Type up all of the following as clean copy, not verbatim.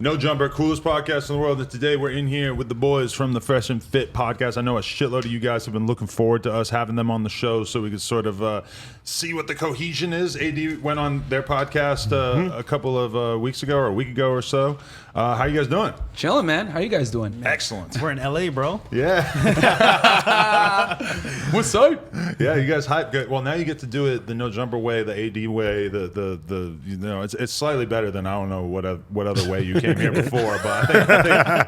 No Jumper, coolest podcast in the world. And today we're in here with the boys from the Fresh and Fit podcast. I know a shitload of you guys have been looking forward to us having them on the show so we could sort of see what the cohesion is. AD went on their podcast a couple of weeks ago or a week ago or so. How you guys doing? Chilling, man. How you guys doing? Excellent. We're in LA, bro. Yeah. What's up? Yeah, you guys hype. Good. Well, now you get to do it the No Jumper way, the AD way, the you know, it's slightly better than I don't know what other way you came here before, but I think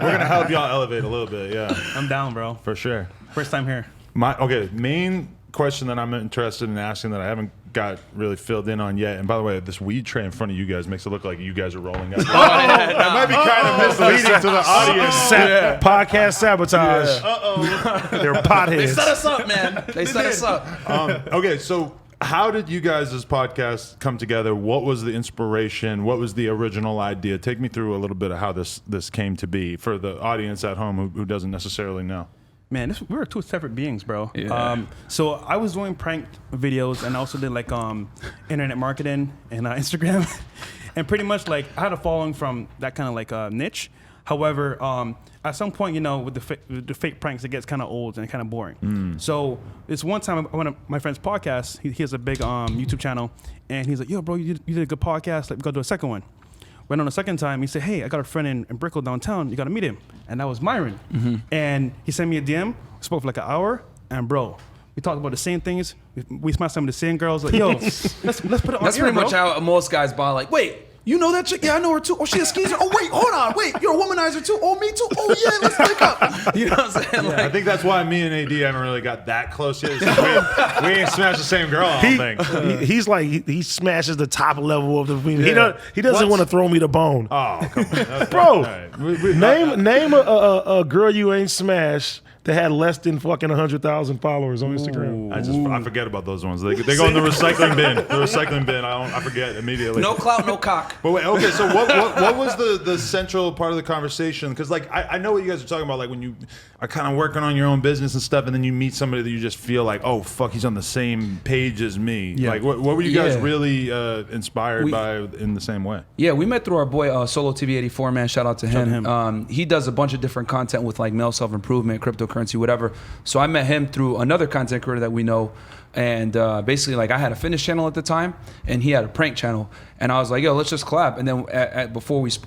we're gonna help y'all elevate a little bit. Yeah, I'm down, bro. for sure. First time here. Main question that I'm interested in asking that I haven't got really filled in on yet. And by the way, this weed tray in front of you guys makes it look like you guys are rolling up. That might be kind of misleading to the audience. Podcast sabotage. They're potheads. They set us up, man. They set us up. Okay, so how did you guys' podcast come together? What was the inspiration? What was the original idea? Take me through a little bit of how this came to be for the audience at home who doesn't necessarily know. Man, we were two separate beings, bro. Yeah. So I was doing prank videos and I also did like internet marketing and Instagram. And pretty much like I had a following from that kind of like niche. However, at some point, you know, with the fake pranks, it gets kind of old and kind of boring. So this one time, I went to my friend's podcast. He has a big YouTube channel. And he's like, yo, bro, you did a good podcast. Like, we got to do a second one. Went on the second time, he said, hey, I got a friend in Brickell downtown. You got to meet him. And that was Myron. And he sent me a DM, spoke for like an hour, and bro, we talked about the same things. We smashed some of the same girls. Like, yo, let's put it on That's air, pretty much bro. how most guys buy. Like, wait, you know that chick? Yeah, I know her too. Oh, she a skeezer. Oh, wait, hold on. Wait, you're a womanizer too? Oh, me too? Oh, yeah, let's link up. You know what I'm saying? I think that's why me and AD haven't really got that close yet. We ain't smashed the same girl, I don't think. He's like he smashes the top level of the. Yeah. He doesn't want to throw me the bone, Oh, come on. bro. All right. Name a girl you ain't smashed that had less than fucking 100,000 followers on Instagram. I forget about those ones. They go in the recycling bin. The recycling bin. I forget immediately. No clout, no cock. But wait, okay. So what was the central part of the conversation? Because like I know what you guys are talking about. Like when you are kind of working on your own business and stuff, and then you meet somebody that you just feel like, oh fuck, he's on the same page as me. Yeah. Like what were you guys Yeah. really inspired by in the same way? Yeah, we met through our boy Solo TV84, man. Shout out to him. He does a bunch of different content with like male self-improvement, cryptocurrency, whatever. So I met him through another content creator that we know. And basically, like I had a fitness channel at the time, and he had a prank channel. And I was like, yo, let's just collab. And then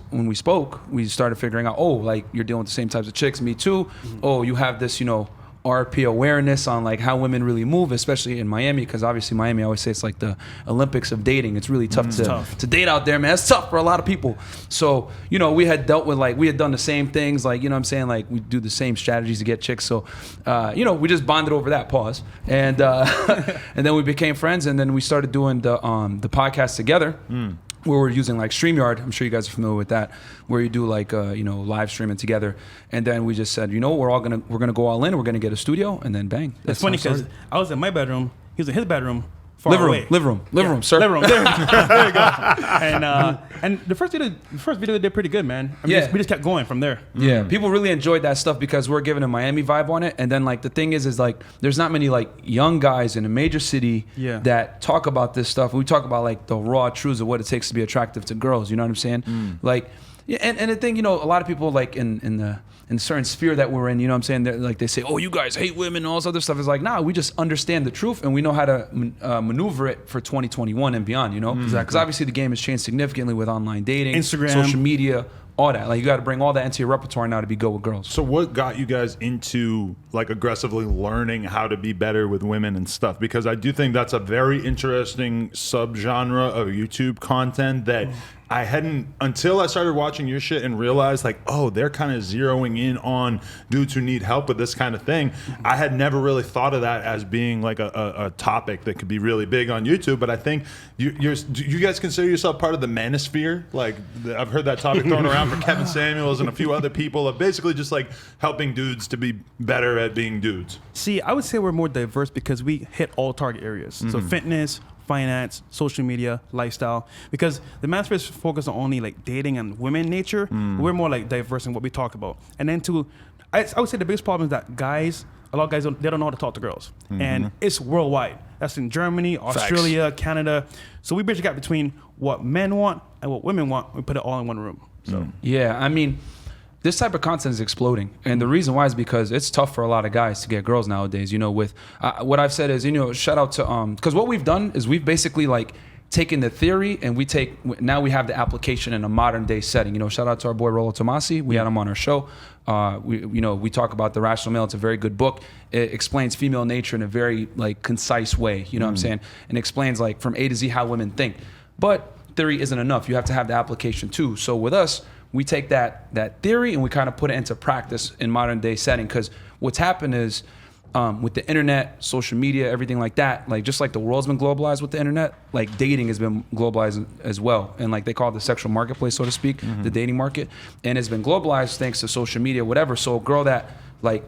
when we spoke, we started figuring out, oh, like you're dealing with the same types of chicks, me too. Oh, you have this, you know, RP awareness on like how women really move, especially in Miami, because obviously Miami, I always say it's like the Olympics of dating. It's really tough to date out there, man. It's tough for a lot of people. So, you know, we had done the same things, like, you know what I'm saying? Like we do the same strategies to get chicks. So, you know, we just bonded over that, pause. And and then we became friends, and then we started doing the podcast together. Where we're using like StreamYard. I'm sure you guys are familiar with that, where you do like you know, live streaming together. And then we just said, you know, we're gonna go all in. We're gonna get a studio, and then bang. It's funny because I was in my bedroom, he was in his bedroom, far Live away. room, sir. Living room. There you go. And the first video did pretty good, man. I mean, Yeah. we just kept going from there. Yeah, people really enjoyed that stuff because we're giving a Miami vibe on it. And then like the thing is like there's not many like young guys in a major city that talk about this stuff. We talk about like the raw truths of what it takes to be attractive to girls. You know what I'm saying? Like, yeah, and the thing, you know, a lot of people like in the certain sphere that we're in, you know what I'm saying? They're, like they say, oh, you guys hate women and all this other stuff. It's like, nah, we just understand the truth and we know how to maneuver it for 2021 and beyond, you know? Because obviously the game has changed significantly with online dating, Instagram, social media, all that. Like you got to bring all that into your repertoire now to be good with girls. So what got you guys into like aggressively learning how to be better with women and stuff? Because I do think that's a very interesting subgenre of YouTube content that I hadn't, until I started watching your shit and realized like, oh, they're kind of zeroing in on dudes who need help with this kind of thing. I had never really thought of that as being like a topic that could be really big on YouTube. But I think do you guys consider yourself part of the Manosphere? Like I've heard that topic thrown around for Kevin Samuels and a few other people of basically just like helping dudes to be better at being dudes. See, I would say we're more diverse because we hit all target areas. So fitness, finance, social media, lifestyle. Because the Manosphere is focused on only like dating and women nature. We're more like diverse in what we talk about. And then I would say the biggest problem is that a lot of guys they don't know how to talk to girls. And it's worldwide. That's in Germany, Australia, Canada. So we bridge the gap between what men want and what women want. We put it all in one room. So Yeah, I mean, this type of content is exploding, and the reason why is because it's tough for a lot of guys to get girls nowadays. You know, with what I've said is, you know, shout out to because what we've done is we've basically like taken the theory and now we have the application in a modern day setting. You know, shout out to our boy Rollo Tomasi. We had him on our show. We talk about The Rational Male. It's a very good book. It explains female nature in a very like concise way. You know what I'm saying? And explains like from A to Z how women think. But theory isn't enough. You have to have the application too. So with us, we take that theory and we kind of put it into practice in modern day setting. Because what's happened is with the internet, social media, everything like that, like just like the world's been globalized with the internet, like dating has been globalized as well. And like they call it the sexual marketplace, so to speak, the dating market. And it's been globalized thanks to social media, whatever. So a girl that like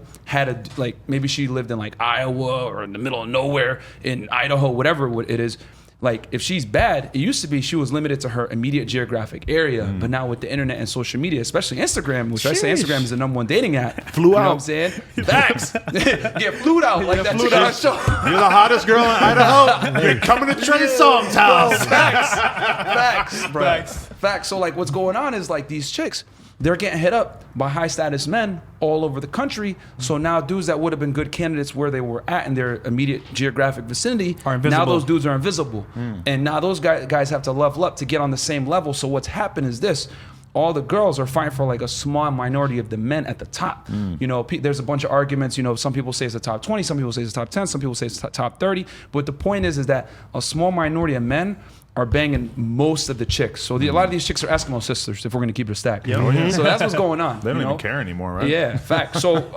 maybe she lived in like Iowa or in the middle of nowhere in Idaho, whatever it is. Like if she's bad, it used to be she was limited to her immediate geographic area, but now with the internet and social media, especially Instagram, which I say Instagram is the #1 dating app. Flew you out. know what I'm saying? Facts. Get flued out like that chick on our show. you're the hottest girl in Idaho. You're coming to Trey Song's house. Facts, bro. Facts. So like what's going on is like these chicks, they're getting hit up by high status men all over the country. So now dudes that would have been good candidates where they were at in their immediate geographic vicinity, are invisible. now those dudes are invisible. And now those guys have to level up to get on the same level. So what's happened is this. All the girls are fighting for like a small minority of the men at the top. You know, there's a bunch of arguments. You know, some people say it's the top 20, some people say it's the top 10, some people say it's the top 30. But the point is that a small minority of men are banging most of the chicks. So a lot of these chicks are Eskimo sisters, if we're going to keep it a stack. So that's what's going on. They don't even care anymore, right? Yeah, fact. So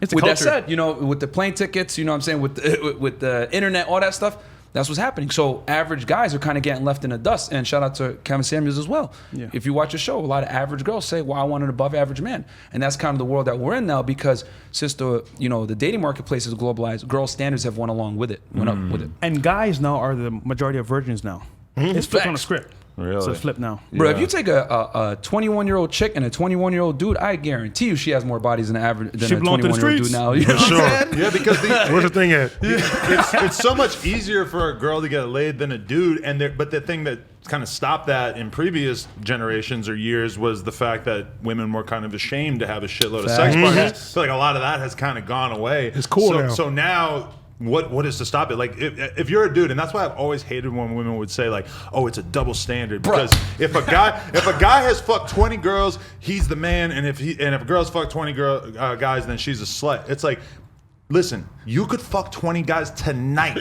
It's a with that culture. said, you know, with the plane tickets, you know what I'm saying, with the internet, all that stuff, that's what's happening. So average guys are kind of getting left in the dust. And shout out to Kevin Samuels as well. Yeah. If you watch a show, a lot of average girls say, well, I want an above average man. And that's kind of the world that we're in now, because since the dating marketplace is globalized, girl standards have went along with it, went up with it. And guys now are the majority of virgins now. It's flipped on the Facts. script. Really? So it's flipped now. Bro, if you take a 21-year-old chick and a 21-year-old dude, I guarantee you she has more bodies than a She belong to the 21-year-old dude streets. now. You know what I'm saying? Yeah, because Where's the thing at? it's so much easier for a girl to get laid than a dude. But the thing that kind of stopped that in previous generations or years was the fact that women were kind of ashamed to have a shitload of sex partners. I feel like a lot of that has kind of gone away. It's cool now. So now, what is to stop it? Like if you're a dude, and that's why I've always hated when women would say like, "Oh, it's a double standard." Because if a guy has fucked 20 girls, he's the man, and if a girl's fucked 20 guys, then she's a slut. It's like, listen, you could fuck 20 guys tonight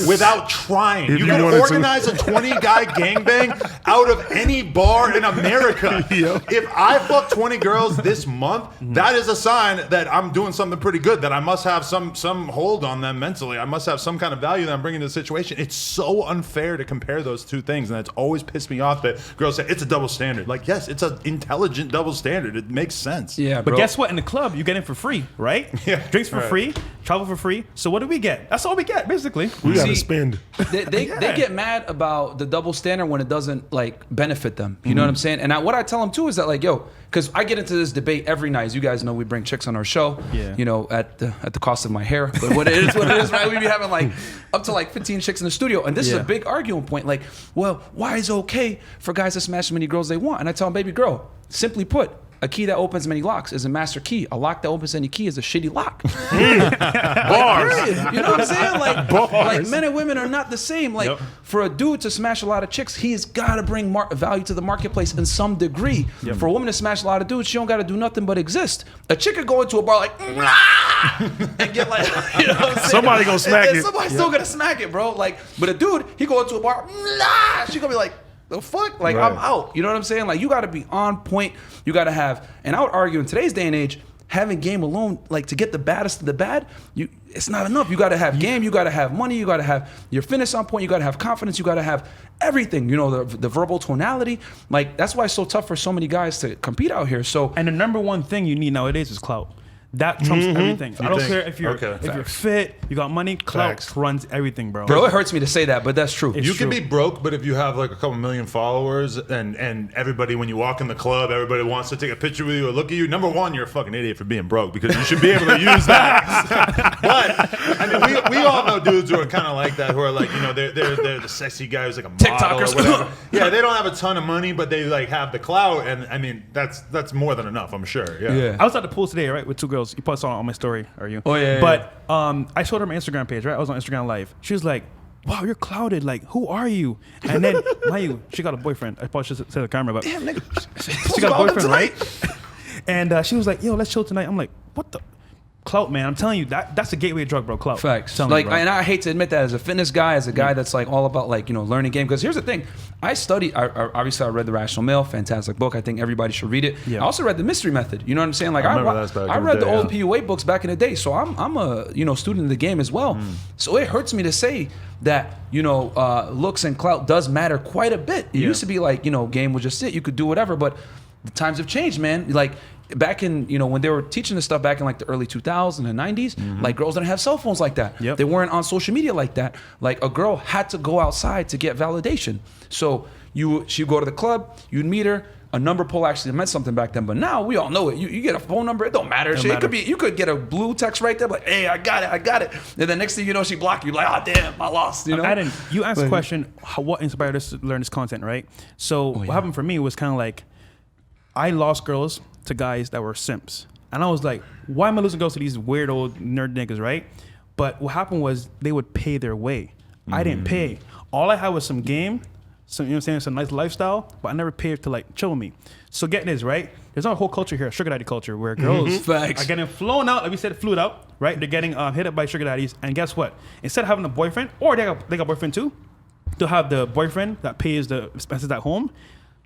without trying. If You you can wanted to. organize a 20-guy gangbang out of any bar in America. If I fuck 20 girls this month, that is a sign that I'm doing something pretty good, that I must have some hold on them mentally. I must have some kind of value that I'm bringing to the situation. It's so unfair to compare those two things, and it's always pissed me off that girls say, it's a double standard. Like, yes, it's an intelligent double standard. It makes sense. Yeah, But bro. guess what? In the club, you get in for free, right? Yeah. Drinks for Right. free, travel for free. So what do we get? That's all we get, basically. We got to See, spend. They get mad about the double standard when it doesn't like benefit them. You know what I'm saying? And what I tell them too is that like, yo, because I get into this debate every night. As you guys know, we bring chicks on our show. Yeah. You know, at the cost of my hair. But what it is, right? We be having like up to like 15 chicks in the studio, and this is a big argument point. Like, well, why is it okay for guys to smash as many girls they want? And I tell them, baby girl, simply put, a key that opens many locks is a master key. A lock that opens any key is a shitty lock. Bars. You know what I'm saying? Like men and women are not the same. Like for a dude to smash a lot of chicks, he's got to bring value to the marketplace in some degree. For a woman to smash a lot of dudes, she don't got to do nothing but exist. A chick could go into a bar like and get like, you know what I'm saying? Somebody gonna smack and it. Somebody's still gonna smack it, bro. Like, but a dude, he go into a bar, she gonna be like, the fuck? Like, Right. I'm out. You know what I'm saying? Like, you got to be on point. You got to have, and I would argue in today's day and age, having game alone, like to get the baddest of the bad, it's not enough. You got to have game. You got to have money. You got to have your fitness on point. You got to have confidence. You got to have everything. You know, the verbal tonality. Like, that's why it's so tough for so many guys to compete out here. So, And the number one thing you need nowadays is clout. That trumps everything. I don't think? care if you're fit, you got money, clout Facts. runs everything, bro. Bro, it hurts me to say that, but that's true. You can be broke, but if you have like a couple million followers and everybody, when you walk in the club, everybody wants to take a picture with you or look at you. Number one, you're a fucking idiot for being broke because you should be able to use that. But I mean, we all know dudes who are kind of like that, who are like, you know, they're the sexy guy who's like a model TikTokers. or whatever. Yeah, they don't have a ton of money, but they like have the clout, and I mean, that's more than enough, I'm sure. Yeah. I was at the pool today, right, with two girls. You probably saw it on my story, are you? Oh, yeah, But I showed her my Instagram page, right? I was on Instagram Live. She was like, wow, you're clouded. Like, who are you? And then, she got a boyfriend. I probably should say the camera, but Damn, nigga. she got a boyfriend, right? And she was like, yo, let's chill tonight. I'm like, what the? Clout, man. I'm telling you, that's a gateway drug, bro. Clout. Facts. Telling Like, you, bro. and I hate to admit that as a fitness guy, as a guy that's like all about like, you know, learning game. Because here's the thing, obviously I read The Rational Male, fantastic book. I think everybody should read it. Yeah. I also read The Mystery Method. You know what I'm saying? Like I remember that back I in the read the day, old yeah. PUA books back in the day, so I'm a student of the game as well. So it hurts me to say that looks and clout does matter quite a bit. It used to be like game was just it, you could do whatever, but the times have changed, man. Like back in when they were teaching this stuff back in like the early 2000s and 90s, like girls didn't have cell phones like that. Yep. They weren't on social media like that. Like a girl had to go outside to get validation. So she'd go to the club, you'd meet her. A number pull actually meant something back then, but now we all know it. You get a phone number, it don't matter. It could be, you could get a blue text right there, like, hey, I got it. And then next thing you know, she blocked you, like, oh damn, I lost. Adam, you asked the question, what inspired us to learn this content, right? So what happened for me was kind of like, I lost girls to guys that were simps. And I was like, why am I losing girls to these weird old nerd niggas, right? But what happened was they would pay their way. I didn't pay. All I had was some game, some nice lifestyle, but I never paid to like chill with me. So get this, right? There's not a whole culture here, sugar daddy culture, where girls Facts. are getting flown out, like we said, flued out, right? They're getting hit up by sugar daddies, and guess what? Instead of having a boyfriend, or they got a boyfriend too, they'll have the boyfriend that pays the expenses at home.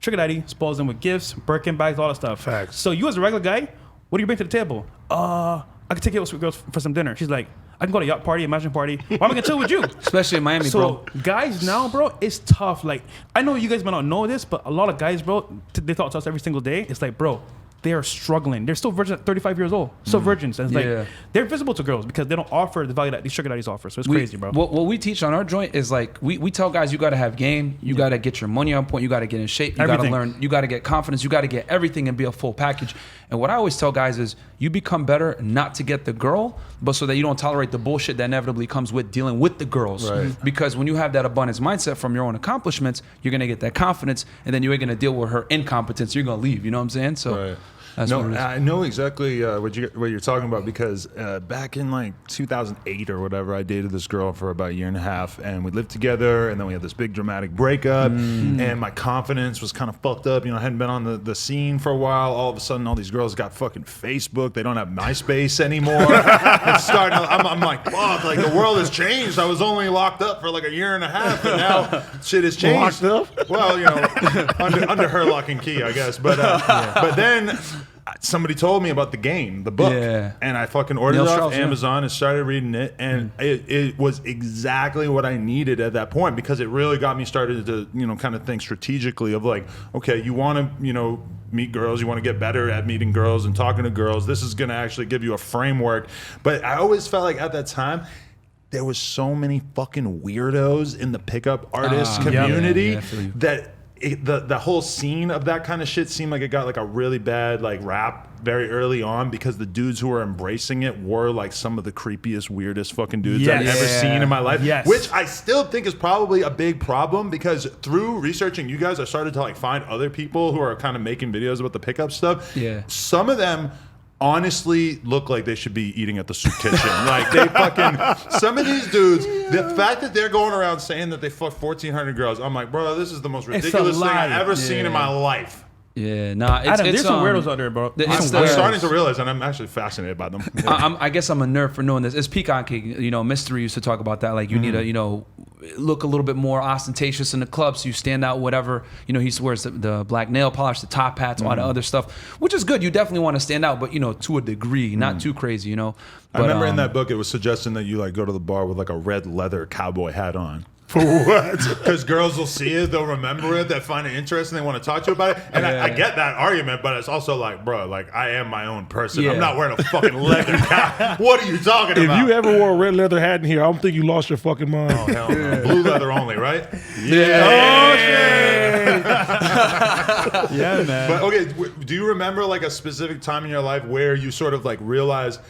Sugar daddy spoils them with gifts, Birkin bags, all that stuff. Facts. So you as a regular guy, what do you bring to the table? I can take you out with girls for some dinner. She's like, I can go to a yacht party, imagine party. Why am I gonna chill with you? Especially in Miami, So bro. guys now, bro, it's tough. Like, I know you guys might not know this, but a lot of guys, bro, they talk to us every single day. It's like, bro, they are struggling. They're still virgins at 35 years old. Still virgins. And it's like, they're visible to girls because they don't offer the value that these sugar daddies offer. So it's crazy, bro. What we teach on our joint is like, we tell guys, you got to have game. You got to get your money on point. You got to get in shape. You got to Everything. learn. You got to get confidence. You got to get everything and be a full package. And what I always tell guys is you become better not to get the girl, but so that you don't tolerate the bullshit that inevitably comes with dealing with the girls. Right. Because when you have that abundance mindset from your own accomplishments, you're going to get that confidence, and then you're going to deal with her incompetence. You're going to leave. You know what I'm saying? So Right. that's No, what it is. I know exactly what you're talking about because back in like 2008 or whatever, I dated this girl for about a year and a half, and we lived together, and then we had this big dramatic breakup, and my confidence was kind of fucked up. I hadn't been on the scene for a while. All of a sudden, all these girls got fucking Facebook. They don't have MySpace anymore. It's starting. I'm like, fuck! Like the world has changed. I was only locked up for like a year and a half, and now shit has changed. Locked up? Well, under her lock and key, I guess. But then somebody told me about the game, the book, and I fucking ordered Neil it off Strauss, Amazon and started reading it, and it was exactly what I needed at that point because it really got me started to kind of think strategically of like, okay, you want to meet girls, you want to get better at meeting girls and talking to girls. This is going to actually give you a framework. But I always felt like at that time there was so many fucking weirdos in the pickup artist community I feel you. that the whole scene of that kind of shit seemed like it got like a really bad like rap very early on because the dudes who were embracing it were like some of the creepiest, weirdest fucking dudes I've ever seen in my life. Yes. Which I still think is probably a big problem because through researching you guys, I started to like find other people who are kind of making videos about the pickup stuff. Yeah. Some of them honestly look like they should be eating at the soup kitchen. Like they fucking, some of these dudes, the fact that they're going around saying that they fucked 1,400 girls, I'm like, bro, this is the most ridiculous thing I've ever seen in my life. Yeah, nah. Adam, there's some weirdos out there, bro. I'm starting to realize, and I'm actually fascinated by them. I guess I'm a nerd for knowing this. It's peacocking. Mystery used to talk about that. Like you need to, look a little bit more ostentatious in the club, so you stand out. Whatever. He wears the black nail polish, the top hats, all the other stuff, which is good. You definitely want to stand out, but to a degree, not too crazy. But, I remember in that book, it was suggesting that you like go to the bar with like a red leather cowboy hat on. For what? Because girls will see it, they'll remember it, they find it interesting, they want to talk to you about it. And I get that argument, but it's also like, bro, like I am my own person. I'm not wearing a fucking leather cap. What are you talking about? If you ever wore a red leather hat in here, I don't think you lost your fucking mind. Oh, hell no. Blue leather only, right? Oh, shit. Yeah, man. But okay, do you remember like a specific time in your life where you sort of like realized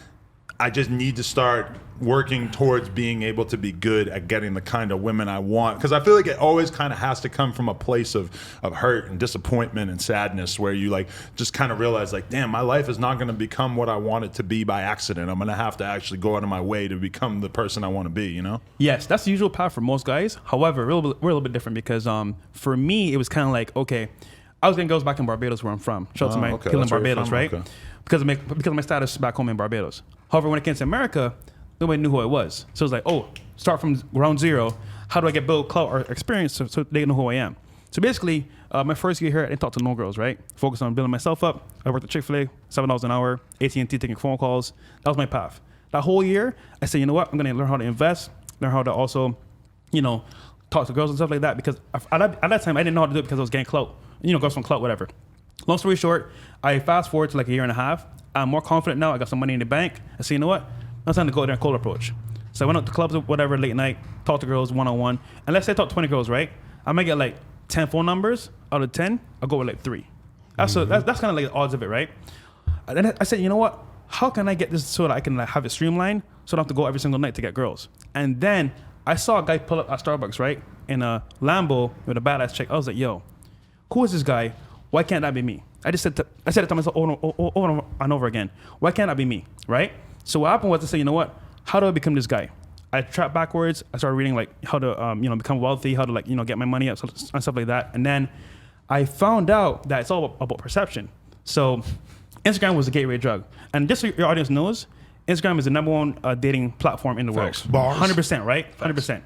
I just need to start working towards being able to be good at getting the kind of women I want? Because I feel like it always kind of has to come from a place of hurt and disappointment and sadness where you like just kind of realize like, damn, my life is not going to become what I want it to be by accident. I'm going to have to actually go out of my way to become the person I want to be, you know? Yes, that's the usual path for most guys. However, we're a little bit different because for me, it was kind of like, okay, I was getting girls back in Barbados where I'm from. Shout out to my killing Barbados, right? Okay. Because of my status back home in Barbados. However, when it came to America, nobody knew who I was. So it was like, oh, start from ground zero. How do I get build clout or experience so they know who I am? So basically, my first year here, I didn't talk to no girls, right? Focused on building myself up. I worked at Chick-fil-A, $7 an hour, AT&T taking phone calls. That was my path. That whole year, I said, you know what? I'm going to learn how to invest, learn how to also, you know, talk to girls and stuff like that. Because at that time, I didn't know how to do it because I was getting clout. You know, girls from clout, whatever. Long story short, I fast forward to like a year and a half. I'm more confident now. I got some money in the bank. I said, you know what? It's time to go there and cold approach. So I went out to clubs or whatever late night, talk to girls one-on-one. And let's say I talk to 20 girls, right? I might get like 10 phone numbers. Out of 10, I'll go with like 3. That's kind of like the odds of it, right? And then I said, you know what? How can I get this so that I can like have it streamlined so I don't have to go every single night to get girls? And then I saw a guy pull up at Starbucks, right? In a Lambo with a badass chick. I was like, yo, who is this guy? Why can't that be me? I said it to myself over and over again. Why can't that be me, right? So what happened was I said, you know what? How do I become this guy? I trapped backwards. I started reading like how to, become wealthy, how to like, get my money up and stuff like that. And then I found out that it's all about perception. So Instagram was a gateway drug. And just so your audience knows, Instagram is the #1 dating platform in the world. 100%, right? 100%.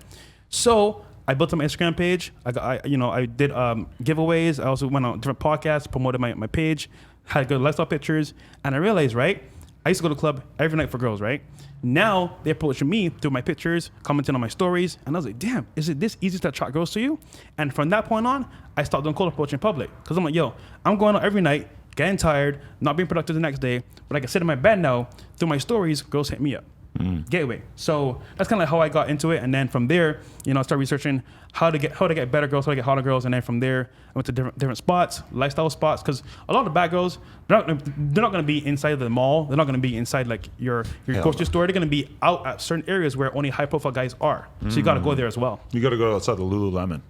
So I built up my Instagram page. I did giveaways. I also went on different podcasts, promoted my page, had good lifestyle pictures. And I realized, right, I used to go to the club every night for girls, right? Now they approach me through my pictures, commenting on my stories. And I was like, damn, is it this easy to attract girls to you? And from that point on, I stopped doing cold approach in public. Because I'm like, yo, I'm going out every night, getting tired, not being productive the next day. But I can sit in my bed now, through my stories, girls hit me up. Gateway. So that's kind of like how I got into it. And then from there, I started researching how to get better girls, how to get hotter girls. And then from there, I went to different spots, lifestyle spots. Because a lot of the bad girls, they're not going to be inside the mall. They're not going to be inside like your grocery store. They're going to be out at certain areas where only high profile guys are. So you got to go there as well. You got to go outside the Lululemon.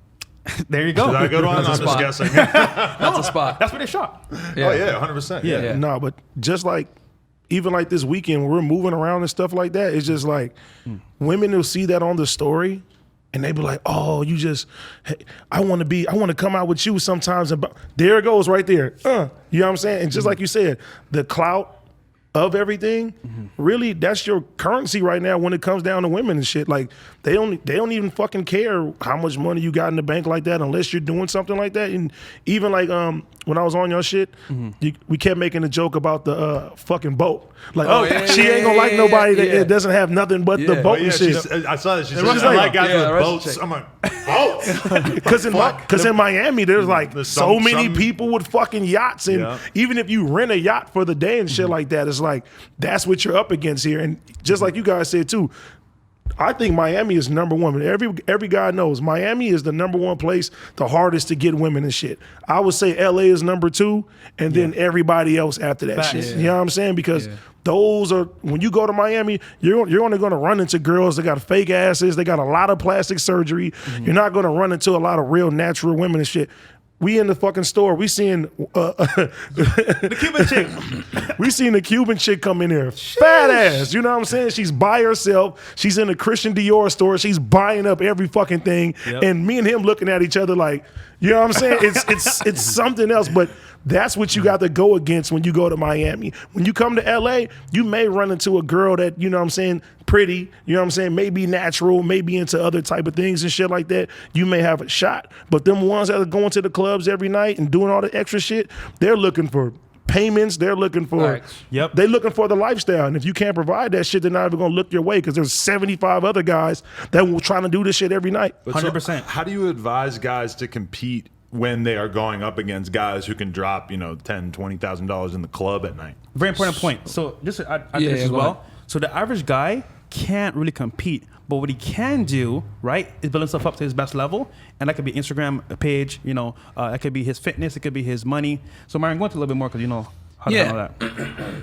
There you go. Is that a good one? I'm just guessing. That's a spot. That's where they shop. Yeah. Oh yeah, 100%. Yeah. No, but just like even like this weekend when we're moving around and stuff like that, it's just like women will see that on the story and they be like, oh, I want to come out with you sometimes. And there it goes right there. You know what I'm saying? And just like you said, the clout of everything, really, that's your currency right now when it comes down to women and shit. Like they don't even fucking care how much money you got in the bank like that unless you're doing something like that. And even like when I was on your shit, we kept making a joke about the fucking boat. Like, she ain't gonna like nobody that doesn't have nothing but the boat and shit. I saw that. She said, I like guys with boats. I'm like, boats? Because in Miami, there's like so many people with fucking yachts. And even if you rent a yacht for the day and shit like that, it's like, that's what you're up against here. And just like you guys said too, I think Miami is #1. Every guy knows Miami is the #1 place, the hardest to get women and shit. I would say LA is #2, and then everybody else after that shit. You know what I'm saying? Because those are, when you go to Miami, you're only going to run into girls that got fake asses. They got a lot of plastic surgery. You're not going to run into a lot of real natural women and shit. We in the fucking store. We seeing The Cuban chick. we seen the Cuban chick come in here, fat ass. You know what I'm saying? She's by herself. She's in a Christian Dior store. She's buying up every fucking thing. And me and him looking at each other like, you know what I'm saying? It's something else. But that's what you got to go against when you go to Miami. When you come to LA, you may run into a girl that, you know what I'm saying, pretty, you know what I'm saying, maybe natural, maybe into other type of things and shit like that. You may have a shot. But them ones that are going to the clubs every night and doing all the extra shit, they're looking for payments. They're looking for. Right. Yep. They're looking for the lifestyle, and if you can't provide that shit, they're not even gonna look your way because there's 75 other guys that will trying to do this shit every night. But so 100%. how do you advise guys to compete when they are going up against guys who can drop, $10,000-$20,000 in the club at night? Very important point. So just to add Yeah, this as go well. ahead. So the average guy can't really compete, but what he can do, right, is build himself up to his best level, and that could be Instagram page. That could be his fitness, it could be his money. So Myron, go into a little bit more because you know how to handle that.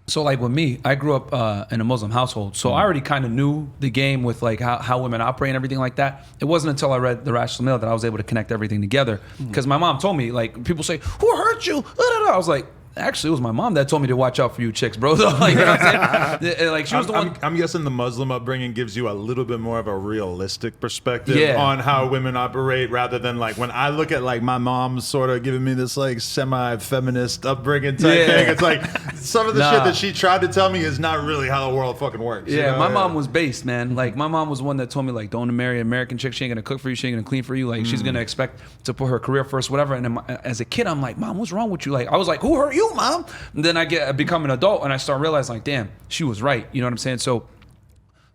So like with me, I grew up in a Muslim household, so I already kind of knew the game with like how women operate and everything like that. It wasn't until I read The Rational Male that I was able to connect everything together. Because my mom told me, like, people say, "Who hurt you?" I was like, actually, it was my mom that told me to watch out for you chicks, bro. So, like, you know what I'm saying? Like, she was the one. I'm guessing the Muslim upbringing gives you a little bit more of a realistic perspective Yeah. on how women operate, rather than like when I look at like my mom sort of giving me this like semi-feminist upbringing type Yeah. thing. It's like some of the shit Nah. that she tried to tell me is not really how the world fucking works. you Yeah, know? my mom was based, man. Like, my mom was one that told me, like, don't marry an American chick. She ain't gonna cook for you. She ain't gonna clean for you. Like, she's gonna expect to put her career first, whatever. And then as a kid, I'm like, Mom, what's wrong with you? Like, I was like, who hurt you, Mom? And then I become an adult and I start realizing, like, damn, she was right. You know what I'm saying? So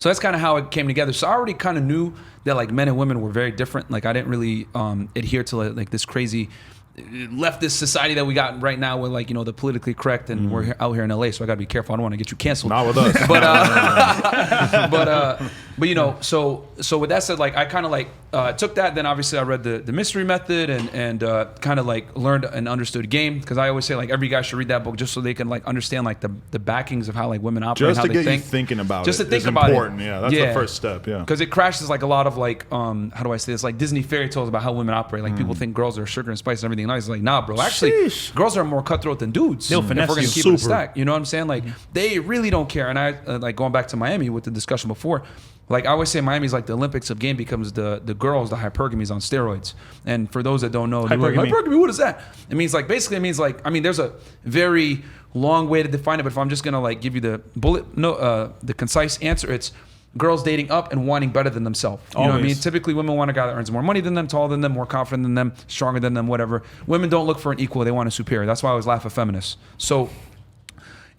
that's kind of how it came together. So I already kind of knew that like men and women were very different. Like, I didn't really adhere to like this crazy leftist society that we got right now with like, the politically correct, and we're out here in LA, so I gotta be careful. I don't want to get you canceled. Not with us. But so with that said, like, I kind of like took that. Then obviously I read the Mystery Method and kind of like learned and understood game, because I always say like every guy should read that book just so they can like understand like the backings of how like women operate, Just and to how they get think. you thinking about Just it to think is about important. it. Yeah, that's the first step. Yeah. Because it crashes like a lot of like how do I say this, like Disney fairy tales about how women operate. Like people think girls are sugar and spice and everything nice. It's like, nah, bro. Actually, Sheesh. girls are more cutthroat than dudes. They'll if finesse we're gonna you. keep it a Super. stack. You know what I'm saying? Like they really don't care. And I like going back to Miami with the discussion before. Like I always say, Miami's like the Olympics of game, because the girls, the hypergamy on steroids. And for those that don't know, they're like, Hypergamy. hypergamy, what is that? It means like I mean, there's a very long way to define it, but if I'm just gonna like give you the the concise answer, it's girls dating up and wanting better than themselves. You know what I mean? Always. Typically, women want a guy that earns more money than them, taller than them, more confident than them, stronger than them, whatever. Women don't look for an equal; they want a superior. That's why I always laugh at feminists. So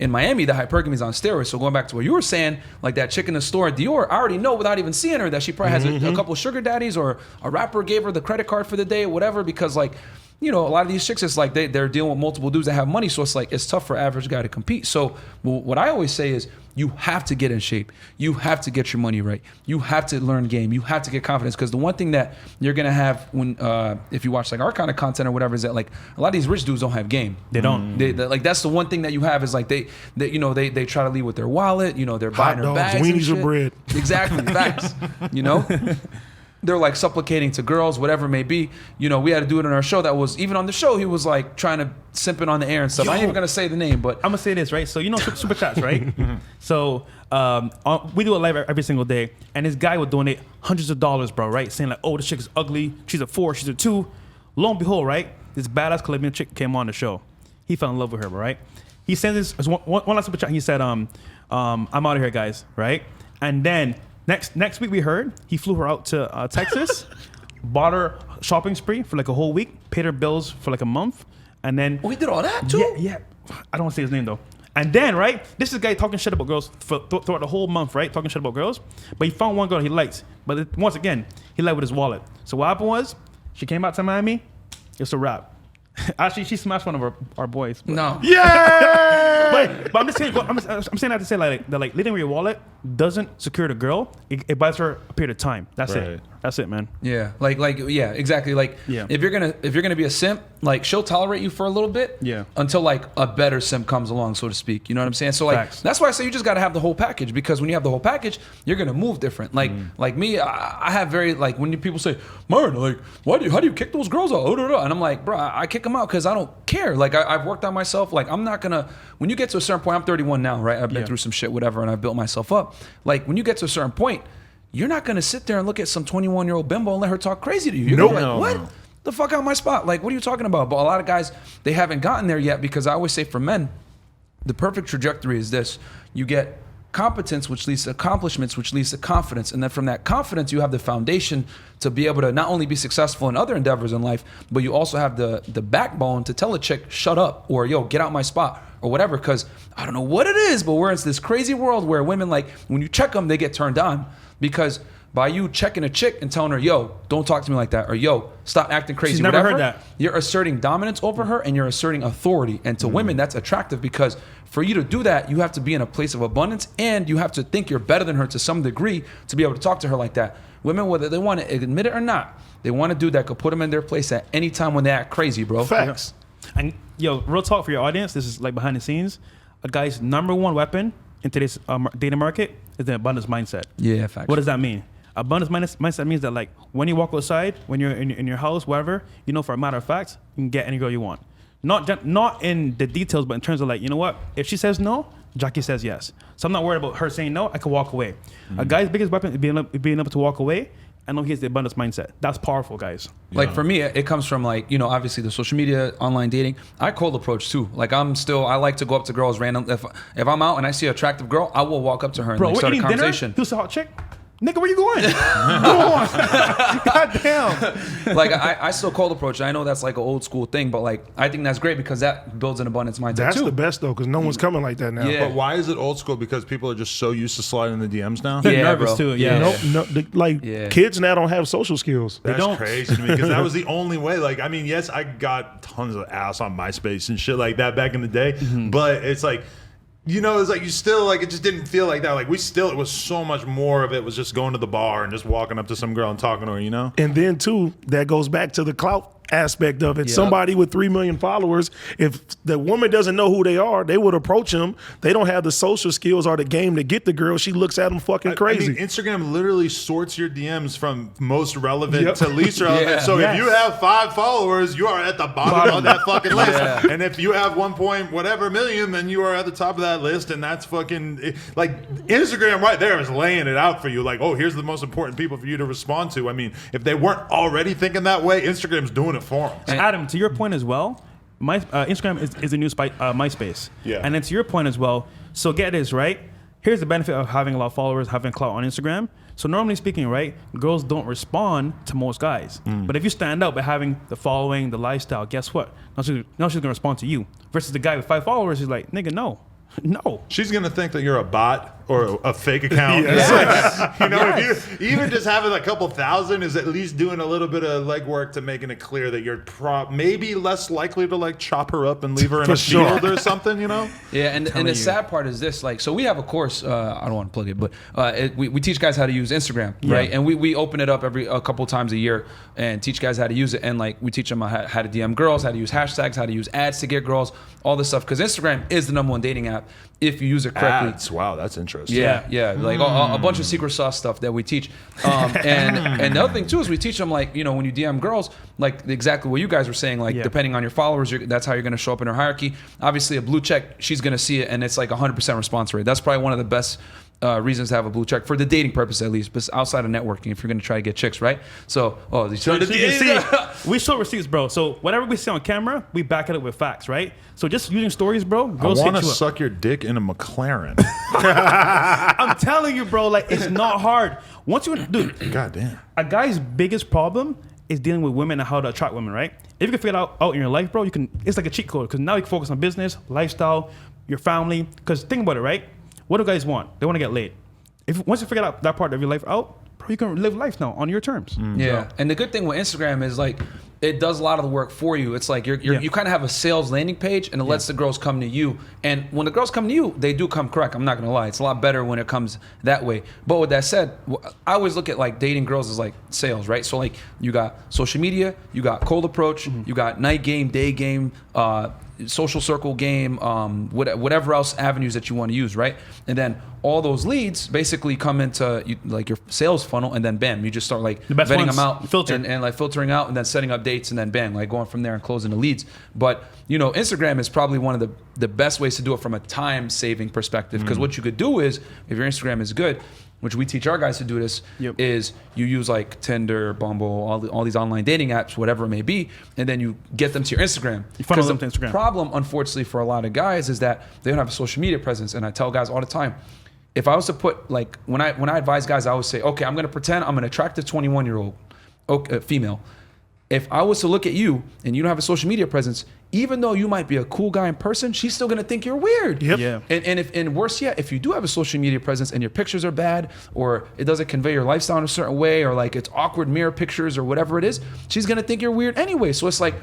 in Miami, the hypergamy is on steroids. So going back to what you were saying, like that chick in the store at Dior, I already know without even seeing her that she probably has a couple of sugar daddies, or a rapper gave her the credit card for the day or whatever, because like, a lot of these chicks, it's like they're dealing with multiple dudes that have money. So it's like, it's tough for average guy to compete. So what I always say is, you have to get in shape. You have to get your money right. You have to learn game. You have to get confidence. Because the one thing that you're going to have when, if you watch like our kind of content or whatever, is that like a lot of these rich dudes don't have game. They don't. Like that's the one thing that you have, is like they try to lead with their wallet. They're buying their dogs, bags, and weenies, shit. or bread. Exactly, facts. They're like supplicating to girls, whatever it may be. We had to do it on our show. That was even on the show. He was like trying to simp it on the air and stuff. I ain't even gonna say the name, but I'm gonna say this, right? So super chats, right? So we do it live every single day, and this guy would donate hundreds of dollars, bro, right? Saying like, "Oh, this chick is ugly. She's a 4. She's a 2." Lo and behold, right? This badass Colombian chick came on the show. He fell in love with her, right? He sent this as one last super chat. He said, "I'm out of here, guys," right? And then next week we heard he flew her out to Texas, bought her shopping spree for like a whole week, paid her bills for like a month, and then we did all that too. yeah. I don't want to say his name though. And then, right, this is a guy talking shit about girls throughout the whole month, right? Talking shit about girls. But he found one girl he liked. But once again, he lied with his wallet. So what happened was, she came out to Miami. It's a wrap. Actually, she smashed one of our boys. But, No. Yeah. but I'm just saying, I'm saying that to say like leading with your wallet doesn't secure the girl. It buys her a period of time. That's Right. it. That's it, man. Yeah, yeah, exactly. Like, Yeah. if you're gonna be a simp, like she'll tolerate you for a little bit, Yeah. until like a better simp comes along, so to speak. You know what I'm saying? So like, Facts. that's why I say you just gotta have the whole package, because when you have the whole package, you're gonna move different. Like me, I have very like when people say, "Martin, like, how do you kick those girls out?" And I'm like, bro, I kick them out because I don't care. Like I've worked on myself. Like I'm not gonna. When you get to a certain point, I'm 31 now, right? I've been through some shit, whatever, and I've built myself up. Like when you get to a certain point, you're not gonna sit there and look at some 21-year-old bimbo and let her talk crazy to you. You're Nope. gonna be like, what? The fuck out my spot. Like, what are you talking about? But a lot of guys, they haven't gotten there yet, because I always say for men, the perfect trajectory is this. You get competence, which leads to accomplishments, which leads to confidence. And then from that confidence, you have the foundation to be able to not only be successful in other endeavors in life, but you also have the backbone to tell a chick, shut up, or yo, get out my spot, or whatever. Because I don't know what it is, but we're in this crazy world where women, like, when you check them, they get turned on. Because by you checking a chick and telling her, yo, don't talk to me like that, or yo, stop acting crazy, She's never whatever, heard that. you're asserting dominance over her and you're asserting authority. And to women, that's attractive, because for you to do that, you have to be in a place of abundance, and you have to think you're better than her to some degree to be able to talk to her like that. Women, whether they want to admit it or not, they want a dude that could put them in their place at any time when they act crazy, bro. Facts. And yo, real talk for your audience. This is like behind the scenes. A guy's number one weapon in today's dating market is the abundance mindset. Yeah, facts. What does that mean? Abundance mindset means that, like, when you walk outside, when you're in your house, whatever, you know, for a matter of fact, you can get any girl you want. Not in the details, but in terms of, like, you know what? If she says no, Jackie says yes. So I'm not worried about her saying no. I can walk away. A guy's biggest weapon is being able to walk away. I know he has the abundance mindset. That's powerful, guys. Like for me, it comes from, like, you know, obviously the social media, online dating. I cold approach too. Like I like to go up to girls random. If I'm out and I see an attractive girl, I will walk up to her and Bro, like, we're start a eating conversation. dinner. Who's a hot chick? Nigga, where you going? Go on. God damn. Like I still cold approach. I know that's like an old school thing, but like I think that's great because that builds an abundance mindset That's too. the best though, because no one's coming like that now. Yeah. But why is it old school? Because people are just so used to sliding the DMs now. They're Yeah, nervous bro. too. Yeah. No, kids now don't have social skills. That's don't. crazy to me because that was the only way. Like, I mean, yes, I got tons of ass on MySpace and shit like that back in the day, but it's like, you know, it's like you still, like, it just didn't feel like that. Like, it was so much more of it was just going to the bar and just walking up to some girl and talking to her, you know? And then too, that goes back to the clout aspect of it. Yep. Somebody with 3 million followers, if the woman doesn't know who they are, they would approach them. They don't have the social skills or the game to get the girl. She looks at them fucking crazy. I mean, Instagram literally sorts your DMs from most relevant Yep. to least relevant. Yeah. So Yes. if you have 5 followers, you are at the bottom of that fucking list. Yeah. And if you have 1 point whatever million, then you are at the top of that list. And that's fucking, like, Instagram right there is laying it out for you. Like, oh, here's the most important people for you to respond to. I mean, if they weren't already thinking that way, Instagram's doing it for them. And Adam, to your point as well, Instagram is the new MySpace. Yeah. And then to your point as well, so get this, right? Here's the benefit of having a lot of followers, having clout on Instagram. So normally speaking, right, girls don't respond to most guys. But if you stand out by having the following, the lifestyle, guess what? Now she's going to respond to you. Versus the guy with 5 followers who's like, nigga, no. No. She's gonna think that you're a bot or a fake account. Yes. It's like, you know, if you even just having a couple thousand is at least doing a little bit of legwork to making it clear that you're maybe less likely to like chop her up and leave her in For a sure. field or something. You know? Yeah, and the sad part is this, like, so we have a course, I don't want to plug it, but we teach guys how to use Instagram, right? And we open it up a couple times a year and teach guys how to use it. And like, we teach them how to DM girls, how to use hashtags, how to use ads to get girls, all this stuff. Because Instagram is the #1 dating app if you use it correctly. Ads. Wow, that's interesting. Yeah, like a bunch of secret sauce stuff that we teach. And the other thing too is we teach them, like, you know, when you DM girls, like exactly what you guys were saying, like depending on your followers, that's how you're going to show up in her hierarchy. Obviously, a blue check, she's going to see it, and it's like 100% response rate. That's probably one of the best reasons to have a blue check for the dating purpose, at least, but outside of networking, if you're going to try to get chicks, right? So, these So you can see, we show receipts, bro. So whatever we see on camera, we back it up with facts, right? So just using stories, bro, I girls want hit to you up. suck your dick in a McLaren. I'm telling you, bro, like, it's not hard. Once you, dude, God damn. a guy's biggest problem is dealing with women and how to attract women, right? If you can figure it out in your life, bro, you can. It's like a cheat code because now you can focus on business, lifestyle, your family. Because think about it, right? What do guys want? They want to get laid. Once you figure out that part of your life out, bro, you can live life now on your terms. Yeah, and the good thing with Instagram is like it does a lot of the work for you. It's like you kind of have a sales landing page, and it lets the girls come to you. And when the girls come to you, they do come correct. I'm not gonna lie, it's a lot better when it comes that way. But with that said, I always look at like dating girls as like sales, right? So like you got social media, you got cold approach, you got night game, day game, social circle game, whatever else avenues that you want to use, right? And then all those leads basically come into like your sales funnel, and then bam, you just start like The best vetting ones, them out, filter. and like filtering out, and then setting up dates, and then bang, like going from there and closing the leads. But you know, Instagram is probably one of the best ways to do it from a time saving perspective, because what you could do is, if your Instagram is good, which we teach our guys to do this, is you use like Tinder, Bumble, all these online dating apps, whatever it may be, and then you get them to your Instagram. You funnel them the to Instagram. problem, unfortunately, for a lot of guys is that they don't have a social media presence. And I tell guys all the time, if I was to put like when I advise guys, I always say, okay, I'm gonna pretend I'm an attractive 21-year-old female. If I was to look at you and you don't have a social media presence, even though you might be a cool guy in person, she's still gonna think you're weird. Yep. Yeah. And worse yet, if you do have a social media presence and your pictures are bad, or it doesn't convey your lifestyle in a certain way, or like it's awkward mirror pictures or whatever it is, she's gonna think you're weird anyway. So it's like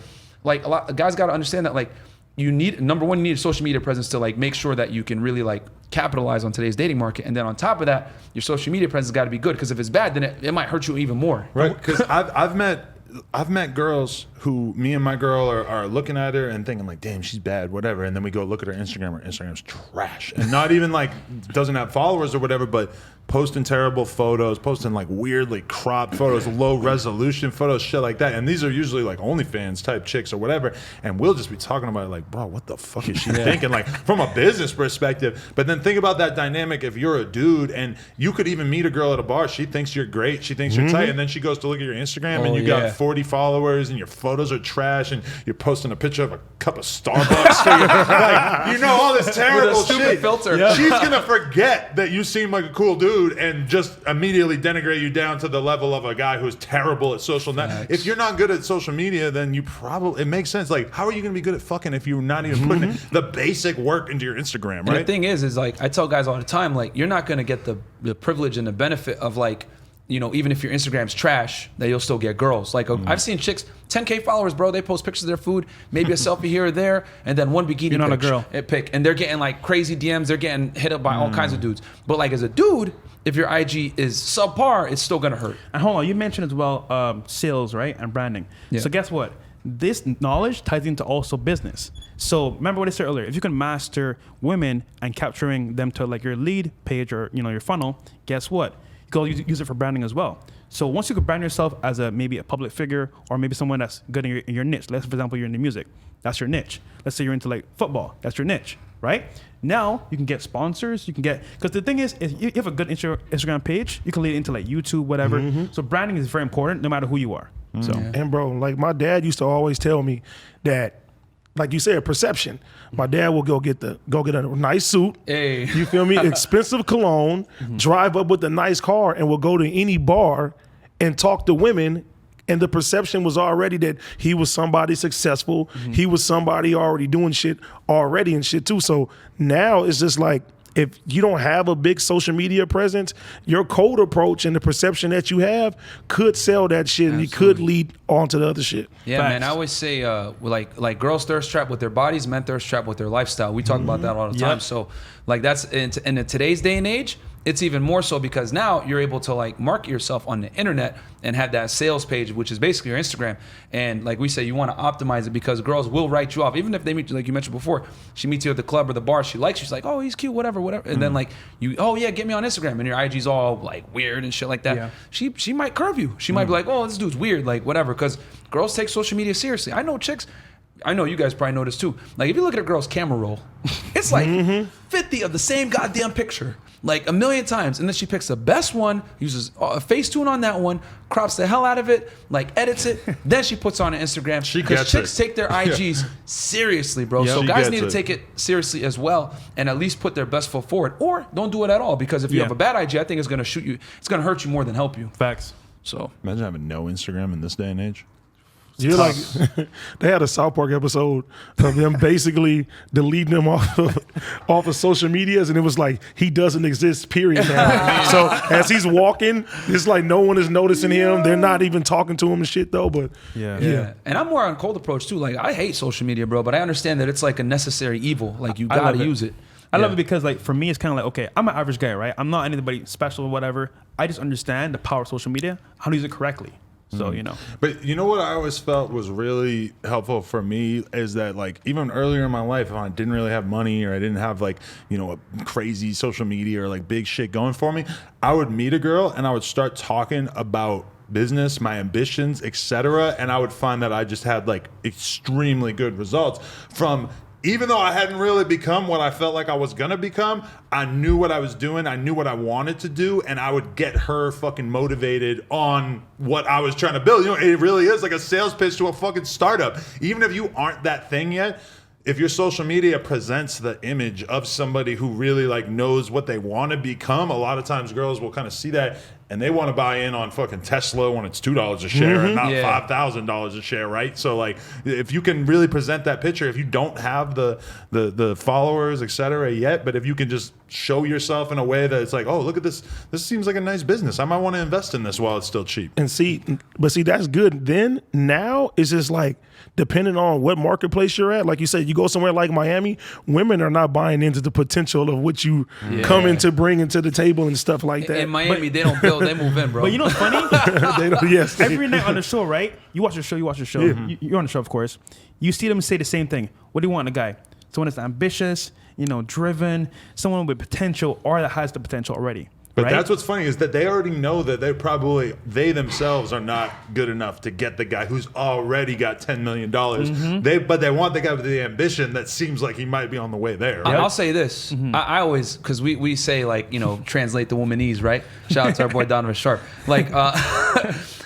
a lot guys gotta understand that like you need, number one, you need a social media presence to like make sure that you can really like capitalize on today's dating market. And then on top of that, your social media presence got to be good, because if it's bad, then it might hurt you even more. Right. Because I've met girls who, me and my girl are looking at her and thinking like, damn, she's bad, whatever. And then we go look at her Instagram. Her Instagram's trash. And not even like doesn't have followers or whatever, but posting terrible photos, posting like weirdly cropped photos, low resolution photos, shit like that. And these are usually like OnlyFans type chicks or whatever. And we'll just be talking about it like, bro, what the fuck is she thinking? Like from a business perspective. But then think about that dynamic if you're a dude and you could even meet a girl at a bar. She thinks you're great. She thinks you're tight. And then she goes to look at your Instagram and you got 40 followers and your photos are trash and you're posting a picture of a cup of Starbucks. So like, you know, all this terrible With a stupid shit. filter. Yeah. She's going to forget that you seem like a cool dude and just immediately denigrate you down to the level of a guy who's terrible at social net. If you're not good at social media, then you probably, it makes sense. Like, how are you going to be good at fucking if you're not even putting the basic work into your Instagram, right? And the thing is like, I tell guys all the time, like, you're not going to get the privilege and the benefit of like, you know, even if your Instagram's trash, that you'll still get girls. Like I've seen chicks, 10K followers, bro. They post pictures of their food, maybe a selfie here or there, and then one bikini You're not a girl. pic, and they're getting like crazy DMs. They're getting hit up by all kinds of dudes. But like as a dude, if your IG is subpar, it's still gonna hurt. And hold on, you mentioned as well sales, right, and branding. Yeah. So guess what? This knowledge ties into also business. So remember what I said earlier. If you can master women and capturing them to like your lead page or your funnel, guess what? You go use it for branding as well. So once you can brand yourself as maybe a public figure or maybe someone that's good in your niche. Let's, for example, you're into music. That's your niche. Let's say you're into like football. That's your niche, right? Now you can get sponsors. You can get, because the thing is you have a good Instagram page. You can lead into like YouTube, whatever. So branding is very important no matter who you are. So And bro, like my dad used to always tell me that, like you said, perception. My dad will go get a nice suit. Hey. You feel me? Expensive cologne, drive up with a nice car, and will go to any bar and talk to women. And the perception was already that he was somebody successful. He was somebody already doing shit already and shit too. So now it's just like, if you don't have a big social media presence, your cold approach and the perception that you have could sell that shit. And you could lead on to the other shit. Yeah, man. I always say, like girls thirst trap with their bodies, men thirst trap with their lifestyle. We talk about that all the time. So, like that's in today's day and age, it's even more so because now you're able to like market yourself on the internet and have that sales page, which is basically your Instagram. And like we say, you want to optimize it because girls will write you off. Even if they meet you, like you mentioned before, she meets you at the club or the bar, she likes you, she's like, oh, he's cute, whatever. And then like oh yeah, get me on Instagram. And your IG's all like weird and shit like that. Yeah. She might curve you. She might be like, oh, this dude's weird, like whatever. Because girls take social media seriously. I know chicks, I know you guys probably know this too. Like if you look at a girl's camera roll, it's like 50 of the same goddamn picture, like a million times. And then she picks the best one, uses a Facetune on that one, crops the hell out of it, like edits it. Then she puts on her Instagram. Because chicks take their IGs seriously, bro. So guys need to take it seriously as well and at least put their best foot forward. Or don't do it at all, because if you have a bad IG, I think it's going to shoot you. It's going to hurt you more than help you. Facts. So imagine having no Instagram in this day and age. You're like, they had a South Park episode of them basically deleting him off of social medias, and it was like he doesn't exist, period. Now. So as he's walking, it's like no one is noticing him. They're not even talking to him and shit though. But yeah. And I'm more on cold approach too. Like I hate social media, bro, but I understand that it's like a necessary evil. Like you gotta use it. I love it because like for me, it's kind of like, okay, I'm an average guy, right? I'm not anybody special or whatever. I just understand the power of social media, how to use it correctly. So, But you know what I always felt was really helpful for me is that like even earlier in my life, when I didn't really have money or I didn't have like, a crazy social media or like big shit going for me, I would meet a girl and I would start talking about business, my ambitions, etc. And I would find that I just had like extremely good results from, even though I hadn't really become what I felt like I was gonna become, I knew what I was doing, I knew what I wanted to do, and I would get her fucking motivated on what I was trying to build. It really is like a sales pitch to a fucking startup. Even if you aren't that thing yet, if your social media presents the image of somebody who really like knows what they want to become, a lot of times girls will kind of see that and they want to buy in on fucking Tesla when it's $2 a share and not $5,000 a share, right? So like, if you can really present that picture, if you don't have the followers, et cetera, yet, but if you can just show yourself in a way that it's like, oh, look at this. This seems like a nice business. I might want to invest in this while it's still cheap. And see, that's good. Then now it's just like, depending on what marketplace you're at, like you said, you go somewhere like Miami, women are not buying into the potential of what you come in to bring into the table and stuff like that. In Miami, they don't build, they move in, bro. But you know what's funny? They don't, yes. Every night on the show, right? You watch the show. Yeah. You're on the show, of course. You see them say the same thing. What do you want in a guy? Someone that's ambitious, driven, someone with potential or that has the potential already. But right? that's what's funny is that they already know that they themselves are not good enough to get the guy who's already got $10 million. But they want the guy with the ambition that seems like he might be on the way there. Right? I'll say this. I always, because we say like, translate the womanese, right? Shout out to our boy Donovan Sharp. Like,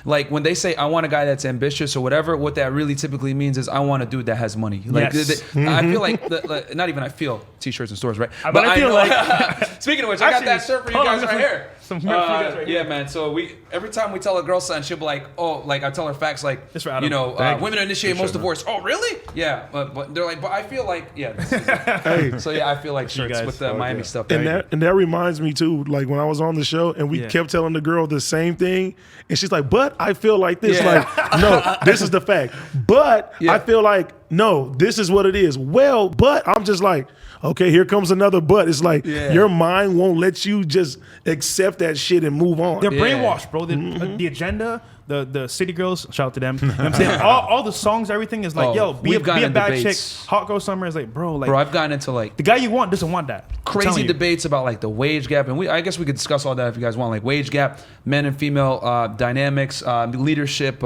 like when they say I want a guy that's ambitious or whatever, what that really typically means is I want a dude that has money. Like I feel like not even I feel t-shirts in stores, right? But I feel like speaking of which, I got that shirt for you guys right here. Some merch for you guys right here. Yeah, man. So every time we tell a girl something, she'll be like, oh, like I tell her facts like, It's for Adam. women initiate most divorce. Oh, really? Yeah, but they're like, but I feel like, So yeah, I feel like shirts guys. with the Miami stuff. And that reminds me too, like when I was on the show and we kept telling the girl the same thing, and she's like, but I feel like this. Yeah. Like, no, this is the fact. But I feel like, no, this is what it is. Well, but I'm just like, okay, here comes another but. It's like your mind won't let you just accept that shit and move on. They're brainwashed, bro. The agenda, the city girls, shout out to them. You know what I'm saying? all the songs, everything is like, be a bad debates. chick. Hot girl summer is like, bro, I've gotten into like the guy you want doesn't want that. crazy debates about like the wage gap, and I guess we could discuss all that if you guys want, like wage gap, men and female dynamics, leadership,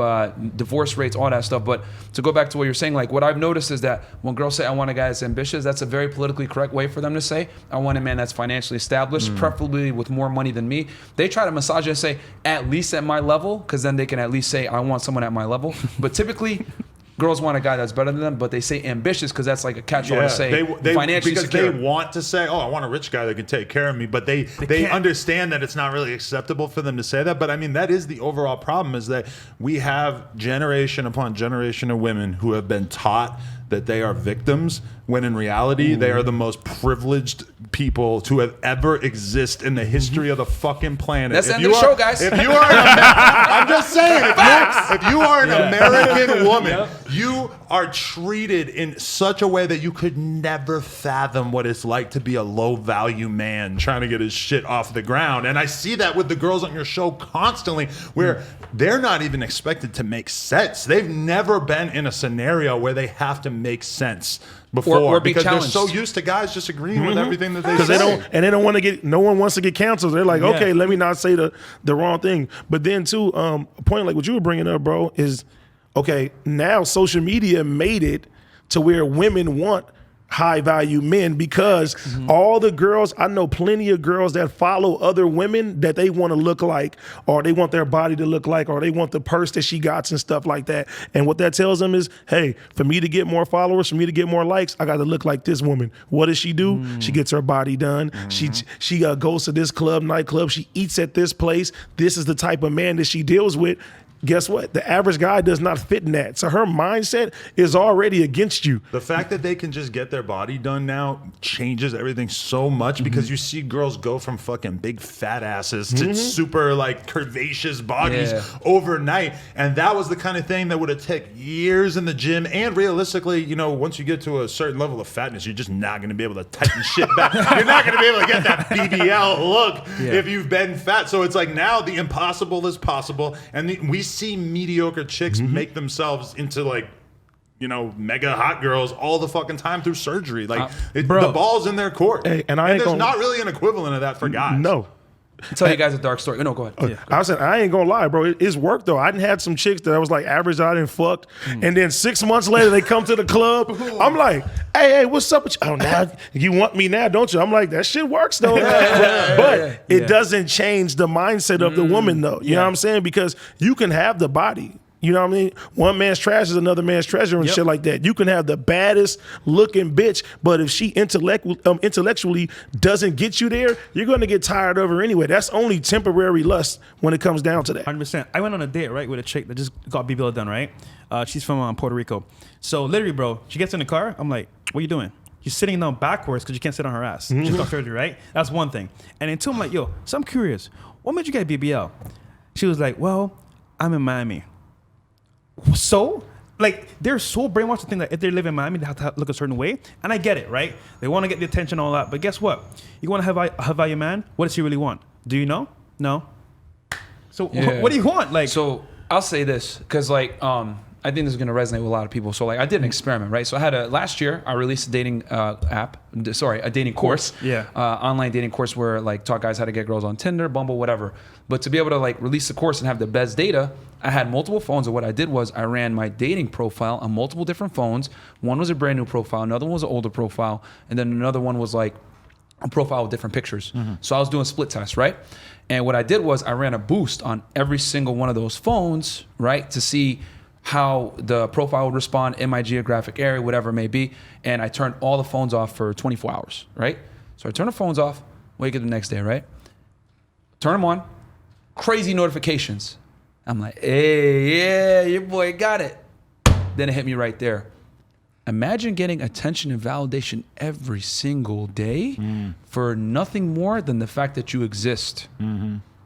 divorce rates, all that stuff. But to go back to what you're saying, like what I've noticed is that when girls say I want a guy that's ambitious, that's a very politically correct way for them to say I want a man that's financially established, preferably with more money than me. They try to massage it and say at least at my level, because then they can at least say I want someone at my level. But typically girls want a guy that's better than them, but they say ambitious because that's like a catch-all to say financially because secure. they want to say, oh, I want a rich guy that can take care of me, but they understand that it's not really acceptable for them to say that. But I mean, that is the overall problem, is that we have generation upon generation of women who have been taught that they are victims, when in reality they are the most privileged people to have ever exist in the history of the fucking planet. That's the end of the show, guys. If you are I'm just saying, if you are an American woman, you are treated in such a way that you could never fathom what it's like to be a low-value man trying to get his shit off the ground. And I see that with the girls on your show constantly, where they're not even expected to make sense. They've never been in a scenario where they have to make sense before, or be because challenged. they're so used to guys just agreeing with everything that they say. Because they don't want to get, no one wants to get canceled. They're like, okay, let me not say the wrong thing. But then too, a point like what you were bringing up, bro, is okay, now social media made it to where women want high value men, because all the girls, I know plenty of girls that follow other women that they want to look like, or they want their body to look like, or they want the purse that she got and stuff like that. And what that tells them is, hey, for me to get more followers, for me to get more likes, I got to look like this woman. What does she do? She gets her body done. She goes to this nightclub. She eats at this place. This is the type of man that she deals with. Guess what? The average guy does not fit in that. So her mindset is already against you. The fact that they can just get their body done now changes everything so much, because you see girls go from fucking big fat asses to super like curvaceous bodies overnight. And that was the kind of thing that would have taken years in the gym. And realistically, once you get to a certain level of fatness, you're just not going to be able to tighten shit back. You're not going to be able to get that BBL look if you've been fat. So it's like now the impossible is possible. And we see mediocre chicks make themselves into like, mega hot girls all the fucking time through surgery. Like the ball's in their court. Hey, and there's not really an equivalent of that for guys. No. I'll tell you guys a dark story. No, go ahead. I said, I ain't gonna lie, bro. It's work though. I done had some chicks that I was like average out and fucked, and then 6 months later they come to the club. I'm like, hey, what's up with you? Oh, now you want me now, don't you? I'm like, that shit works though. But it doesn't change the mindset of the woman though. You know what I'm saying? Because you can have the body. You know what I mean? One man's trash is another man's treasure and shit like that. You can have the baddest looking bitch, but if she intellectually doesn't get you there, you're going to get tired of her anyway. That's only temporary lust when it comes down to that. 100%. I went on a date, right, with a chick that just got BBL done, right? She's from Puerto Rico. So literally, bro, she gets in the car. I'm like, what are you doing? She's sitting down backwards because you can't sit on her ass. She's got surgery, right? That's one thing. And then two, I'm like, yo, so I'm curious. What made you get BBL? She was like, well, I'm in Miami. So, like, they're so brainwashed to think that if they live in Miami, they have to look a certain way. And I get it, right? They want to get the attention and all that. But guess what? You want to have a man? What does he really want? Do you know? No. So what do you want? Like, so I'll say this because like I think this is going to resonate with a lot of people. So like I did an experiment, right? So I had last year I released a dating a dating course, online dating course where like taught guys how to get girls on Tinder, Bumble, whatever. But to be able to like release the course and have the best data, I had multiple phones. And what I did was I ran my dating profile on multiple different phones. One was a brand new profile, another one was an older profile, and then another one was like a profile with different pictures. So I was doing split tests, right? And what I did was I ran a boost on every single one of those phones, right, to see how the profile would respond in my geographic area, whatever it may be. And I turned all the phones off for 24 hours, right? So I turn the phones off, wake up the next day, right? Turn them on, crazy notifications. I'm like, hey, yeah, your boy got it. Then it hit me right there. Imagine getting attention and validation every single day for nothing more than the fact that you exist.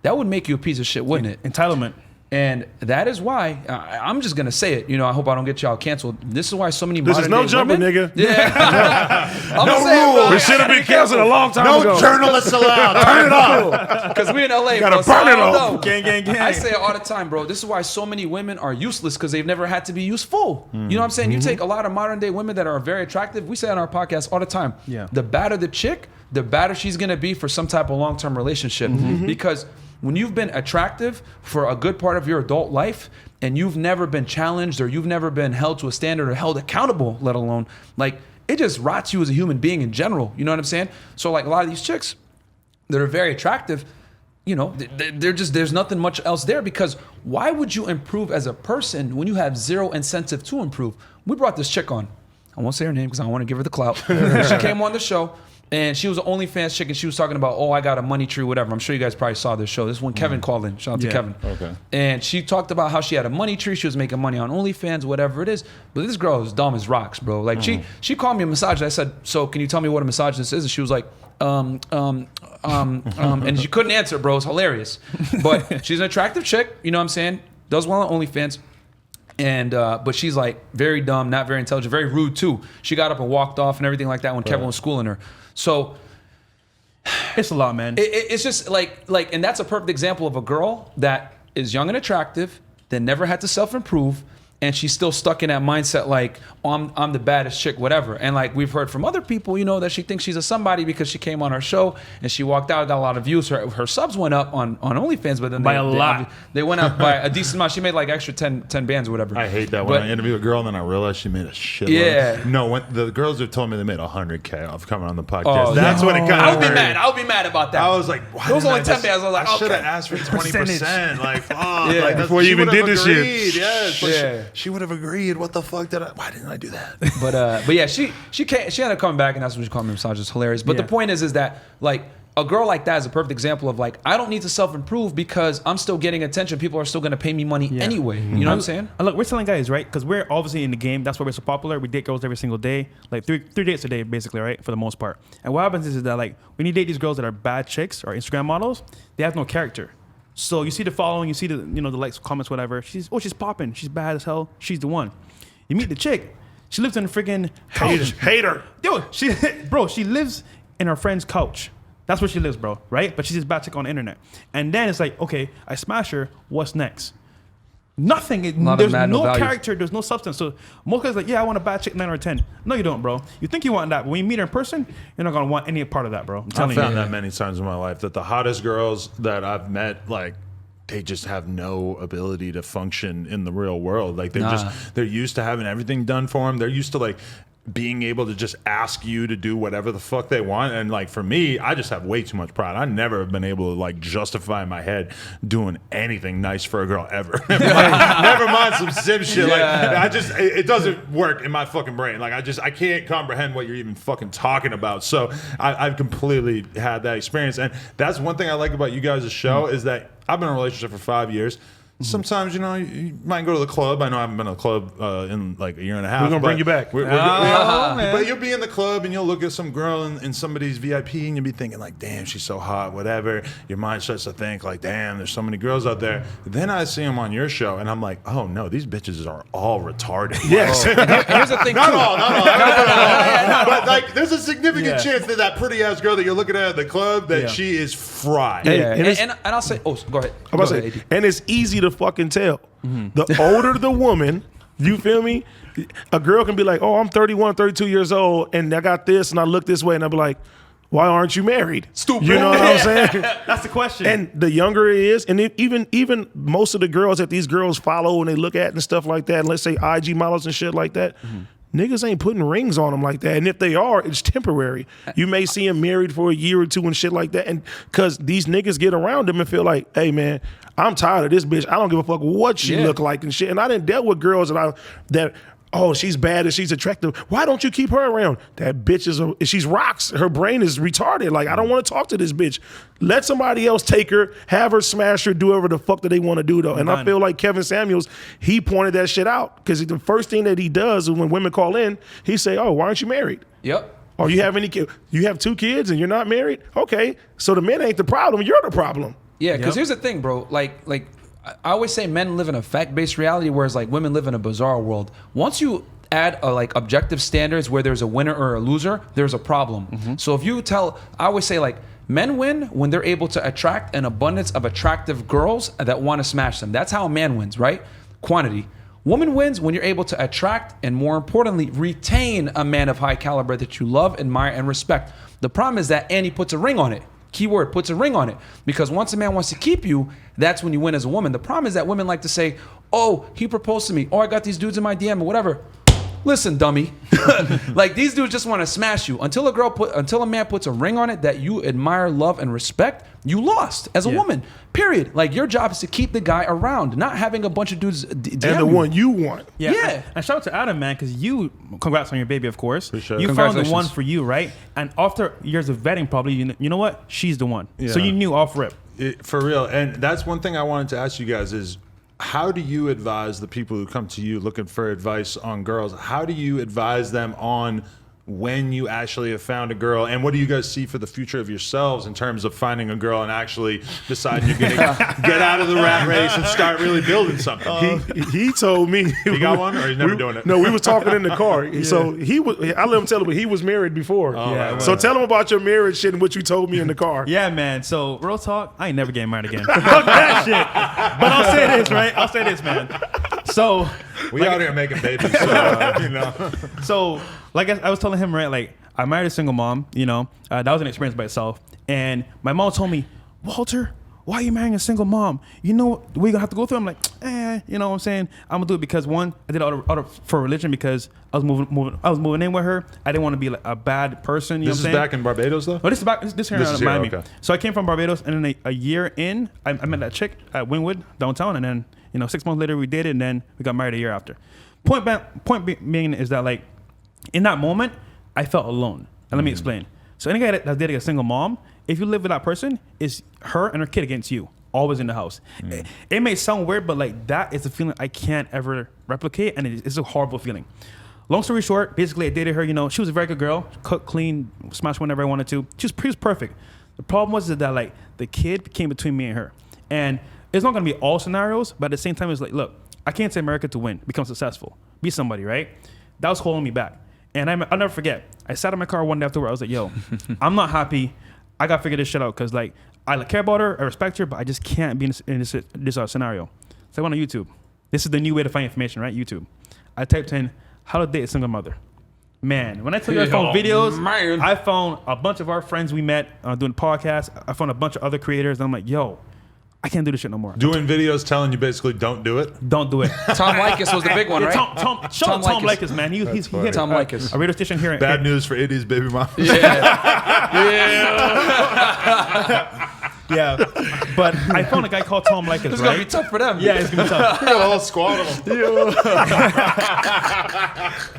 That would make you a piece of shit, wouldn't it? Entitlement. And that is why I'm just gonna say it. You know, I hope I don't get y'all canceled. This is why so many. This is no jumping, nigga. Yeah, no rule. We should have been canceled a long time ago. No journalists allowed. Turn it off. Because we in LA, gotta bro. burn it off. Gang. I say it all the time, bro. This is why so many women are useless because they've never had to be useful. You know what I'm saying? You take a lot of modern day women that are very attractive. We say on our podcast all the time. Yeah. The badder the chick, the badder she's gonna be for some type of long term relationship because. When you've been attractive for a good part of your adult life and you've never been challenged or you've never been held to a standard or held accountable, let alone, like, it just rots you as a human being in general. You know what I'm saying? So, like, a lot of these chicks that are very attractive, you know, they're just, there's nothing much else there because why would you improve as a person when you have zero incentive to improve? We brought this chick on. I won't say her name because I don't want to give her the clout. She came on the show. And she was an OnlyFans chick, and she was talking about, oh, I got a money tree, whatever. I'm sure you guys probably saw this show. This is when Kevin called in. Shout out to Kevin. Okay. And she talked about how she had a money tree. She was making money on OnlyFans, whatever it is. But this girl is dumb as rocks, bro. Like, she called me a misogynist. I said, so can you tell me what a misogynist is? And she was like, and she couldn't answer, bro. It's hilarious. But she's an attractive chick, you know what I'm saying? Does well on OnlyFans. And but she's like very dumb, not very intelligent, very rude too. She got up and walked off and everything like that when Kevin was schooling her. So it's a lot, man. It's just like, and that's a perfect example of a girl that is young and attractive, that never had to self-improve, and she's still stuck in that mindset like, oh, I'm the baddest chick, whatever. And like we've heard from other people, you know, that she thinks she's a somebody because she came on our show and she walked out, got a lot of views. Her subs went up on OnlyFans, but then by a lot. They went up by a decent amount. She made like extra 10 bands or whatever. I hate that when I interview a girl and then I realize she made a shitload. Yeah. No, when the girls have told me they made $100K off coming on the podcast. That's when it got I would be mad about that. I was like, why it was only 10 didn't bands. I was like, I should have okay. asked for 20%. Like, fuck. Yeah. Like, Before you even did this shit. Yes. Yeah. She would have agreed. What the fuck why didn't I do that? But yeah, she ended up coming back, and that's what she called me misogynist. Hilarious. But the point is that like a girl like that is a perfect example of like I don't need to self-improve because I'm still getting attention. People are still going to pay me money anyway. You know what I'm saying? Look, we're telling guys, right? Because we're obviously in the game. That's why we're so popular. We date girls every single day, like three dates a day, basically, right? For the most part. And what happens is that like when you date these girls that are bad chicks or Instagram models, they have no character. So you see the following, you see the the likes, comments, whatever. She's popping. She's bad as hell. She's the one. You meet the chick. She lives in a freaking couch. Hater. Yo, she lives in her friend's couch. That's where she lives, bro, right? But she's this bad chick on the internet. And then it's like, okay, I smash her. What's next? Nothing. There's no character. There's no substance. So most guys are like, yeah, I want a bad chick 9 or 10. No, you don't, bro. You think you want that, but when you meet her in person, you're not gonna want any part of that, bro. I'm telling you. I've found that many times in my life that the hottest girls that I've met, like, they just have no ability to function in the real world. Like they're used to having everything done for them. They're used to like being able to just ask you to do whatever the fuck they want. And like for me, I just have way too much pride. I never have been able to like justify in my head doing anything nice for a girl ever. Never mind some sim shit. Like it doesn't work in my fucking brain. Like I can't comprehend what you're even fucking talking about. So I've completely had that experience. And that's one thing I like about you guys' show is that I've been in a relationship for 5 years. Sometimes, you know, you might go to the club. I know I haven't been to the club in like a year and a half. We're going to bring you back. But you'll be in the club and you'll look at some girl in somebody's VIP and you'll be thinking like, damn, she's so hot, whatever. Your mind starts to think like, damn, there's so many girls out there. Then I see them on your show and I'm like, oh no, these bitches are all retarded. Yes. Here's the thing, Not too. all. But like, there's a significant chance that pretty ass girl that you're looking at the club, that she is fried. And I'll say, go ahead. I'm about to say, and it's easy to fucking tell. The older the woman, you feel me? A girl can be like, oh, I'm 31, 32 years old, and I got this, and I look this way, and I'll be like, why aren't you married? Stupid. You know what I'm saying? That's the question. And the younger it is, and even most of the girls that these girls follow and they look at and stuff like that, and let's say IG models and shit like that, niggas ain't putting rings on them like that. And if they are, it's temporary. You may see them married for a year or two and shit like that. And because these niggas get around them and feel like, hey, man, I'm tired of this bitch. I don't give a fuck what she look like and shit. And I didn't deal with girls that oh, she's bad and she's attractive. Why don't you keep her around? That bitch she's rocks. Her brain is retarded. Like, I don't want to talk to this bitch. Let somebody else take her, have her smash her, do whatever the fuck that they want to do, though. And I feel like Kevin Samuels, he pointed that shit out. Because the first thing that he does is when women call in, he say, oh, why aren't you married? Yep. Oh, you have any kids? You have 2 kids and you're not married? Okay. So the men ain't the problem. You're the problem. Yeah, because here's the thing, bro. Like I always say men live in a fact-based reality, whereas like women live in a bizarre world. Once you add like objective standards where there's a winner or a loser, there's a problem. So if you I always say like men win when they're able to attract an abundance of attractive girls that want to smash them. That's how a man wins, right? Quantity. Woman wins when you're able to attract and, more importantly, retain a man of high caliber that you love, admire, and respect. The problem is that Annie puts a ring on it. Keyword, puts a ring on it. Because once a man wants to keep you, that's when you win as a woman. The problem is that women like to say, oh, he proposed to me. Oh, I got these dudes in my DM or whatever. Listen, dummy. Like, these dudes just want to smash you. Until a man puts a ring on it that you admire, love, and respect, you lost as a woman. Period. Like, your job is to keep the guy around, not having a bunch of dudes DM And the one you want. Yeah. And shout out to Adam, man, because congrats on your baby, of course. Appreciate it. You found the one for you, right? And after years of vetting, probably, you know what? She's the one. Yeah. So you knew off rip. For real. And that's one thing I wanted to ask you guys is, how do you advise the people who come to you looking for advice on girls? How do you advise them on when you actually have found a girl, and what do you guys see for the future of yourselves in terms of finding a girl and actually deciding you're going to get out of the rat race and start really building something? He told me he got one, or he's never doing it. No, we was talking in the car. So I let him tell him, but he was married before. Right. So tell him about your marriage shit and what you told me in the car. Yeah, man. So real talk, I ain't never getting married again. Fuck that shit. But I'll say this, right? I'll say this, man. So we out here making babies, so, you know. So, like I was telling him, right, like, I married a single mom, you know. That was an experience by itself. And my mom told me, Walter, why are you marrying a single mom? You know what we're going to have to go through? I'm like, you know what I'm saying? I'm going to do it because, one, I did it for religion because I was moving in with her. I didn't want to be like a bad person, you know what I'm saying? This is back in Barbados, though? Oh, this here in Miami. Okay. So I came from Barbados, and then a year in, I met that chick at Wynwood, downtown, and then, 6 months later we dated, and then we got married a year after. Point being is that, like, in that moment, I felt alone. And let me explain. So any guy that's dating a single mom, if you live with that person, it's her and her kid against you, always in the house. It may sound weird, but like that is a feeling I can't ever replicate, and it's a horrible feeling. Long story short, basically I dated her, she was a very good girl, cook, clean, smash whenever I wanted to. She was perfect. The problem was that like the kid came between me and her. And it's not gonna be all scenarios, but at the same time, it's like, look, I can't say America to win, become successful, be somebody, right? That was holding me back. And I'll never forget. I sat in my car one day after work. I was like, yo, I'm not happy. I got to figure this shit out because, like, I care about her. I respect her, but I just can't be in this scenario. So I went on YouTube. This is the new way to find information, right? YouTube. I typed in how to date a single mother. Man, when I tell you I found videos, I found a bunch of our friends we met doing podcasts. I found a bunch of other creators. And I'm like, yo, I can't do this shit no more. Doing videos telling you basically don't do it. Don't do it. Tom Likas was the big one, right? Shout out Tom Likas, man. He hit Tom Likas. a radio station here. Bad news for Iddy's baby mom. Yeah, but I found a guy called Tom Likas. It's right? gonna be tough for them. Yeah, it's gonna be tough. We got a whole squad of them.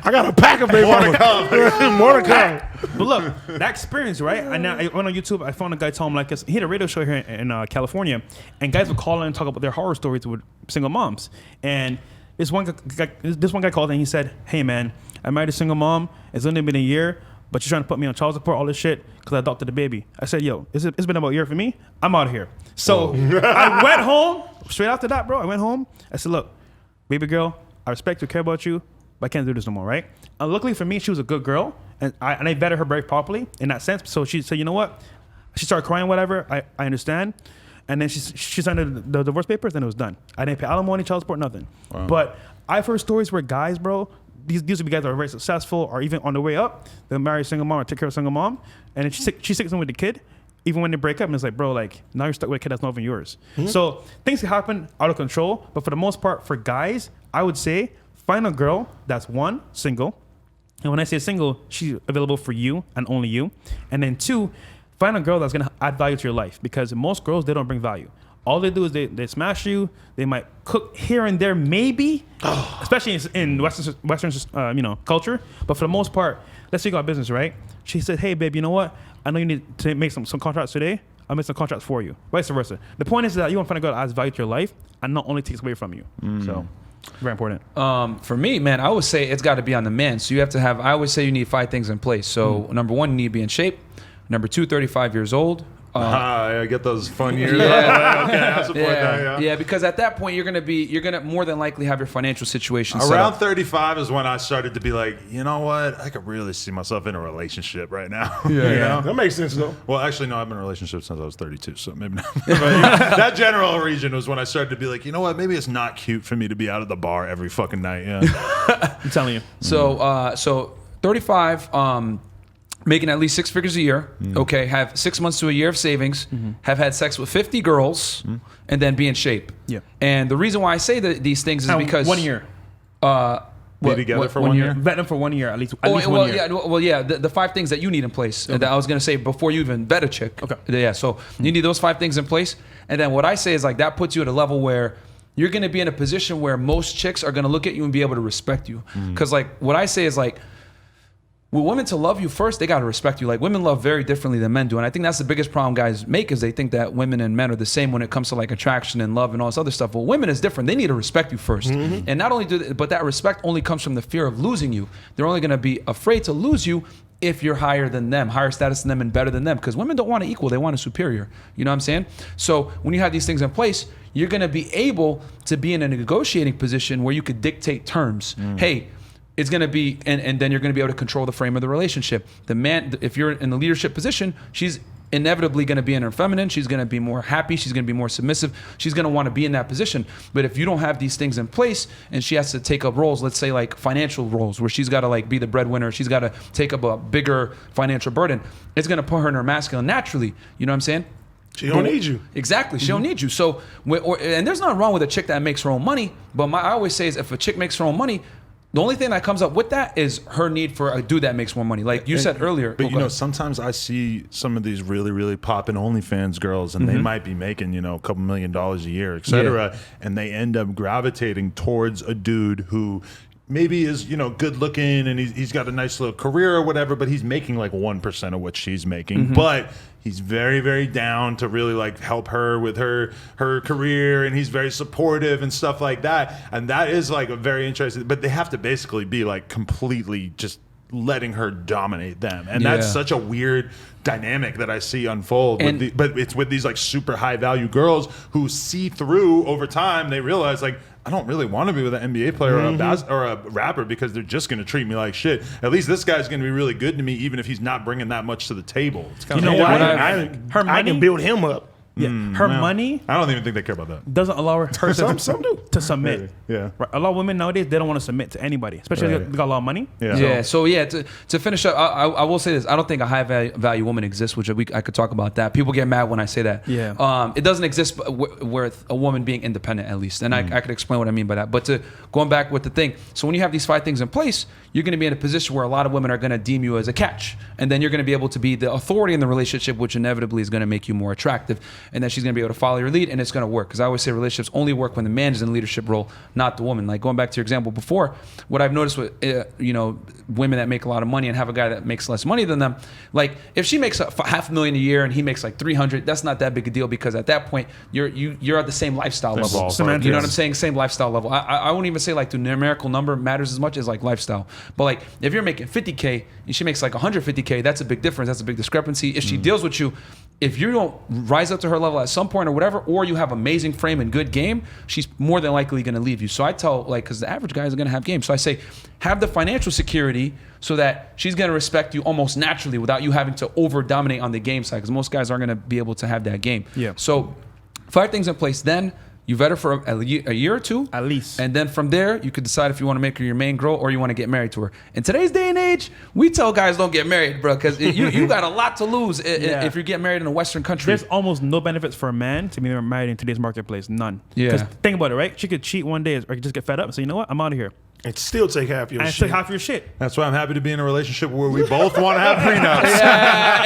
I got a pack of baby More to mama. come. More to come. But look, that experience, right? I went on YouTube. I found a guy, Tom Likas. He had a radio show here in California, and guys would call in and talk about their horror stories with single moms. And this one guy called and he said, "Hey man, I married a single mom. It's only been a year, but you're trying to put me on child support, all this shit, because I adopted the baby." I said, "Yo, it's been about a year for me. I'm out of here." So I went home. Straight after that, bro, I went home. I said, "Look, baby girl, I respect you, care about you, but I can't do this no more, right?" And luckily for me, she was a good girl, and I vetted her very properly in that sense. So she said, "You know what?" She started crying, whatever. I understand. And then she signed the divorce papers, and it was done. I didn't pay alimony, child support, nothing. Wow. But I've heard stories where guys, bro, these would be guys that are very successful or even on the way up. They'll marry a single mom or take care of a single mom, and then she sticks them with the kid. Even when they break up, and it's like, bro, like now you're stuck with a kid that's not even yours. Mm-hmm. So things can happen out of control. But for the most part, for guys, I would say find a girl that's one, single. And when I say single, she's available for you and only you. And then two, find a girl that's gonna add value to your life, because most girls, they don't bring value. All they do is they smash you. They might cook here and there, maybe, especially in Western culture. But for the most part, let's say you got business, right? She said, "Hey, babe, you know what? I know you need to make some contracts today. I'll make some contracts for you." Vice versa. The point is that you want to find a girl that adds value to your life and not only takes away from you. So, very important. For me, man, I always say it's got to be on the man. So you have to have, I always say you need 5 things in place. So number 1, you need to be in shape. Number 2, 35 years old. I get those fun years. Yeah. Okay, I support that. Yeah, because at that point you're gonna more than likely have your financial situation set Around up. 35 is when I started to be like, you know what? I could really see myself in a relationship right now. Yeah, that makes sense though. Well, actually, no, I've been in a relationship since I was 32, so maybe not. But that general region was when I started to be like, you know what? Maybe it's not cute for me to be out of the bar every fucking night. Yeah, I'm telling you. So 35. Making at least 6 figures a year, okay, have 6 months to a year of savings, have had sex with 50 girls, and then be in shape. Yeah. And the reason why I say these things is because 1 year. Be together for 1 year. Vet them for 1 year, at least 1 year. Yeah. The 5 things that you need in place that I was gonna say before you even vet a chick. Okay. Yeah. So you need those 5 things in place, and then what I say is like that puts you at a level where you're gonna be in a position where most chicks are gonna look at you and be able to respect you. Because like what I say is like, well, women to love you first, they got to respect you. Like women love very differently than men do. And I think that's the biggest problem guys make is they think that women and men are the same when it comes to like attraction and love and all this other stuff. Well, women is different. They need to respect you first. And not only but that respect only comes from the fear of losing you. They're only going to be afraid to lose you if you're higher than them, higher status than them and better than them. Because women don't want an equal, they want a superior. You know what I'm saying? So when you have these things in place, you're going to be able to be in a negotiating position where you could dictate terms. Hey, it's going to be, and then you're going to be able to control the frame of the relationship. The man, if you're in the leadership position, she's inevitably going to be in her feminine. She's going to be more happy. She's going to be more submissive. She's going to want to be in that position. But if you don't have these things in place and she has to take up roles, let's say like financial roles, where she's got to like be the breadwinner, she's got to take up a bigger financial burden, it's going to put her in her masculine naturally. You know what I'm saying? She don't need you. Exactly. She don't need you. So, and there's nothing wrong with a chick that makes her own money. But I always say is if a chick makes her own money, the only thing that comes up with that is her need for a dude that makes more money. Like you said earlier. But you know, sometimes I see some of these really, really popping OnlyFans girls and they might be making, you know, a couple $1 million a year, et cetera. And they end up gravitating towards a dude who maybe is, you know, good looking and he's got a nice little career or whatever, but he's making like 1% of what she's making. But he's very, very down to really like help her with her career, and he's very supportive and stuff like that. And that is like a very interesting, but they have to basically be like completely just letting her dominate them. And that's such a weird dynamic that I see unfold. But it's with these like super high value girls who see through over time, they realize like, I don't really want to be with an NBA player or a rapper because they're just going to treat me like shit. At least this guy's going to be really good to me, even if he's not bringing that much to the table. It's kind You of know like, what? I can build him up. Her money I don't even think they care about that. doesn't allow her Some do. to submit. Yeah. Right. A lot of women nowadays, they don't want to submit to anybody, especially if they got a lot of money. Yeah. Yeah. So yeah, to finish up, I will say this: I don't think a high value woman exists, which I could talk about that. People get mad when I say that. Yeah. It doesn't exist with a woman being independent, at least, and I could explain what I mean by that. But going back with the thing, so when you have these 5 things in place, you're going to be in a position where a lot of women are going to deem you as a catch, and then you're going to be able to be the authority in the relationship, which inevitably is going to make you more attractive, and then she's going to be able to follow your lead, and it's going to work. Because I always say relationships only work when the man is in a leadership role, not the woman. Like going back to your example before, what I've noticed with women that make a lot of money and have a guy that makes less money than them, like if she makes $500,000 a year and he makes like 300, that's not that big a deal, because at that point you're at the same lifestyle level. Semantics. You know what I'm saying? Same lifestyle level. I won't even say like the numerical number matters as much as like lifestyle. But like if you're making 50K and she makes like 150K, that's a big difference. That's a big discrepancy. If she deals with you, if you don't rise up to her level at some point or whatever, or you have amazing frame and good game, she's more than likely going to leave you. So I tell, like, because the average guy is going to have game. So I say, have the financial security so that she's going to respect you almost naturally without you having to over dominate on the game side, because most guys aren't going to be able to have that game. Yeah. So 5 things in place. Then you vet her for a year or 2. At least. And then from there, you could decide if you want to make her your main girl or you want to get married to her. In today's day and age, we tell guys don't get married, bro, because you got a lot to lose if you get married in a Western country. There's almost no benefits for a man to be married in today's marketplace. None. Yeah. Because think about it, right? She could cheat one day or just get fed up and say, you know what? I'm out of here. And still take half your And shit. take half your shit. That's why I'm happy to be in a relationship where we both want to have prenups.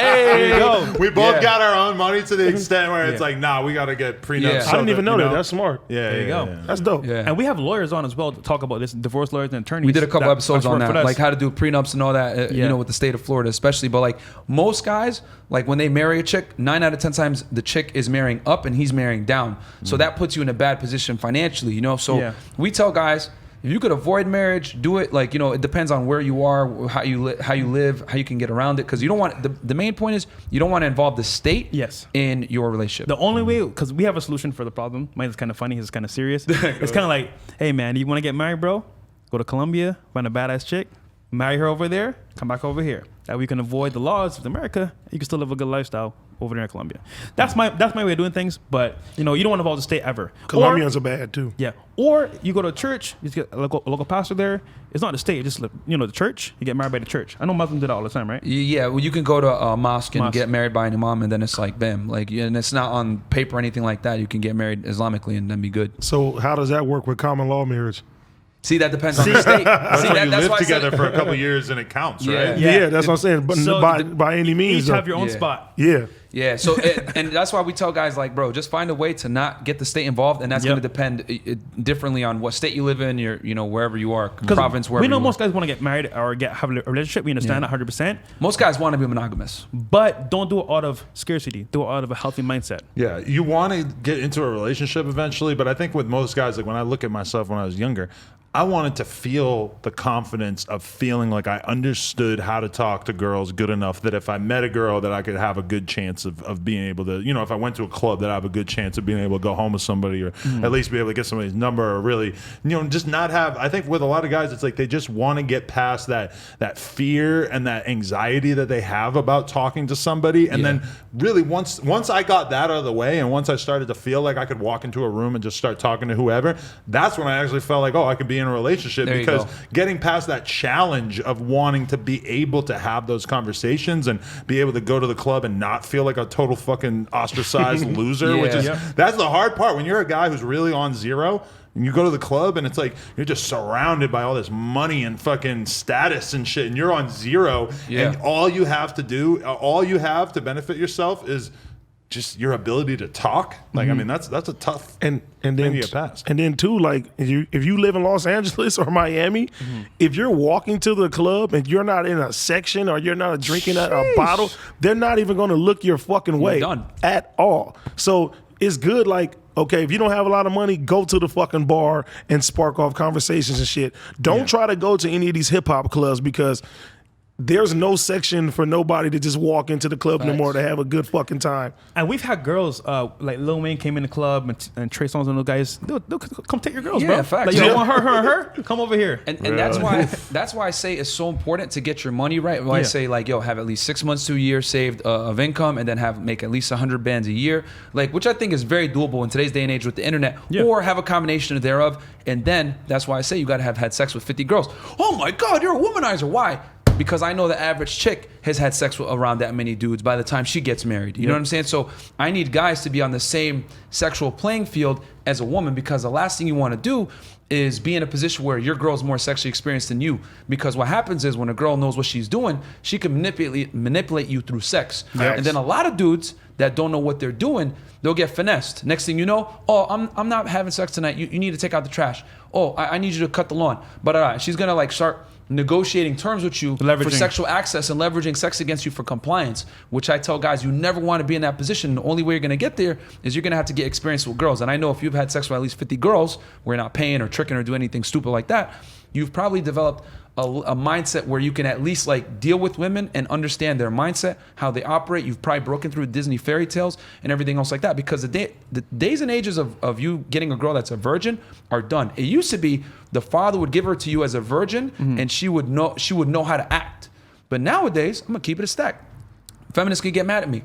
There you go. We both got our own money to the extent where it's like, nah, we got to get prenups. Yeah. so I didn't even know that. you That's smart. Yeah, There you go. That's dope. Yeah. And we have lawyers on as well to talk about this, divorce lawyers and attorneys. We did a couple episodes on work that, for us. like how to do prenups and all that, with the state of Florida especially. But like most guys, like when they marry a chick, 9 out of 10 times the chick is marrying up and he's marrying down. So that puts you in a bad position financially, So we tell guys, if you could avoid marriage, do it. Like, it depends on where you are, how you live, how you can get around it. Because you don't want, the main point is you don't want to involve the state in your relationship. The only way, because we have a solution for the problem. Mine is kind of funny. It's kind of serious. It's kind of like, hey, man, you want to get married, bro? Go to Colombia, find a badass chick, marry her over there, come back over here. That we can avoid the laws of America. You can still live a good lifestyle over there in Colombia. That's my way of doing things. But, you don't want to involve the state ever. Colombians are bad, too. Yeah. Or you go to a church, you get a local pastor there. It's not the state, it's just, the church. You get married by the church. I know Muslims do that all the time, right? Yeah, well, you can go to a mosque and get married by an imam, and then it's like, bam. Like, and it's not on paper or anything like that. You can get married Islamically and then be good. So how does that work with common law marriage? See, that depends on the state. That's why you that's live why I said- together for a couple years and it counts, Yeah. right? Yeah, that's what I'm saying. But So by any means, Each though. have your own Yeah. spot. Yeah. Yeah, so and that's why we tell guys like, bro, just find a way to not get the state involved, and that's going to depend differently on what state you live in, your wherever you are, province, wherever. We know you most are. guys want to get married or have a relationship. We understand that 100%. Most guys want to be monogamous. But don't do it out of scarcity. Do it out of a healthy mindset. Yeah, you want to get into a relationship eventually, but I think with most guys, like when I look at myself when I was younger, I wanted to feel the confidence of feeling like I understood how to talk to girls good enough that if I met a girl that I could have a good chance of being able to, if I went to a club that I have a good chance of being able to go home with somebody or at least be able to get somebody's number or really, just not have, I think with a lot of guys, it's like they just want to get past that fear and that anxiety that they have about talking to somebody. And then really once I got that out of the way and once I started to feel like I could walk into a room and just start talking to whoever, that's when I actually felt like, I could be in a relationship There you because go. getting past that challenge of wanting to be able to have those conversations and be able to go to the club and not feel like a total fucking ostracized loser, which is that's the hard part when you're a guy who's really on zero. And you go to the club and it's like you're just surrounded by all this money and fucking status and shit, and you're on zero. And all you have to benefit yourself is just your ability to talk. Like, I mean, that's a tough and thing then to get past. And then too, like if you live in Los Angeles or Miami, if you're walking to the club and you're not in a section or you're not drinking at a bottle, they're not even going to look your fucking way done. at all. So it's good. Like, okay, if you don't have a lot of money, go to the fucking bar and spark off conversations and shit. Don't try to go to any of these hip hop clubs because there's no section for nobody to just walk into the club no more to have a good fucking time. And we've had girls, like Lil Wayne came in the club and Trey Songz and those guys, they'll come take your girls, Yeah, bro. facts. Like, you want her? Come over here. And that's why I say it's so important to get your money right. Why I say like, yo, have at least 6 months to a year saved of income, and then make at least 100 bands a year, like, which I think is very doable in today's day and age with the internet. Or have a combination thereof, and then that's why I say you got to have had sex with 50 girls. Oh my God, you're a womanizer. Why? Because I know the average chick has had sex with around that many dudes by the time she gets married. You know what I'm saying? So I need guys to be on the same sexual playing field as a woman, because the last thing you want to do is be in a position where your girl's more sexually experienced than you. Because what happens is when a girl knows what she's doing, she can manipulate you through sex. Yes. And then a lot of dudes that don't know what they're doing, they'll get finessed. Next thing you know, oh, I'm not having sex tonight. You need to take out the trash. Oh, I need you to cut the lawn. But she's going to like start negotiating terms with you for sexual access and leveraging sex against you for compliance, which I tell guys, you never want to be in that position. The only way you're going to get there is you're going to have to get experience with girls. And I know if you've had sex with at least 50 girls, where you're not paying or tricking or doing anything stupid like that, you've probably developed a mindset where you can at least like deal with women and understand their mindset, how they operate. You've probably broken through Disney fairy tales and everything else like that, because the days and ages of you getting a girl that's a virgin are done. It used to be the father would give her to you as a virgin, and she would know how to act. But nowadays, I'm gonna keep it a stack. Feminists can get mad at me.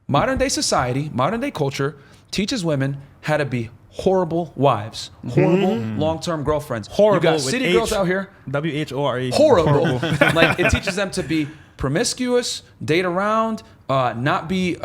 Modern day society, modern day culture teaches women how to be horrible wives, horrible long-term girlfriends. Horrible. You got city girls out here. WHORE. Horrible. Like, it teaches them to be promiscuous, date around, not be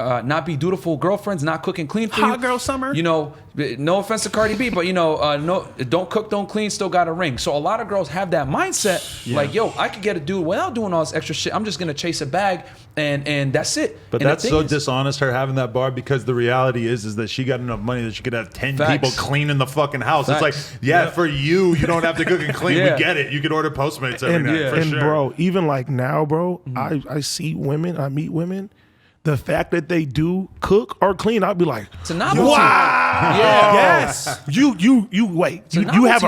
dutiful girlfriends, not cook and clean for you. Hot girl summer. You know, no offense to Cardi B, but no, don't cook, don't clean, still got a ring. So a lot of girls have that mindset, like, yo, I could get a dude without doing all this extra shit. I'm just gonna chase a bag and that's it. But and that's so dishonest, her having that bar, because the reality is that she got enough money that she could have 10 people cleaning the fucking house. Facts. It's like, for you don't have to cook and clean. We get it. You can order Postmates every night. For sure. Bro, even like now, bro, I see women, I meet women. The fact that they do cook or clean, I'd be like, it's a novelty. Wow. Yeah. Yes. You wait. You have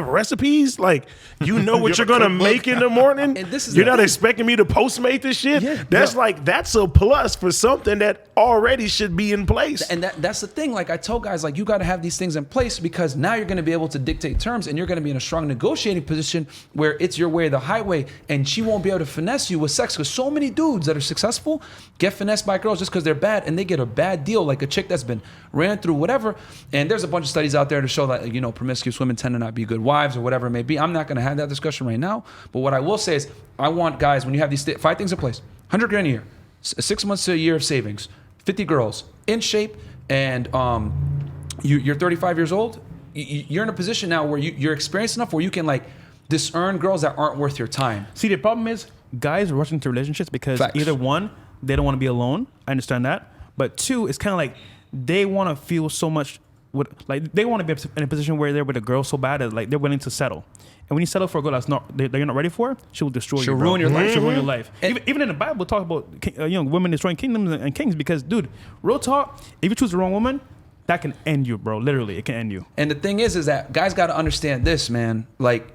recipes? Like, you know what you're gonna make in the morning? And this is you're not expecting me to Postmate this shit? Yeah. That's a plus for something that already should be in place. And that's the thing. Like, I tell guys, like, you gotta have these things in place, because now you're gonna be able to dictate terms, and you're gonna be in a strong negotiating position where it's your way or the highway, and she won't be able to finesse you with sex. Because so many dudes that are successful get finessed by girls just because they're bad, and they get a bad deal, like a chick that's been ran through whatever. And there's a bunch of studies out there to show that, promiscuous women tend to not be good wives or whatever it may be. I'm not going to have that discussion right now, but what I will say is, I want guys, when you have these 5 things in place, 100 grand a year, 6 months to a year of savings, 50 girls in shape, and you're 35 years old, you're in a position now where you're experienced enough where you can like discern girls that aren't worth your time. See, the problem is guys rush into relationships because either one, they don't want to be alone. I understand that. But two, it's kind of like they want to feel so much, they want to be in a position where they're with a girl so bad that like they're willing to settle. And when you settle for a girl that you're not ready for, she will destroy you. She'll ruin your life. She'll ruin your life. Even in the Bible, talk about women destroying kingdoms and kings. Because, dude, real talk, if you choose the wrong woman, that can end you, bro. Literally, it can end you. And the thing is that guys got to understand this, man. Like,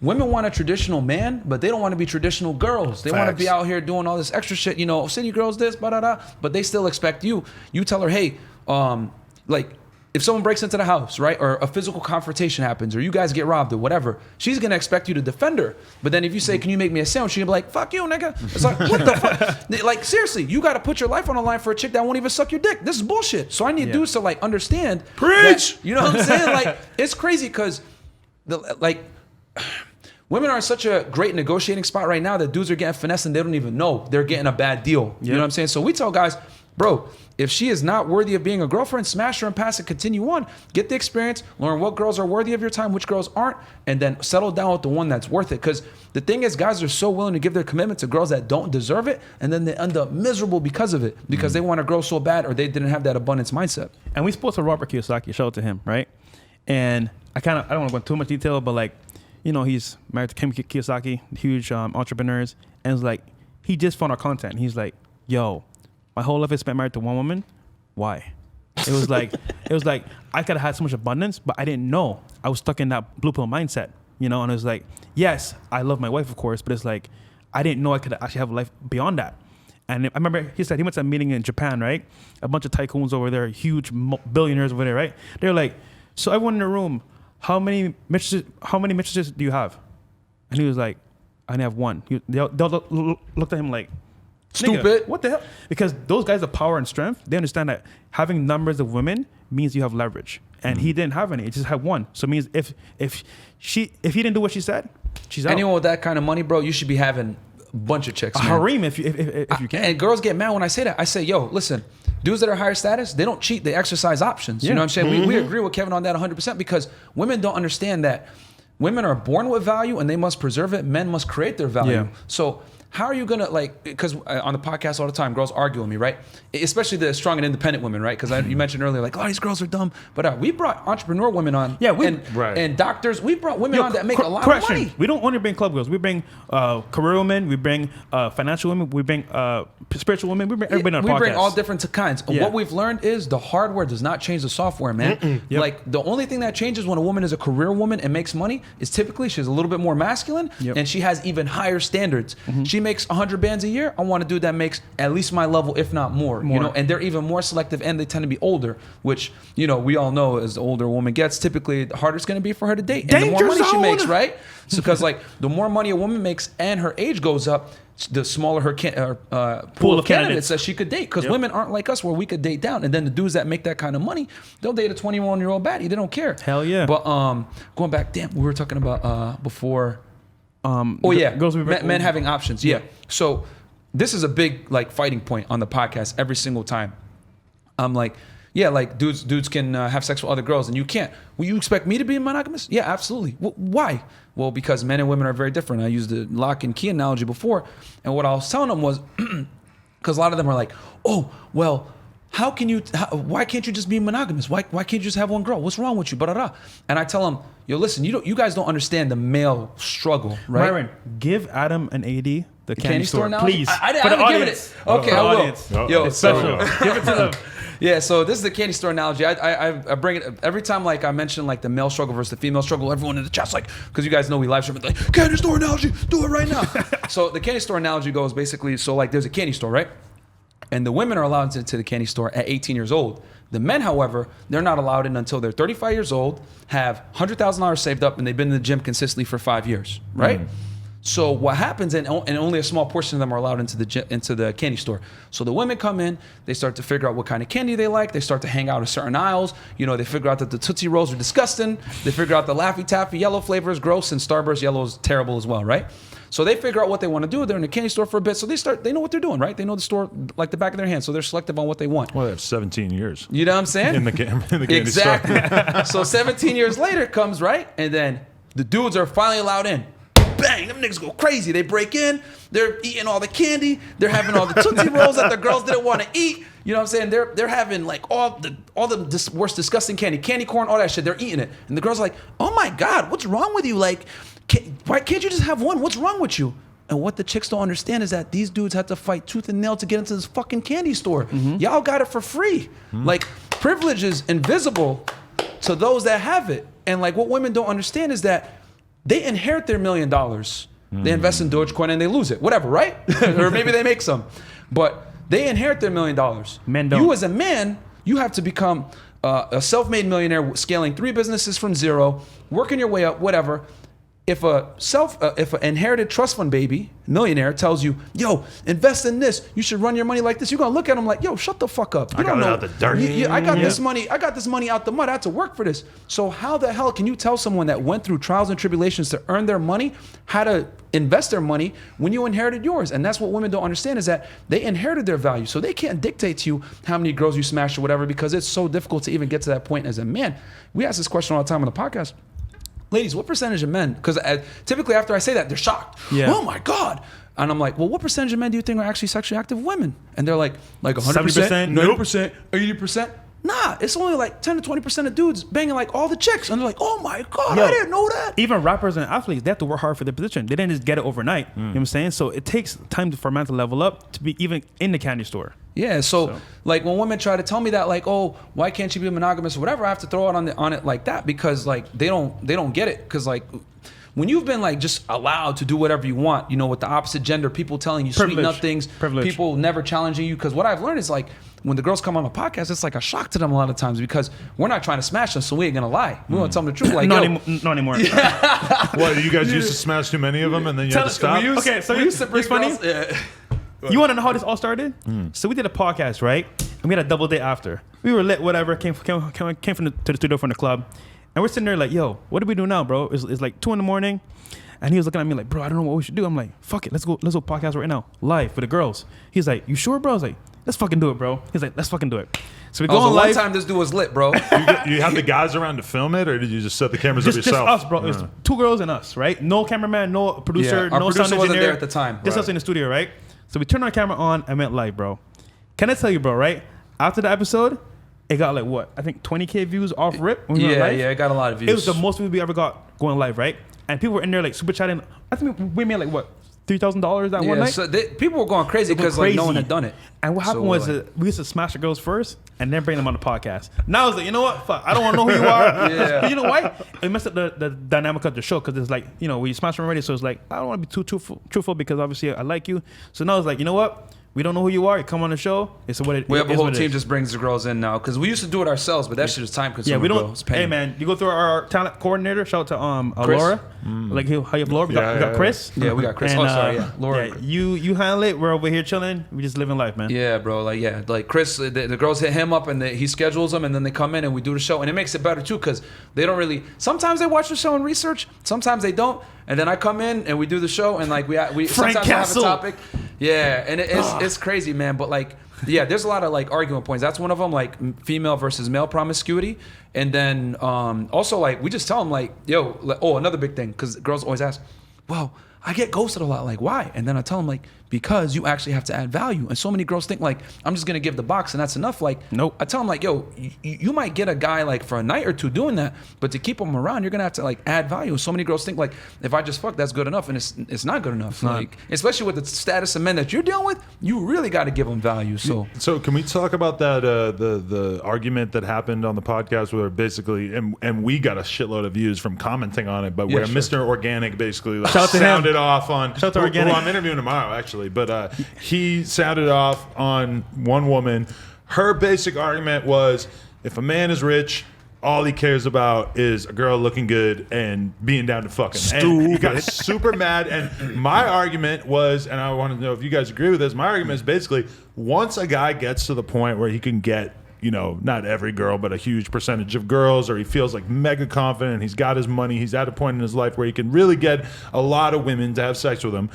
women want a traditional man, but they don't want to be traditional girls. They want to be out here doing all this extra shit. City girls this, but they still expect you. You tell her, hey, like, if someone breaks into the house, right, or a physical confrontation happens, or you guys get robbed or whatever, she's gonna expect you to defend her. But then if you say, can you make me a sandwich, she's gonna be like, fuck you, nigga. It's like, what the fuck? Like, seriously, you gotta put your life on the line for a chick that won't even suck your dick. This is bullshit. So I need dudes to like understand. Preach! That, you know what I'm saying? Like, it's crazy because women are in such a great negotiating spot right now that dudes are getting finessed and they don't even know they're getting a bad deal. You know what I'm saying? So we tell guys, bro, if she is not worthy of being a girlfriend, smash her and pass it, continue on. Get the experience, learn what girls are worthy of your time, which girls aren't, and then settle down with the one that's worth it. Because the thing is, guys are so willing to give their commitment to girls that don't deserve it, and then they end up miserable because of it, because they want a girl so bad or they didn't have that abundance mindset. And we spoke to Robert Kiyosaki, shout out to him, right? And I don't want to go into too much detail, but like, he's married to Kim Kiyosaki, huge entrepreneurs, and it's like, he just found our content. And he's like, yo, my whole life is spent married to one woman. Why? It was like I could have had so much abundance, but I didn't know. I was stuck in that blue pill mindset. you know. And it was like, yes, I love my wife, of course, but it's like I didn't know I could actually have a life beyond that. And I remember he said he went to a meeting in Japan, right? A bunch of tycoons over there, huge billionaires over there, right? They're like, so everyone in the room, how many mistresses do you have? And he was like, I only have one. They'll looked at him like, Stupid. What the hell? Because those guys have power and strength. They understand that having numbers of women means you have leverage. And he didn't have any. He just had one. So it means if he didn't do what she said, she's out. Anyone with that kind of money, bro, you should be having a bunch of chicks, a man. harem if you can. And girls get mad when I say that. I say, yo, listen, dudes that are higher status, they don't cheat. They exercise options. You know what I'm saying? We agree with Kevin on that 100% because women don't understand that women are born with value and they must preserve it. Men must create their value. Yeah. So how are you going to, like, because on the podcast all the time, girls argue with me, right? Especially the strong and independent women, right? Because you mentioned earlier, like, oh, these girls are dumb. But we brought entrepreneur women on. Yeah, and doctors. We brought women on that make a lot of money. We don't only bring club girls. We bring career women. We bring financial women. We bring spiritual women. We bring everybody on the podcast. We bring all different kinds. Yeah. What we've learned is the hardware does not change the software, man. Yep. Like, the only thing that changes when a woman is a career woman and makes money is typically she's a little bit more masculine and she has even higher standards. She makes 100 bands a year. I want a dude that makes at least my level, if not more. You know, and they're even more selective and they tend to be older, which, you know, we all know as the older a woman gets, typically the harder it's going to be for her to date. And the more money she makes, right? So, because like the more money a woman makes and her age goes up, the smaller her pool of candidates that she could date. Because women aren't like us where we could date down. And then the dudes that make that kind of money, they'll date a 21-year-old baddie. They don't care. Hell yeah. But going back, damn, we were talking about before. Girls men having options. Yeah. So this is a big like fighting point on the podcast every single time. I'm like, yeah, like dudes can have sex with other girls and you can't. Will you expect me to be monogamous? Yeah, absolutely. Why? Well, because men and women are very different. I used the lock and key analogy before, and what I was telling them was, because a lot of them are like, oh, well, why can't you just be monogamous? Why can't you just have one girl? What's wrong with you? And I tell them, yo, listen, you guys don't understand the male struggle, right? Myron, give Adam an AD, the candy store analogy? please. I haven't given it. Okay, I will. Yo, it's special. Give it to them. Yeah, so this is the candy store analogy. I bring it every time, like I mention like the male struggle versus the female struggle. Everyone in the chat's like, because you guys know we live stream, like candy store analogy, do it right now. So the candy store analogy goes basically, so like there's a candy store, right? And the women are allowed into the candy store at 18 years old. The men, however, they're not allowed in until they're 35 years old, have $100,000 saved up, and they've been in the gym consistently for 5 years, right? So what happens, and only a small portion of them are allowed into the candy store. So the women come in, they start to figure out what kind of candy they like. They start to hang out in certain aisles. You know, they figure out that the Tootsie Rolls are disgusting. They figure out the Laffy Taffy yellow flavor is gross, and Starburst yellow is terrible as well, right? So they figure out what they want to do. They're in the candy store for a bit. So they know what they're doing, right? They know the store like the back of their hand. So they're selective on what they want. Well, they have 17 years. You know what I'm saying? In the candy store. Exactly. So 17 years later comes, right? And then the dudes are finally allowed in. Bang, them niggas go crazy. They break in. They're eating all the candy. They're having all the Tootsie Rolls that the girls didn't want to eat. You know what I'm saying? They're having like all the worst disgusting candy corn, all that shit. They're eating it. And the girls are like, oh my God, what's wrong with you? Like, why can't you just have one? What's wrong with you? And what the chicks don't understand is that these dudes had to fight tooth and nail to get into this fucking candy store. Y'all got it for free. Like, privilege is invisible to those that have it. And like what women don't understand is that they inherit their $1 million. They invest in Dogecoin and they lose it. Whatever, right? Or maybe they make some. But they inherit their $1 million. Men don't. You as a man, you have to become a self-made millionaire, scaling 3 businesses from zero, working your way up, whatever. If an inherited trust fund baby, millionaire, tells you, yo, invest in this, you should run your money like this, you're gonna look at him like, yo, shut the fuck up. You I got it out the dirt. I got this money out the mud. I had to work for this. So how the hell can you tell someone that went through trials and tribulations to earn their money how to invest their money when you inherited yours? And that's what women don't understand, is that they inherited their value. So they can't dictate to you how many girls you smash or whatever, because it's so difficult to even get to that point as a man. We ask this question all the time on the podcast. Ladies, what percentage of men, because typically after I say that, they're shocked. Yeah. Oh my God. And I'm like, well, what percentage of men do you think are actually sexually active women? And they're like 100%, 90%, 80%. Nah, it's only like 10 to 20% of dudes banging like all the chicks. And they're like, oh my God, I didn't know that. Even rappers and athletes, they have to work hard for their position. They didn't just get it overnight. You know what I'm saying? So it takes time for a man to level up to be even in the candy store. Yeah, so like when women try to tell me that, like, oh, why can't you be monogamous or whatever, I have to throw it on it like that, because like they don't get it. Because like when you've been like just allowed to do whatever you want, you know, with the opposite gender, people telling you sweeten up things, people never challenging you. Because what I've learned is like when the girls come on a podcast, it's like a shock to them a lot of times because we're not trying to smash them, so we ain't gonna lie. We want to tell them the truth. Like, not anymore. What, you guys used to smash too many of them and then you had to stop? So it's funny. You want to know how this all started? So we did a podcast, right? And we had a double date after. We were lit, whatever. Came to the studio from the club, and we're sitting there like, "Yo, what do we do now, bro?" It's like 2 a.m, and he was looking at me like, "Bro, I don't know what we should do." I'm like, "Fuck it, let's go podcast right now, live with the girls." He's like, "You sure, bro?" I was like, "Let's fucking do it, bro." He's like, "Let's fucking do it." So we go on live. One time this dude was lit, bro. You have the guys around to film it, or did you just set the cameras up yourself? Just us, bro. It was 2 girls and us, right? No cameraman, no producer, our no producer sound engineer. wasn't there at the time. Just us in the studio, right? So we turned our camera on and went live, bro. Can I tell you, bro, right? After the episode, it got like what? I think 20K views off rip. When we went live. Yeah, it got a lot of views. It was the most views we ever got going live, right? And people were in there like super chatting. I think we made like what? $3,000 that one night? So people were going crazy because like no one had done it. And what happened was we used to smash the girls first and then bring them on the podcast. Now I was like, you know what? Fuck, I don't want to know who you are. Yeah. You know why? It messed up the dynamic of the show because it's like, you know, we smash them already. So it's like, I don't want to be too truthful because obviously I like you. So now it's like, you know what? We don't know who you are. You come on the show. It's what it. We have a whole team just brings the girls in now because we used to do it ourselves, but that shit is time consuming. Yeah, we don't. Bro. Hey man, you go through our talent coordinator. Shout out to Laura. Like how you have Laura. We got Chris. Yeah, we got Chris. And, Laura. Yeah, you handle it. We're over here chilling. We just living life, man. Yeah, bro. Like Chris. The girls hit him up and he schedules them, and then they come in and we do the show, and it makes it better too because they don't really. Sometimes they watch the show and research. Sometimes they don't. And then I come in and we do the show and like we Frank sometimes Castle. I have a topic. Yeah, and it's crazy, man. But like, yeah, there's a lot of like argument points. That's one of them, like female versus male promiscuity. And then also like we just tell them like, yo, another big thing because girls always ask, well, I get ghosted a lot. Like why? And then I tell them like because you actually have to add value. And so many girls think like I'm just gonna give the box and that's enough. Like nope. I tell them like, yo, you might get a guy like for a night or two doing that, but to keep him around, you're gonna have to like add value. And so many girls think like if I just fuck, that's good enough, and it's not good enough. Like especially with the status of men that you're dealing with, you really got to give them value. So can we talk about that the argument that happened on the podcast where basically and we got a shitload of views from commenting on it, but where Mr. Organic basically like, sounded off on Shout to Organic. who I'm interviewing tomorrow actually, but he sounded off on one woman. Her basic argument was if a man is rich, all he cares about is a girl looking good and being down to fuck him. And he got super mad. And my argument was, and I want to know if you guys agree with this, my argument is basically once a guy gets to the point where he can get, you know, not every girl, but a huge percentage of girls, or he feels like mega confident, he's got his money, he's at a point in his life where he can really get a lot of women to have sex with him.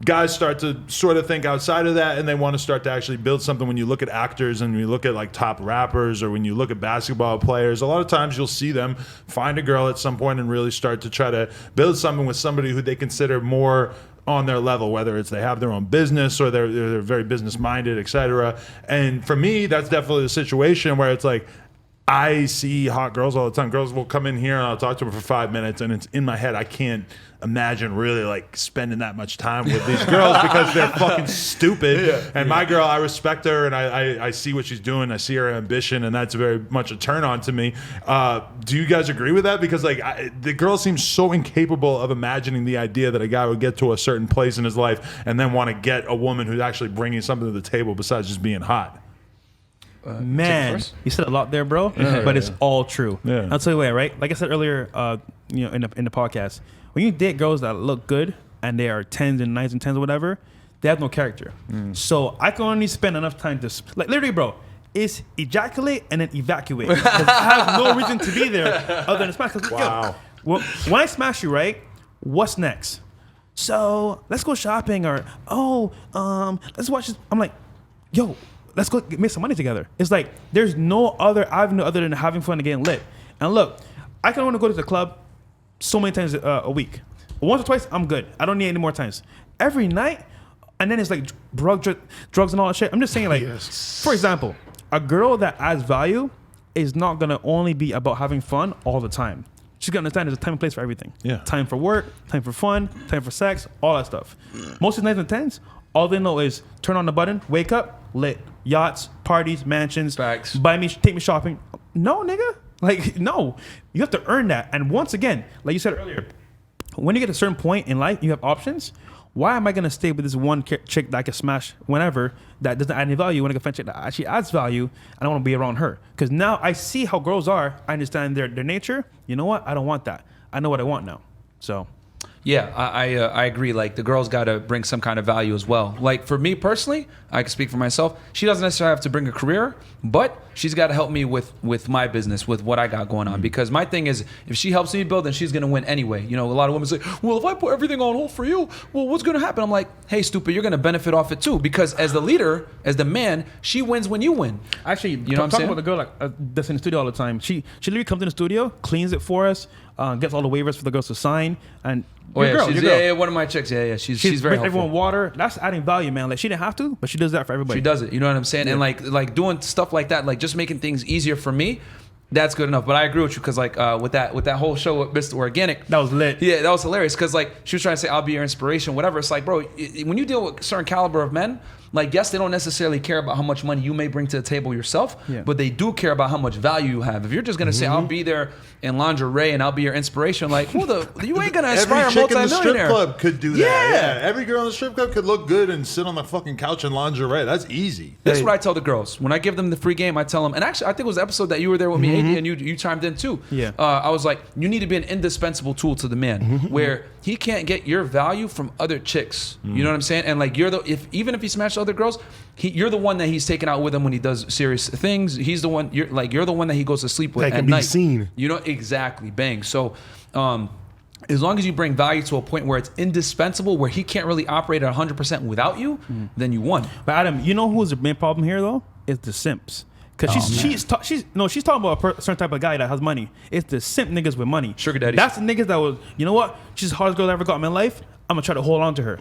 Guys start to sort of think outside of that and they want to start to actually build something. When you look at actors and you look at like top rappers or when you look at basketball players, a lot of times you'll see them find a girl at some point and really start to try to build something with somebody who they consider more on their level, whether it's they have their own business or they're very business minded, etc. And for me, that's definitely the situation where it's like, I see hot girls all the time. Girls will come in here and I'll talk to them for 5 minutes and it's in my head. I can't imagine really like spending that much time with these girls because they're fucking stupid. And my girl, I respect her and I see what she's doing. I see her ambition and that's very much a turn on to me. Do you guys agree with that? Because like the girl seems so incapable of imagining the idea that a guy would get to a certain place in his life and then want to get a woman who's actually bringing something to the table besides just being hot. Man, you said a lot there, bro. But it's all true. Yeah. I'll tell you what, right? Like I said earlier, you know, in the podcast, when you date girls that look good and they are 10s and 9s and 10s or whatever, they have no character. So I can only spend enough time to like literally, bro. It's ejaculate and then evacuate. Because I have no reason to be there other than smash. Wow. Yo, when I smash you, right? What's next? So let's go shopping or let's watch this. I'm like, yo. Let's go make some money together. It's like there's no other avenue other than having fun and getting lit. And look, I can only go to the club so many times a week. Once or twice, I'm good. I don't need any more times. Every night, and then it's like drugs and all that shit. I'm just saying, like, for example, a girl that adds value is not gonna only be about having fun all the time. She's gonna understand there's a time and place for everything. Yeah. Time for work, time for fun, time for sex, all that stuff. Most of the 9s and 10s, all they know is turn on the button, wake up, lit. Yachts, parties, mansions, Facts. Take me shopping. No, nigga. Like, no. You have to earn that. And once again, like you said earlier, when you get to a certain point in life, you have options. Why am I gonna stay with this one chick that I can smash whenever that doesn't add any value? When I can find a chick that actually adds value, and I want to be around her because now I see how girls are. I understand their nature. You know what? I don't want that. I know what I want now. So. Yeah, I agree. Like the girl's got to bring some kind of value as well. Like for me personally, I can speak for myself. She doesn't necessarily have to bring a career, but she's got to help me with my business, with what I got going on. Because my thing is, if she helps me build, then she's gonna win anyway. You know, a lot of women say, "Well, if I put everything on hold for you, well, what's gonna happen?" I'm like, "Hey, stupid, you're gonna benefit off it too." Because as the leader, as the man, she wins when you win. Actually, you know what I'm saying? Talking about the girl like that's in the studio all the time. She literally comes in the studio, cleans it for us, gets all the waivers for the girls to sign, and Oh yeah, yeah, one of my chicks. Yeah, she's very helpful. Everyone water. That's adding value, man. Like she didn't have to, but she does that for everybody. She does it. You know what I'm saying? Yeah. And like doing stuff like that, like just making things easier for me. That's good enough. But I agree with you because like with that whole show with Mr. Organic, that was lit. Yeah, that was hilarious because like she was trying to say I'll be your inspiration, whatever. It's like, bro, when you deal with a certain caliber of men, like yes, they don't necessarily care about how much money you may bring to the table yourself, but they do care about how much value you have. If you're just gonna say I'll be there in lingerie and I'll be your inspiration, like you ain't gonna inspire a multi-millionaire. Every chick in the strip club could do that. Yeah, every girl in the strip club could look good and sit on the fucking couch in lingerie. That's easy. That's what I tell the girls when I give them the free game. I tell them, and actually I think it was the episode that you were there with me, AD, and you chimed in too. Yeah, I was like, you need to be an indispensable tool to the man, where he can't get your value from other chicks. You know what I'm saying? And like even if he smashed other girls, you're the one that he's taking out with him when he does serious things. He's the one you're the one that he goes to sleep with that at can night. Be seen. You know exactly. Bang. So as long as you bring value to a point where it's indispensable, where he can't really operate at 100% without you, then you won. But Adam, you know who's the main problem here though? It's the simps. Because she's talking about a certain type of guy that has money. It's the simp niggas with money. Sugar daddies. That's the niggas that was, you know what? She's the hardest girl I ever got in my life. I'm gonna try to hold on to her.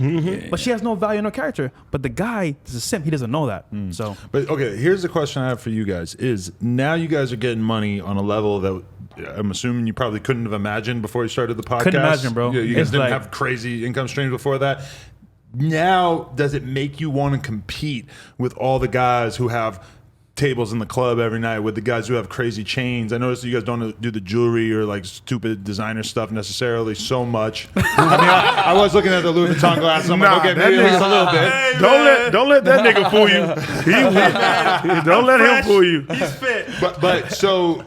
But she has no value in her character. But the guy is a simp. He doesn't know that. So, but okay, here's the question I have for you guys: is now you guys are getting money on a level that I'm assuming you probably couldn't have imagined before you started the podcast. Couldn't imagine, bro. You guys didn't have crazy income streams before that. Now, does it make you want to compete with all the guys who have tables in the club every night, with the guys who have crazy chains? I noticed you guys don't do the jewelry or like stupid designer stuff necessarily so much. I mean, I was looking at the Louis Vuitton glasses. I'm like, okay, maybe at least a little bit. Hey, don't let that nigga fool you. Don't let him fool you. He's fit. But so,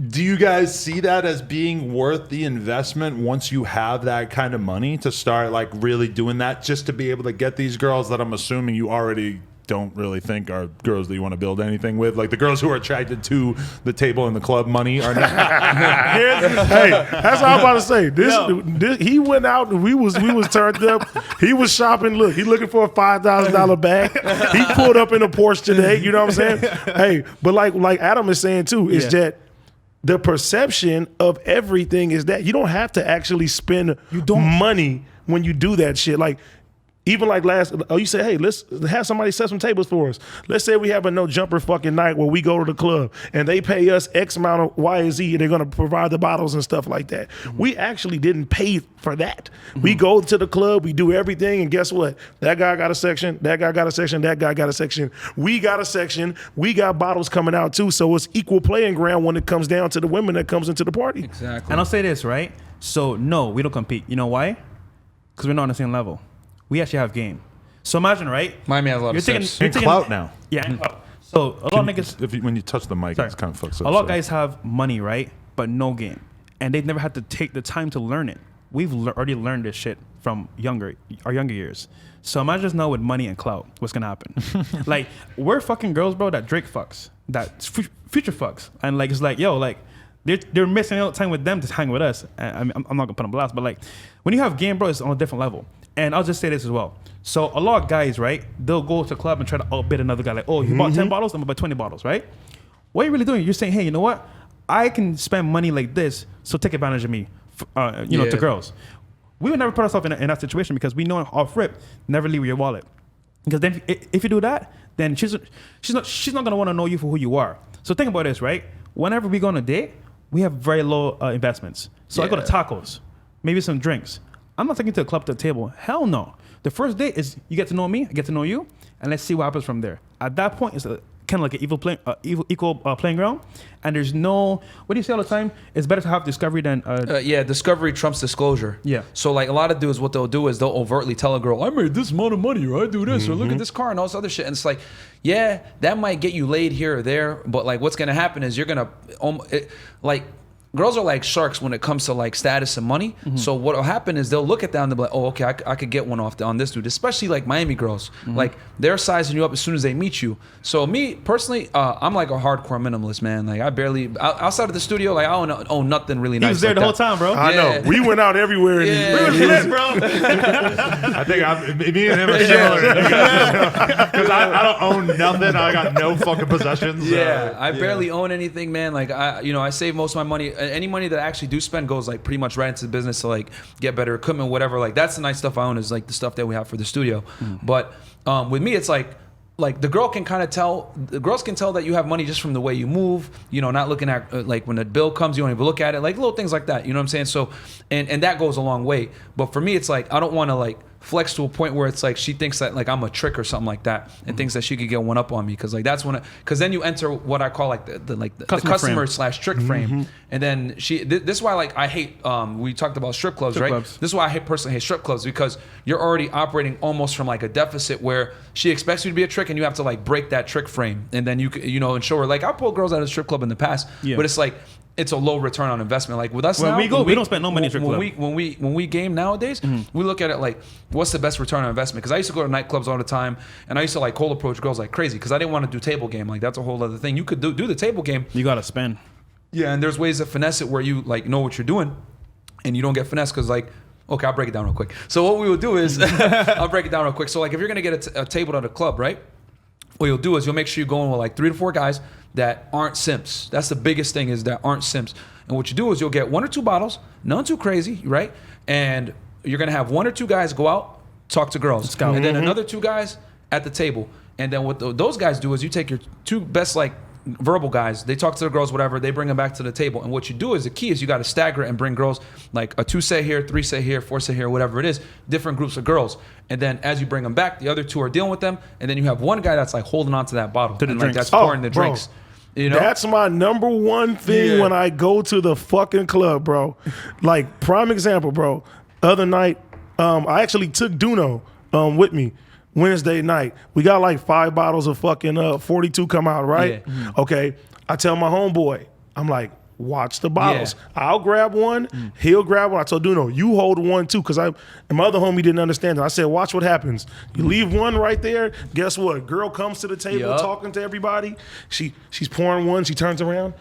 do you guys see that as being worth the investment once you have that kind of money to start like really doing that, just to be able to get these girls that I'm assuming you already don't really think are girls that you want to build anything with? Like the girls who are attracted to the table in the club money are not. Hey, that's what I'm about to say. This he went out and we was turned up. He was shopping. Look, he's looking for a $5,000 bag. He pulled up in a Porsche today. You know what I'm saying? Hey, but like Adam is saying too, is that the perception of everything is that you don't have to actually spend money when you do that shit. Like, even like you say, hey, let's have somebody set some tables for us. Let's say we have a no jumper fucking night where we go to the club and they pay us X amount of Y and Z and they're going to provide the bottles and stuff like that. We actually didn't pay for that. We go to the club, we do everything, and guess what? That guy got a section, that guy got a section, that guy got a section. We got a section, we got bottles coming out too, so it's equal playing ground when it comes down to the women that comes into the party. Exactly. And I'll say this, right? So no, we don't compete. You know why? Because we're not on the same level. We actually have game. So imagine, right? Miami has a lot of steps. And clout now. Yeah. And clout. So a lot of niggas. When you touch the mic, it's kind of fucks up. A lot of guys have money, right? But no game. And they've never had to take the time to learn it. We've already learned this shit from our younger years. So imagine just now with money and clout, what's gonna happen? Like, we're fucking girls, bro, that Drake fucks, that Future fucks. And like, it's like, yo, like, they're missing out time with them to hang with us. I mean, I'm not gonna put them blast, but like, when you have game, bro, it's on a different level. And I'll just say this as well. So a lot of guys, right, they'll go to a club and try to outbid another guy. Like, oh, you bought 10 bottles, I'm gonna buy 20 bottles, right? What are you really doing? You're saying, hey, you know what? I can spend money like this, so take advantage of me, to girls. We would never put ourselves in that situation because we know off rip, never leave with your wallet. Because then if you do that, then she's not gonna want to know you for who you are. So think about this, right? Whenever we go on a date, we have very low investments. So I go to tacos, maybe some drinks. I'm not taking to a club to a table. Hell no. The first date is you get to know me, I get to know you, and let's see what happens from there. At that point, it's a kind of like an equal playing ground. And there's no, what do you say all the time? It's better to have discovery than discovery trumps disclosure. Yeah. So like a lot of dudes, what they'll do is they'll overtly tell a girl, I made this amount of money, or I do this, or look at this car and all this other shit. And it's like, yeah, that might get you laid here or there, but like what's gonna happen is you're gonna girls are like sharks when it comes to like status and money. So what will happen is they'll look at that and they'll be like, oh, okay, I could get one off on this dude, especially like Miami girls. Like they're sizing you up as soon as they meet you. So me personally, I'm like a hardcore minimalist, man. Like I barely, outside of the studio, like I don't own nothing really nice. He was there like the whole that. time, bro. I know. We went out everywhere. Yeah. We was lit, bro. I think me and him are similar. Because I don't own nothing. I got no fucking possessions. Yeah, I barely own anything, man. Like I save most of my money. Any money that I actually do spend goes like pretty much right into the business to like get better equipment, whatever. Like that's the nice stuff I own is like the stuff that we have for the studio. But with me, it's like the girls can tell that you have money just from the way you move, you know, not looking at like when the bill comes, you don't even look at it, like little things like that. You know what I'm saying? So, and that goes a long way. But for me, it's like, I don't want to like flex to a point where it's like she thinks that like I'm a trick or something like that, and thinks that she could get one up on me, because like that's when because then you enter what I call like the customer / trick frame, and then this is why like I hate we talked about strip clubs, right? This is why I personally hate strip clubs, because you're already operating almost from like a deficit where she expects you to be a trick and you have to like break that trick frame, and then you know and show her. Like I pulled girls out of the strip club in the past, but it's like it's a low return on investment. Like with us when now, we don't spend no money at strip club. When we game nowadays, we look at it like, what's the best return on investment? Because I used to go to nightclubs all the time, and I used to like cold approach girls like crazy because I didn't want to do table game. Like that's a whole other thing. You could do the table game. You gotta spend. Yeah, and there's ways to finesse it where you like know what you're doing, and you don't get finesse because like. Okay, I'll break it down real quick. So what we will do is, I'll break it down real quick. So like if you're gonna get a table at a club, right? What you'll do is you'll make sure you're going with like 3 to 4 guys that aren't simps. That's the biggest thing, is that aren't simps. And what you do is you'll get 1 or 2 bottles, none too crazy, right? And you're gonna have 1 or 2 guys go out, talk to girls, and then another 2 guys at the table. And then what those guys do is you take your 2 best like verbal guys, they talk to the girls, whatever, they bring them back to the table. And what you do is, the key is you got to stagger it and bring girls like a 2 set here, 3 set here, 4 set here, whatever it is, different groups of girls. And then as you bring them back, the other 2 are dealing with them, and then you have 1 guy that's like holding on to that bottle to the and drinks. like that's pouring the drinks. You know? That's my number one thing when I go to the fucking club, bro. Like, prime example, bro. Other night, I actually took Duno with me. Wednesday night, we got like 5 bottles of fucking 42 come out, right? Yeah. Okay, I tell my homeboy, I'm like, watch the bottles. Yeah. I'll grab one, he'll grab one. I told Duno, you hold one too, because my other homie didn't understand it. I said, watch what happens. You leave one right there, guess what? Girl comes to the table talking to everybody. She's pouring one, she turns around.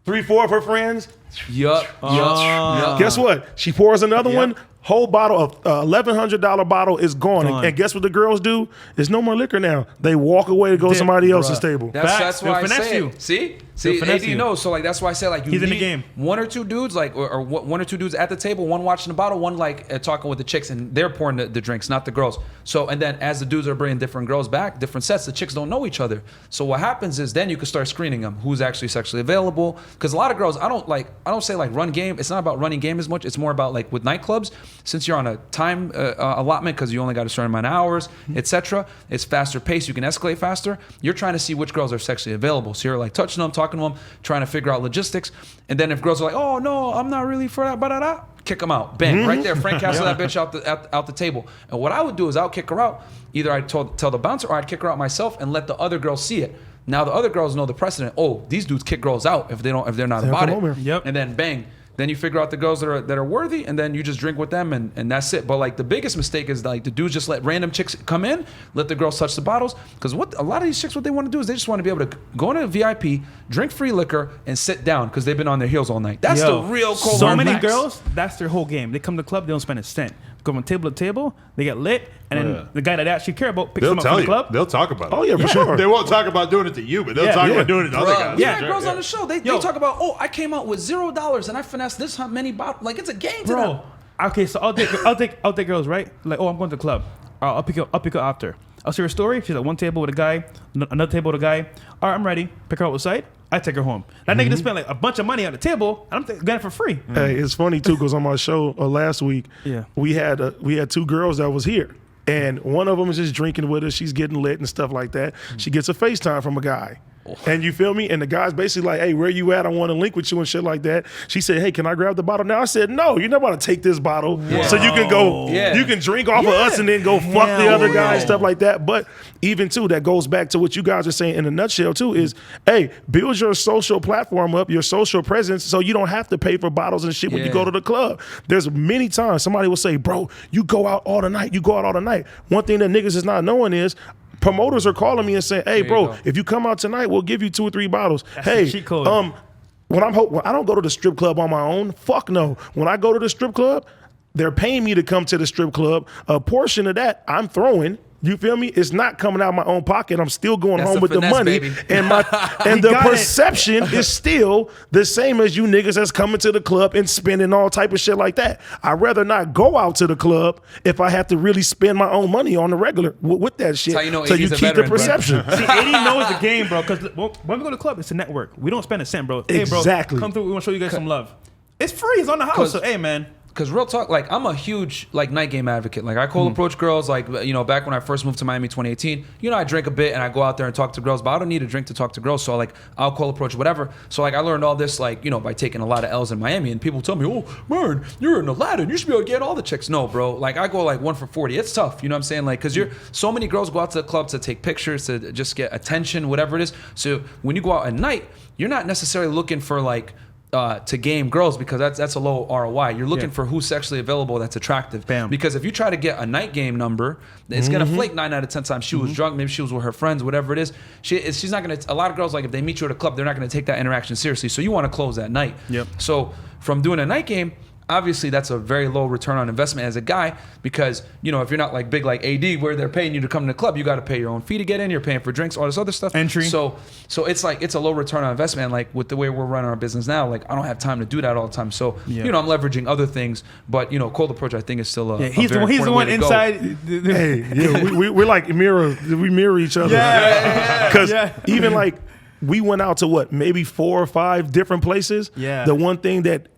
3, 4 of her friends. Guess what? She pours another one. Whole bottle of $1,100 bottle is gone. And guess what the girls do? There's no more liquor now. They walk away to go to somebody else's table. That's why I say you. See, AD knows. So like that's why I say like you He's need in the game. 1 or 2 dudes like or 1 or 2 dudes at the table, 1 watching the bottle, 1 like talking with the chicks, and they're pouring the drinks, not the girls. So and then as the dudes are bringing different girls back, different sets, the chicks don't know each other. So what happens is then you can start screening them, who's actually sexually available. Because a lot of girls, I don't say like run game. It's not about running game as much. It's more about like with nightclubs, since you're on a time allotment because you only got a certain amount of hours, etc. It's faster paced. You can escalate faster. You're trying to see which girls are sexually available. So you're like touching them, talking to them, trying to figure out logistics. And then if girls are like, oh no, I'm not really for that, kick them out. Bang, right there. Frank Castle that bitch out the table. And what I would do is I'll kick her out. Either I'd tell the bouncer, or I'd kick her out myself and let the other girls see it. Now the other girls know the precedent. Oh, these dudes kick girls out if they're not about it. Yep. And then bang. Then you figure out the girls that are worthy, and then you just drink with them, and that's it. But like the biggest mistake is like the dudes just let random chicks come in, let the girls touch the bottles, because what a lot of these chicks, what they want to do is they just want to be able to go into a VIP, drink free liquor, and sit down because they've been on their heels all night. That's the real cold. So many girls, that's their whole game. They come to the club, they don't spend a cent. Go from table to table, they get lit, and then the guy that they actually care about picks them up from the club. They'll talk about it. Oh yeah, for sure. They won't talk about doing it to you, but they'll talk about doing it to other guys. Yeah, girls on the show, they talk about, oh, I came out with $0 and I finessed this many bottles. Like it's a game to them. Okay, so I'll take girls, right? Like, oh, I'm going to the club. I'll pick you up after. I'll see her story. She's at one table with a guy, another table with a guy. All right, I'm ready. Pick her out outside. I take her home. That nigga just spent like a bunch of money on the table, and I'm getting it for free. Hey, it's funny too, because on my show last week, we had 2 girls that was here. And one of them is just drinking with us. She's getting lit and stuff like that. She gets a FaceTime from a guy. And you feel me? And the guy's basically like, hey, where you at? I want to link with you and shit like that. She said, hey, can I grab the bottle now? I said, no, you're not about to take this bottle. So you can go, you can drink off of us and then go fuck the other guy and stuff like that. But even too, that goes back to what you guys are saying in a nutshell too is, hey, build your social platform up, your social presence, so you don't have to pay for bottles and shit when you go to the club. There's many times somebody will say, bro, you go out all the night. You go out all the night. One thing that niggas is not knowing is, promoters are calling me and saying, hey, bro, if you come out tonight, we'll give you 2 or 3 bottles. That's hey, the cheat code. when I don't go to the strip club on my own. Fuck no. When I go to the strip club, they're paying me to come to the strip club. A portion of that I'm throwing. You feel me? It's not coming out of my own pocket. I'm still going home with finesse, the money. baby. And the perception is still the same as you niggas that's coming to the club and spending all type of shit like that. I'd rather not go out to the club if I have to really spend my own money on the regular with that shit. That's how you know so you AD's a keep veteran, the perception. See, AD knows the game, bro. Because when we go to the club, it's a network. We don't spend a cent, bro. Hey, bro, Exactly. come through. We want to show you guys some love. It's free. It's on the house. So, hey, man. Because real talk, like I'm a huge like night game advocate. Like I cold approach girls. Like back when I first moved to Miami, 2018. I drink a bit and I go out there and talk to girls, but I don't need a drink to talk to girls. So like I'll cold approach whatever. So like I learned all this like by taking a lot of L's in Miami, and people tell me, oh man, you're in Aladdin, you should be able to get all the chicks. No, bro. Like I go like 1 for 40. It's tough. You know what I'm saying? Like because so many girls go out to the club to take pictures, to just get attention, whatever it is. So when you go out at night, you're not necessarily looking for like. To game girls because that's a low ROI. You're looking for who's sexually available that's attractive. Bam. Because if you try to get a night game number, it's gonna flake 9 out of 10 times. She was drunk, maybe she was with her friends, whatever it is. She's not gonna. A lot of girls like if they meet you at a club, they're not gonna take that interaction seriously. So you want to close that night. Yep. So from doing a night game. Obviously, that's a very low return on investment as a guy because, if you're not like big like AD where they're paying you to come to the club, you got to pay your own fee to get in. You're paying for drinks, all this other stuff. Entry. So it's like, it's a low return on investment. And like with the way we're running our business now, like I don't have time to do that all the time. So, I'm leveraging other things. But, cold approach, I think is still a He's very the one important way to inside. Hey, we're like we mirror each other. Because even like we went out to maybe 4 or 5 different places. Yeah. The one thing that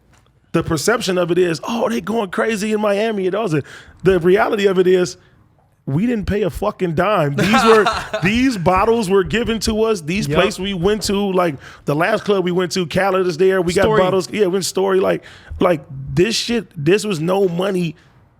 the perception of it is, oh, they going crazy in Miami. And also, the reality of it is, we didn't pay a fucking dime. These bottles were given to us. These places we went to, like the last club we went to, Khaled is there. We got bottles. Yeah, we Story. Like this shit. This was no money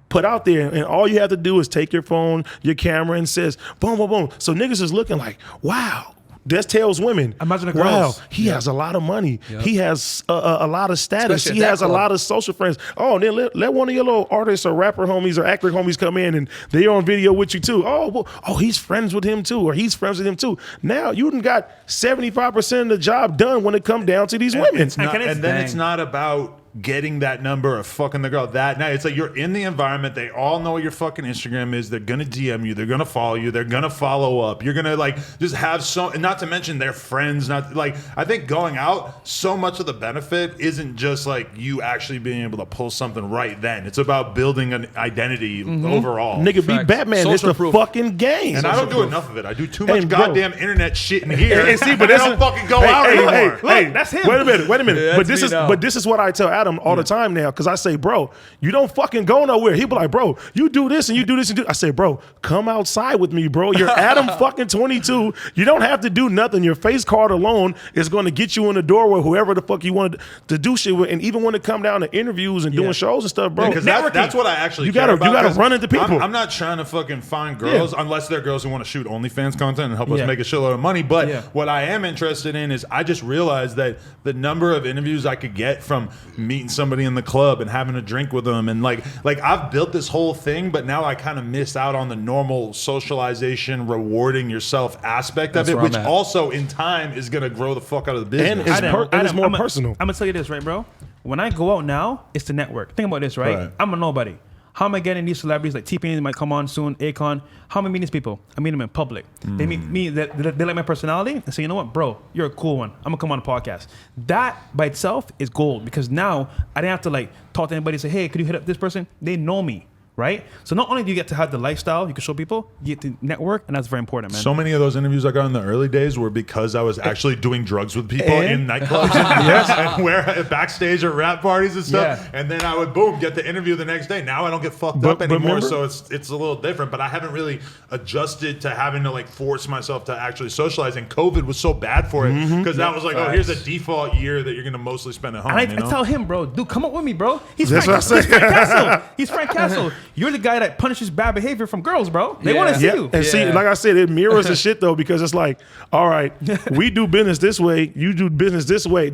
put out there, and all you have to do is take your phone, your camera, and says boom, boom, boom. So niggas is looking like, wow. That tells women, imagine the wow, girls. he has a lot of money. Yep. He has a lot of status. Especially He at has that a club. lot of social friends. Oh, then let one of your little artists or rapper homies or actor homies come in and they're on video with you too. Oh, well, he's friends with him too, or he's friends with him too. Now you done got 75% of the job done when it come down to these women. It's not about getting that number or fucking the girl that night. It's like you're in the environment. They all know what your fucking Instagram is. They're gonna DM you. They're gonna follow you. They're gonna follow up. You're gonna like just have not to mention their friends. Not like I think going out, so much of the benefit isn't just like you actually being able to pull something right then. It's about building an identity overall. Nigga, be Batman. It's the fucking game. And I don't do enough of it. I do too much goddamn internet shit in here. And see, but I don't fucking go out anymore. Hey, that's him. Wait a minute. Yeah, but this is what I tell Adam all the time now, because I say, bro, you don't fucking go nowhere. He be like, bro, you do this and you do this and do. I say, bro, come outside with me, bro. You're Adam fucking 22. You don't have to do nothing. Your face card alone is going to get you in the door with whoever the fuck you want to do shit with. And even when it come down to interviews and doing shows and stuff, bro, because that's what I actually you gotta run into people. I'm not trying to fucking find girls unless they're girls who want to shoot OnlyFans content and help us make a shitload of money. But what I am interested in is I just realized that the number of interviews I could get from meeting somebody in the club and having a drink with them, and like I've built this whole thing, but now I kind of miss out on the normal socialization, rewarding yourself aspect of it, which also in time is gonna grow the fuck out of the business. And it's more personal. I'm gonna tell you this, right, bro? When I go out now, it's the network. Think about this, right? I'm a nobody. How am I getting these celebrities like T-Pain might come on soon, Akon? How am I meeting these people? I meet them in public. They meet me, they like my personality and say, you know what, bro, you're a cool one. I'm gonna come on a podcast. That by itself is gold, because now I didn't have to like talk to anybody and say, hey, could you hit up this person? They know me. right? So not only do you get to have the lifestyle you can show people, you get to network, and that's very important, man. So many of those interviews I got in the early days were because I was actually doing drugs with people in nightclubs and where backstage at rap parties and stuff. Yeah. And then I would get the interview the next day. Now I don't get fucked up anymore, so it's a little different. But I haven't really adjusted to having to like force myself to actually socialize. And COVID was so bad for it because that was like, oh, here's a default year that you're gonna mostly spend at home. And I tell him, bro, dude, come up with me, bro. He's That's Frank, what I he's say. Frank Castle. He's Frank Castle. You're the guy that punishes bad behavior from girls, bro. They want to see you. And see, like I said, it mirrors the shit though, because it's like, all right, we do business this way, you do business this way.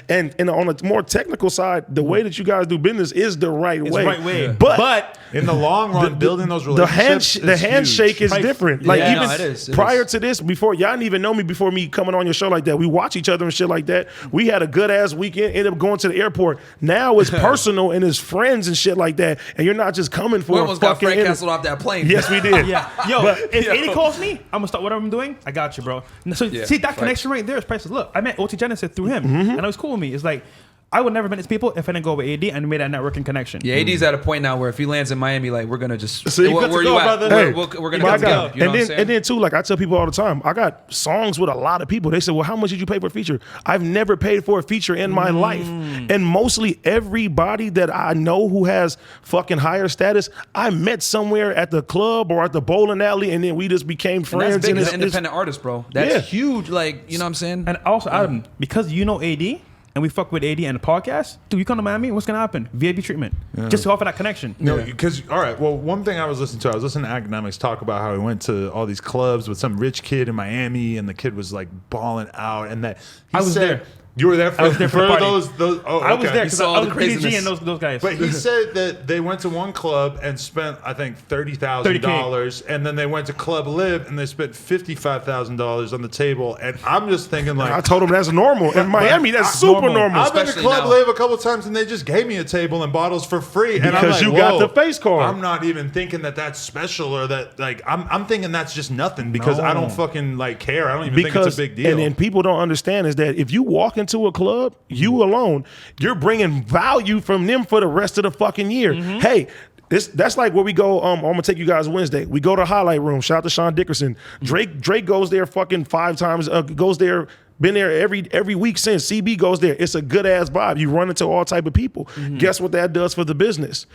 And on a more technical side, the way that you guys do business is the right way. It's the right way. But in the long run, building those relationships, the handshake is different. Like even it is. prior to this, before y'all didn't even know me before me coming on your show like that. We watch each other and shit like that. We had a good ass weekend. Ended up going to the airport. Now it's personal and it's friends and shit like that. And you're not just coming for We a almost got fucking Frank Castle off that plane. Yes, we did. Yeah. Yo, But- if 80 calls me, I'm gonna start whatever I'm doing. I got you, bro. So see that connection right there is priceless. Look, I met OT Genesis through him, and it was cool with me. It's like I would never meet these people if I didn't go with AD and made that networking connection. Yeah, AD's at a point now where if he lands in Miami, like we're gonna just See, where good to you go, at? brother. Hey, We're gonna my get together. God. You know what I'm and saying? then too, like I tell people all the time, I got songs with a lot of people. They say, well, how much did you pay for a feature? I've never paid for a feature in my life. And mostly everybody that I know who has fucking higher status, I met somewhere at the club or at the bowling alley, and then we just became And friends. that's big as it's- an independent artist, bro. That's Yeah. huge. Like, you know what I'm saying? And also, Adam, because you know AD and we fuck with AD and the podcast, dude, you come to Miami, what's gonna happen? VIP treatment, just to offer that connection. No, because all right. Well, one thing I was listening to Academics talk about how he went to all these clubs with some rich kid in Miami, and the kid was like balling out, and that he I was said, there. You were there for, I was there for the party. those. Oh, I was okay. there because saw I the was PDG craziness. and those guys. But he said that they went to one club and spent, I think, $30,000, and then they went to Club Live and they spent $55,000 on the table. And I'm just thinking, like, I told them that's normal. In Miami, that's super normal. I've been to Especially Club now. Live a couple times and they just gave me a table and bottles for free. And I'm Because like, you got whoa, the face card. I'm not even thinking that that's special or that, like, I'm thinking that's just nothing because I don't fucking, like, care. I don't even think it's a big deal. And then people don't understand is that if you walk into a club, you alone, you're bringing value from them for the rest of the fucking year. Hey, that's like where we go. I'm gonna take you guys Wednesday. We go to Highlight Room. Shout out to Sean Dickerson. Drake goes there fucking 5 times. Goes there. Been there every week since. CB goes there. It's a good ass vibe. You run into all type of people. Guess what that does for the business?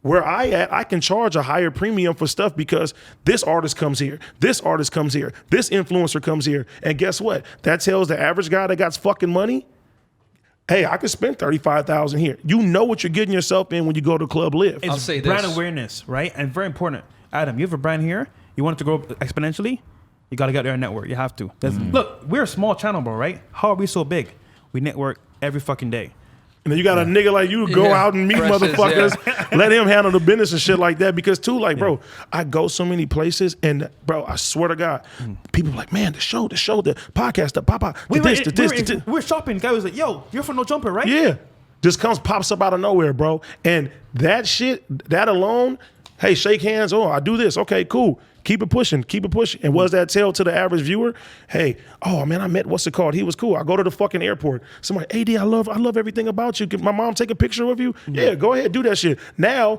Where I can charge a higher premium for stuff because this artist comes here, this artist comes here, this influencer comes here, and guess what? That tells the average guy that got fucking money, hey, I could spend $35,000 here. You know what you're getting yourself in when you go to Club Live. It's I'll say brand this. awareness, right? And very important. Adam, you have a brand here. You want it to grow exponentially. You got to get there and network. You have to. Look, we're a small channel, bro, right? How are we so big? We network every fucking day. And then you got a nigga like you go Yeah. out and meet Precious, motherfuckers, let him handle the business and shit like that. Because too, like, bro, I go so many places and bro, I swear to God, people like, man, the show, the podcast, the papa, We're shopping. Guy was like, yo, you're from No Jumper, right? yeah. Just pops up out of nowhere, bro. And that shit, that alone, hey, shake hands. Oh, I do this. Okay, cool. Keep it pushing. And what does that tell to the average viewer? Hey, oh man, I met what's it called? He was cool. I go to the fucking airport. Somebody, AD, I love everything about you. Can my mom take a picture of you? Yeah, go ahead, do that shit. Now,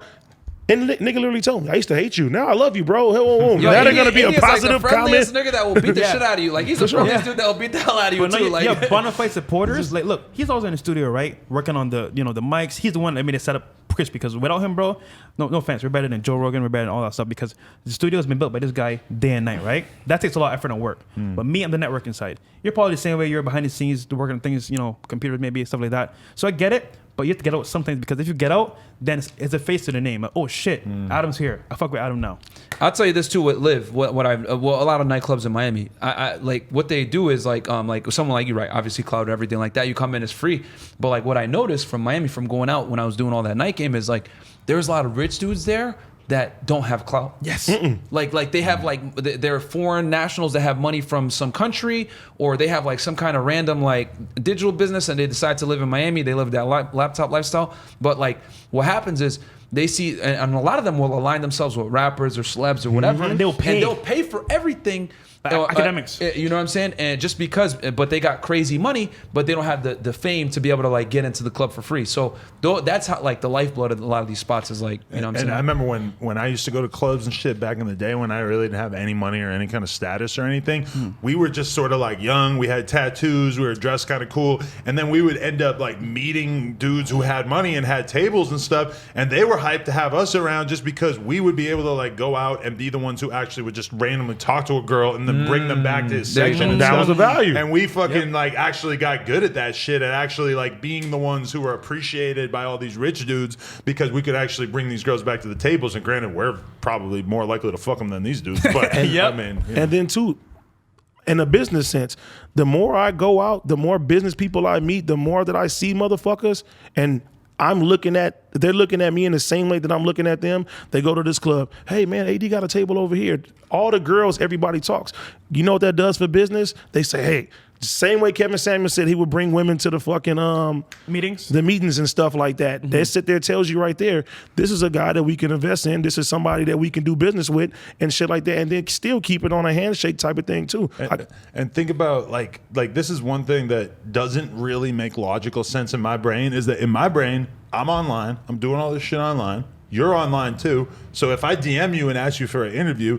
and nigga literally told me, I used to hate you. Now I love you, bro. Yo, Now they're gonna be a AD is positive like the friendliest comment. nigga that will beat the shit out of you. Like he's the friendliest dude that will beat the hell out of you But no, too. Like yeah, bona fide supporters. Like, look, he's always in the studio, right? Working on the the mics. He's the one that made it set up Chris because without him, bro, no offense, we're better than Joe Rogan, we're better than all that stuff because the studio has been built by this guy day and night, right? That takes a lot of effort and work. But me, I'm the networking side. You're probably the same way. You're behind the scenes, working on things, computers maybe stuff like that. So I get it. But you have to get out sometimes because if you get out, then it's a face to the name. Like, oh shit, Adam's here. I fuck with Adam now. I'll tell you this too. With Live, what I a lot of nightclubs in Miami, I like what they do is like someone like you, right? Obviously, cloud and everything like that. You come in, it's free. But like what I noticed from Miami, from going out when I was doing all that night game, is like there's a lot of rich dudes there that don't have clout. Yes. Like they have like they're foreign nationals that have money from some country, or they have like some kind of random like digital business and they decide to live in Miami. They live that laptop lifestyle. But like what happens is they see, and a lot of them will align themselves with rappers or celebs or whatever. And they'll pay. for everything. academics. You know what I'm saying? And just because, but they got crazy money, but they don't have the fame to be able to like get into the club for free. So that's how like the lifeblood of a lot of these spots is like, you know what I'm saying? And I remember when I used to go to clubs and shit back in the day when I really didn't have any money or any kind of status or anything, we were just sort of like young. We had tattoos. We were dressed kind of cool. And then we would end up like meeting dudes who had money and had tables and stuff. And they were hyped to have us around just because we would be able to like go out and be the ones who actually would just randomly talk to a girl and then bring them back to his section. And that stuff. was the value. And we fucking like actually got good at that shit and actually like being the ones who were appreciated by all these rich dudes because we could actually bring these girls back to the tables. And granted, we're probably more likely to fuck them than these dudes. But I mean, and then too, in a business sense, the more I go out, the more business people I meet, the more that I see motherfuckers, and they're looking at me in the same way that I'm looking at them. They go to this club. Hey man, AD got a table over here. All the girls, everybody talks. You know what that does for business? They say, hey, same way Kevin Samuel said he would bring women to the fucking meetings and stuff like that. They sit there, tells you right there, this is a guy that we can invest in. This is somebody that we can do business with and shit like that. And then still keep it on a handshake type of thing too. And think about like this is one thing that doesn't really make logical sense in my brain is that in my brain, I'm online. I'm doing all this shit online. You're online too. So if I DM you and ask you for an interview,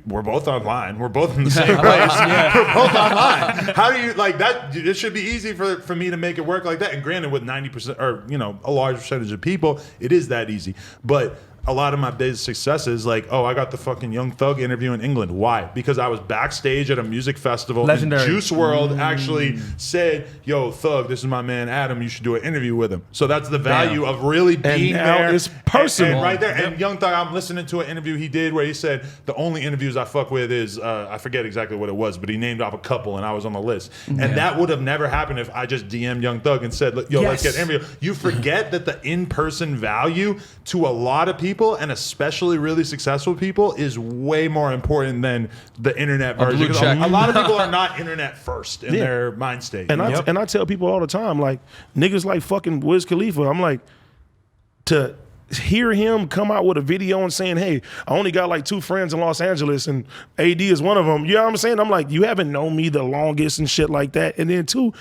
we're both online. We're both in the same place. We're both online. How do you like that? It should be easy for me to make it work like that. And granted, with 90% or a large percentage of people, it is that easy. But a lot of my biggest successes, like, I got the fucking Young Thug interview in England. Why? Because I was backstage at a music festival. Legendary. And Juice WRLD actually said, yo, Thug, this is my man Adam. You should do an interview with him. So that's the value of really being there. It's personal. And right there. And Young Thug, I'm listening to an interview he did where he said, the only interviews I fuck with is, I forget exactly what it was, but he named off a couple and I was on the list. And that would have never happened if I just DM'd Young Thug and said, yo, let's get an interview. You forget that the in-person value to a lot of people, and especially really successful people, is way more important than the internet version. A lot of people are not internet first in their mind state. And I tell people all the time, like, niggas like fucking Wiz Khalifa, I'm like, to hear him come out with a video and saying, hey, I only got like 2 friends in Los Angeles and AD is one of them. You know what I'm saying? I'm like, you haven't known me the longest and shit like that. And then 2,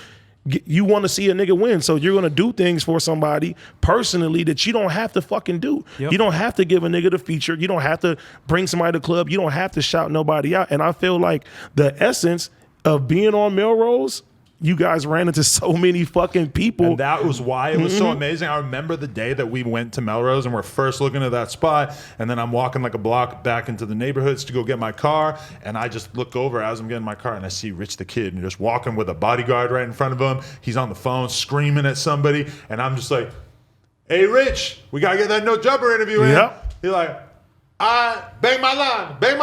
you want to see a nigga win, so you're going to do things for somebody personally that you don't have to fucking do. You don't have to give a nigga the feature. You don't have to bring somebody to the club. You don't have to shout nobody out. And I feel like the essence of being on Melrose, you guys ran into so many fucking people. And that was why it was so amazing. I remember the day that we went to Melrose and we're first looking at that spot, and then I'm walking like a block back into the neighborhoods to go get my car, and I just look over as I'm getting my car and I see Rich the Kid and just walking with a bodyguard right in front of him. He's on the phone screaming at somebody, and I'm just like, hey Rich, we gotta get that No Jumper interview in. He's like, bang my line. But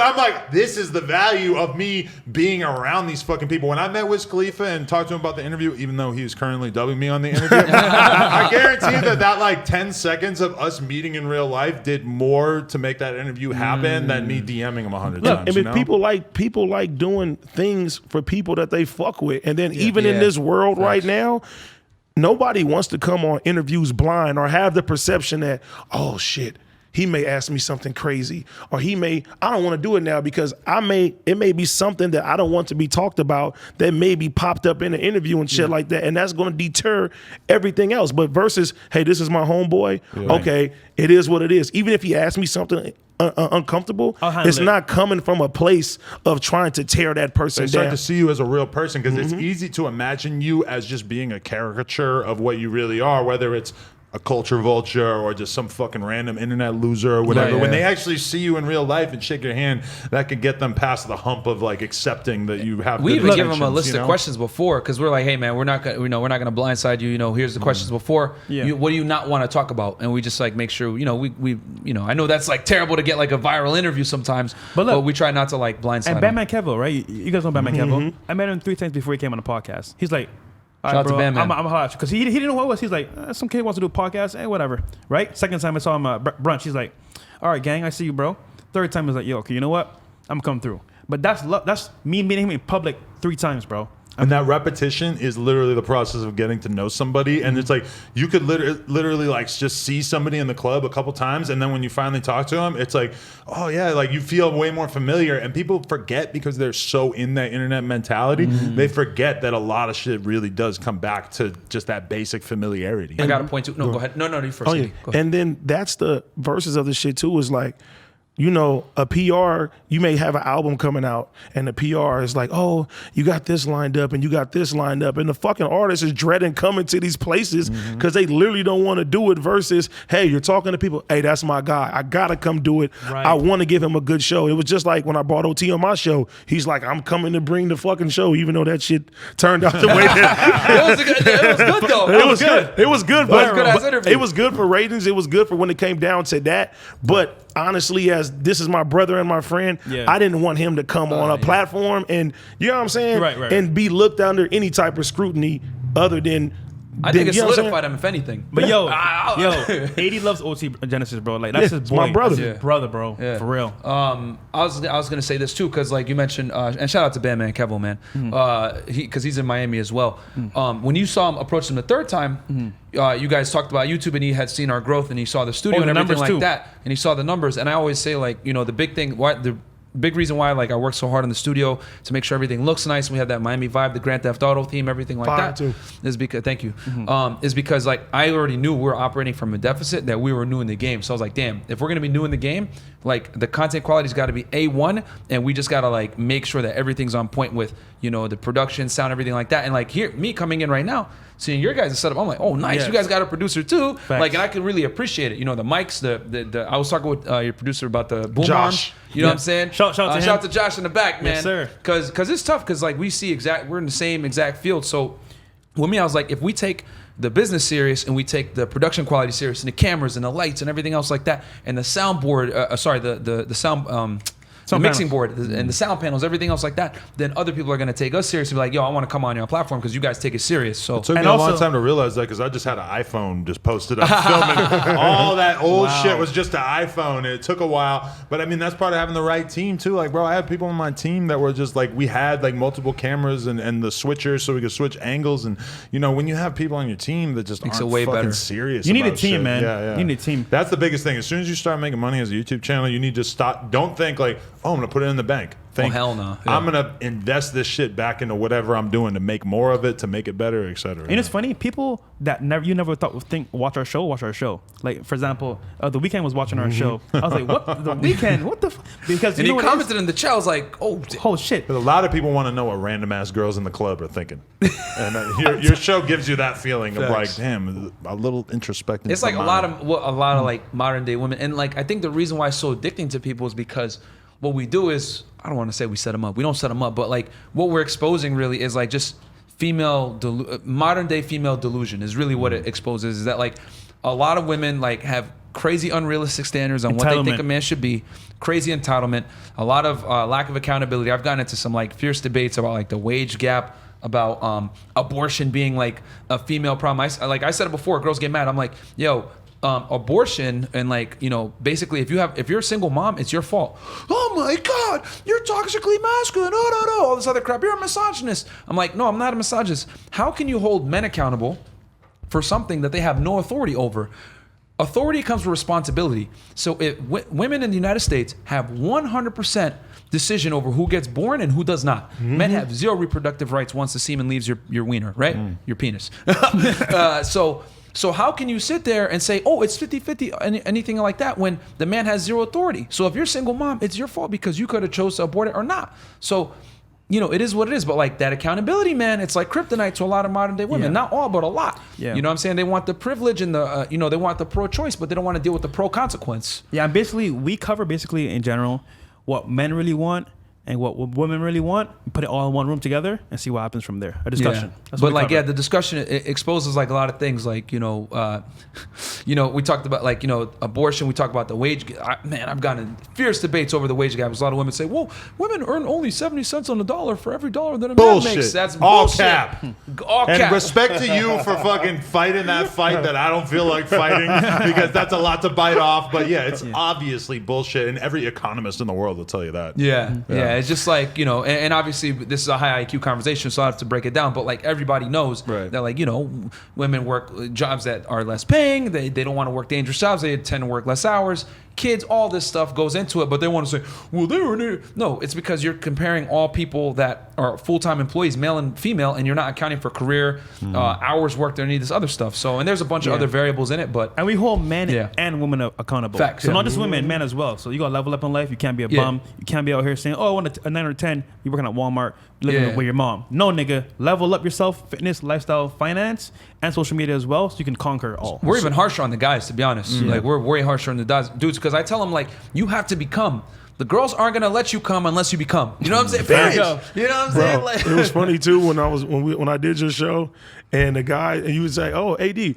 I'm like, this is the value of me being around these fucking people. When I met Wiz Khalifa and talked to him about the interview, even though he was currently dubbing me on the interview, I guarantee that like 10 seconds of us meeting in real life did more to make that interview happen than me DMing him 100 times. And people like doing things for people that they fuck with. And then even in this world right now, nobody wants to come on interviews blind or have the perception that, oh shit, he may ask me something crazy, or I don't want to do it now because it may be something that I don't want to be talked about that may be popped up in an interview and shit like that. And that's going to deter everything else. But versus, hey, this is my homeboy. Okay, it is what it is. Even if he asks me something uncomfortable, it's not coming from a place of trying to tear that person down. They start to see you as a real person because it's easy to imagine you as just being a caricature of what you really are, whether it's a culture vulture or just some fucking random internet loser or whatever. When they actually see you in real life and shake your hand, that could get them past the hump of like accepting that you have. We even give them a list of questions before, because we're like, hey man, we're not gonna blindside you. Here's the questions before. What do you not want to talk about? And we just like make sure we I know that's like terrible to get like a viral interview sometimes, but we try not to like blindside. And Batman Kevo, right? You guys know Batman Kevo. I met him 3 times before he came on the podcast. He's like, all right, bro, I'm hot because he didn't know what it was. He's like, some kid wants to do a podcast, whatever, right? Second time I saw him brunch, he's like, all right, gang, I see you, bro. Third time he's like, yo, okay, you know what? I'm coming through. But that's me meeting him in public 3 times, bro. And that repetition is literally the process of getting to know somebody. And it's like, you could literally like just see somebody in the club a couple times. And then when you finally talk to them, it's like, oh yeah, like you feel way more familiar. And people forget because they're so in that internet mentality. They forget that a lot of shit really does come back to just that basic familiarity. I got a point too. No, go ahead. No, you first. Oh, yeah. Go ahead. And then that's the verses of the shit too, is like, you know, a PR, you may have an album coming out and the PR is like, oh, you got this lined up and you got this lined up. And the fucking artist is dreading coming to these places because they literally don't want to do it versus, hey, you're talking to people. Hey, that's my guy. I got to come do it. Right. I want to give him a good show. It was just like when I brought OT on my show. He's like, I'm coming to bring the fucking show, even though that shit turned out the way that it was good though. It was good. It was good. It was good as interview. It was good for ratings. It was good for when it came down to that. But honestly, as this is my brother and my friend, I didn't want him to come on a platform and, you know what I'm saying? Right. And be looked under any type of scrutiny other than. I think it you know what I'm solidified him, if anything. But yo, 80 loves OT Genesis, bro. Like that's his boy. my brother. That's his brother, bro. Yeah. For real. I was gonna say this too, because like you mentioned, and shout out to Bandman Kevo, man, because he's in Miami as well. When you saw him approach him the third time, you guys talked about YouTube, and he had seen our growth, and he saw the studio and everything like that, and he saw the numbers. And I always say, like, you know, the big thing, the big reason why like I work so hard in the studio to make sure everything looks nice. We have that Miami vibe, the Grand Theft Auto theme, everything like that. Too. Is because thank you. Is because like I already knew we were operating from a deficit, that we were new in the game. So I was like, damn, if we're gonna be new in the game, like the content quality's got to be A1, and we just gotta like make sure that everything's on point with, you know, the production, sound, everything like that. And like here, me coming in right now, seeing your guys' setup, I'm like, oh, nice. Yes. You guys got a producer too. Facts. Like, and I can really appreciate it. You know, the mics, the I was talking with your producer about the boom Josh. arms. You know what I'm saying? Shout out to him. Shout out to Josh in the back, man. Yes, sir. Because it's tough, because like we're in the same exact field. So with me, I was like, if we take the business serious and we take the production quality serious and the cameras and the lights and everything else like that and the soundboard, the sound. The mixing board and the sound panels, everything else like that, then other people are going to take us seriously. Like, yo, I want to come on your platform because you guys take it serious. So It took me a long time to realize that, because I just had an iPhone just posted up filming. All that old shit was just an iPhone. It took a while. But I mean, that's part of having the right team too. Like, bro, I had people on my team that were just like, we had like multiple cameras and the switchers so we could switch angles. And, you know, when you have people on your team that just Makes aren't it way fucking better. serious You need a about team, shit. man. Yeah. You need a team. That's the biggest thing. As soon as you start making money as a YouTube channel, you need to stop. Don't think like, oh, I'm going to put it in the bank. Think, hell no. Yeah. I'm going to invest this shit back into whatever I'm doing to make more of it, to make it better, et cetera. And it's funny, people that you never thought would watch our show. Like, for example, The Weeknd was watching our show. I was like, what? The Weeknd? What the? Because and you he know commented in the chat. I was like, oh shit. But a lot of people want to know what random ass girls in the club are thinking, and your show gives you that feeling of like, damn, a little introspective. It's like a lot of like modern day women, and like I think the reason why it's so addicting to people is because what we do is, I don't want to say we set them up. We don't set them up, but like what we're exposing really is like just modern day female delusion is really what it exposes. Is that like a lot of women like have crazy unrealistic standards on what they think a man should be, crazy entitlement, a lot of lack of accountability. I've gotten into some like fierce debates about like the wage gap, about abortion being like a female problem. I said it before, girls get mad. I'm like, yo, abortion and like, you know, basically if you're a single mom, it's your fault. Oh my God, you're toxically masculine. No, all this other crap. You're a misogynist. I'm like, no, I'm not a misogynist. How can you hold men accountable for something that they have no authority over? Authority comes with responsibility. So if women in the United States have 100% decision over who gets born and who does not. Mm-hmm. Men have zero reproductive rights once the semen leaves your wiener, right? Your penis. So how can you sit there and say, oh, it's 50-50, anything like that, when the man has zero authority? So if you're a single mom, it's your fault because you could have chose to abort it or not. So, you know, it is what it is. But like that accountability, man, it's like kryptonite to a lot of modern day women. Yeah. Not all, but a lot. Yeah. You know what I'm saying? They want the privilege and the, they want the pro-choice, but they don't want to deal with the pro-consequence. Yeah, and basically, we cover basically in general what men really want and what women really want, put it all in one room together and see what happens from there. A discussion. Yeah. But like, the discussion it exposes like a lot of things. Like, we talked about like, abortion. We talked about the wage. I've gotten in fierce debates over the wage gap. There's a lot of women say, well, women earn only 70 cents on the dollar for every dollar that a man makes. That's bullshit. Cap. All cap. And respect to you for fucking fighting that fight that I don't feel like fighting, because that's a lot to bite off. But yeah, it's obviously bullshit. And every economist in the world will tell you that. Yeah. it's just like, and obviously this is a high IQ conversation, so I have to break it down. But like everybody knows that like, women work jobs that are less paying. They don't want to work dangerous jobs. They tend to work less hours. Kids, all this stuff goes into it, but they want to say, well, they were there. No, it's because you're comparing all people that are full-time employees, male and female, and you're not accounting for career, hours worked, or any of this other stuff. So, and there's a bunch of other variables in it, but... And we hold men and women accountable. Facts, so not just women, men as well. So you got to level up in life. You can't be a bum. You can't be out here saying, oh, I want a 9 or 10. You're working at Walmart, living with your mom. No, nigga. Level up yourself, fitness, lifestyle, finance, and social media as well, so you can conquer all. We're even harsher on the guys, to be honest. Like, we're way harsher on the dudes, because I tell them, like, you have to become. The girls aren't gonna let you come unless you become. You know what I'm saying? You know what I'm saying? Like, it was funny too when I did your show, and the guy, and you would say, "Oh, AD,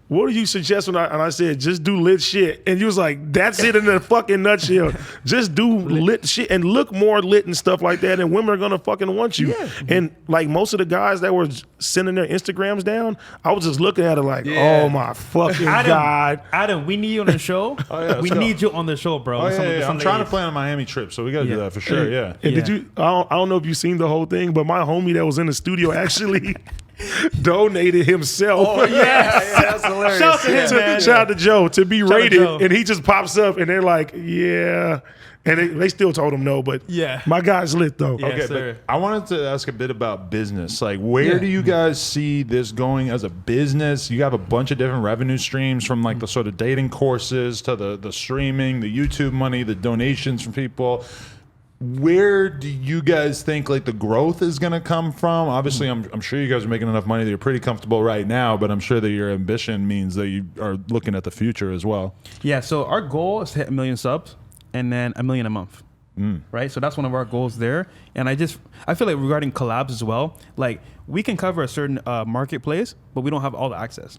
what do you suggest?" And I said, "Just do lit shit." And you was like, "That's it in a fucking nutshell. Just do lit shit and look more lit and stuff like that, and women are gonna fucking want you." Yeah. And like most of the guys that were sending their Instagrams down, I was just looking at it like, "Oh my fucking god, Adam, we need you on the show. We need you on the show, bro." I'm trying to plan a Miami trip, so we got to do that for sure. And did you? I don't know if you've seen the whole thing, but my homie that was in the studio actually donated himself. Oh yeah, that's hilarious. Shout out to him, man. Shout out to Joe to be rated, and he just pops up, and they're like, "Yeah." And they still told him no, but my guy's lit though. Yeah, okay, but I wanted to ask a bit about business. Like, where do you guys see this going as a business? You have a bunch of different revenue streams, from like the sort of dating courses to the streaming, the YouTube money, the donations from people. Where do you guys think like the growth is going to come from? Obviously, I'm sure you guys are making enough money that you're pretty comfortable right now, but I'm sure that your ambition means that you are looking at the future as well. Yeah, so our goal is to hit 1 million subs and then 1 million a month. Right? So that's one of our goals there. And I feel like regarding collabs as well, like we can cover a certain marketplace, but we don't have all the access.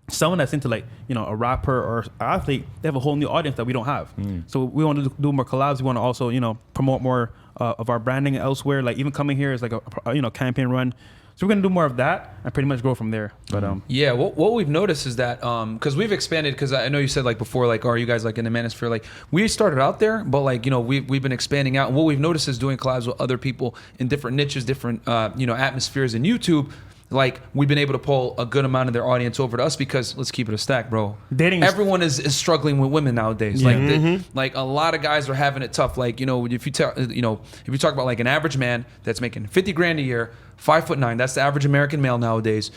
Someone that's into like, a rapper or an athlete, they have a whole new audience that we don't have. So we want to do more collabs. We want to also, promote more of our branding elsewhere. Like even coming here is like a campaign run. So we're going to do more of that and pretty much grow from there. But yeah, what we've noticed is that because we've expanded, because I know you said like before, like, are you guys like in the Manosphere? Like we started out there, but like, we've been expanding out. And what we've noticed is doing collabs with other people in different niches, different, atmospheres in YouTube. Like we've been able to pull a good amount of their audience over to us, because let's keep it a stack, bro. Everyone is struggling with women nowadays. Yeah. Like a lot of guys are having it tough. Like if you talk about like an average man that's making 50 grand a year, 5'9", that's the average American male nowadays.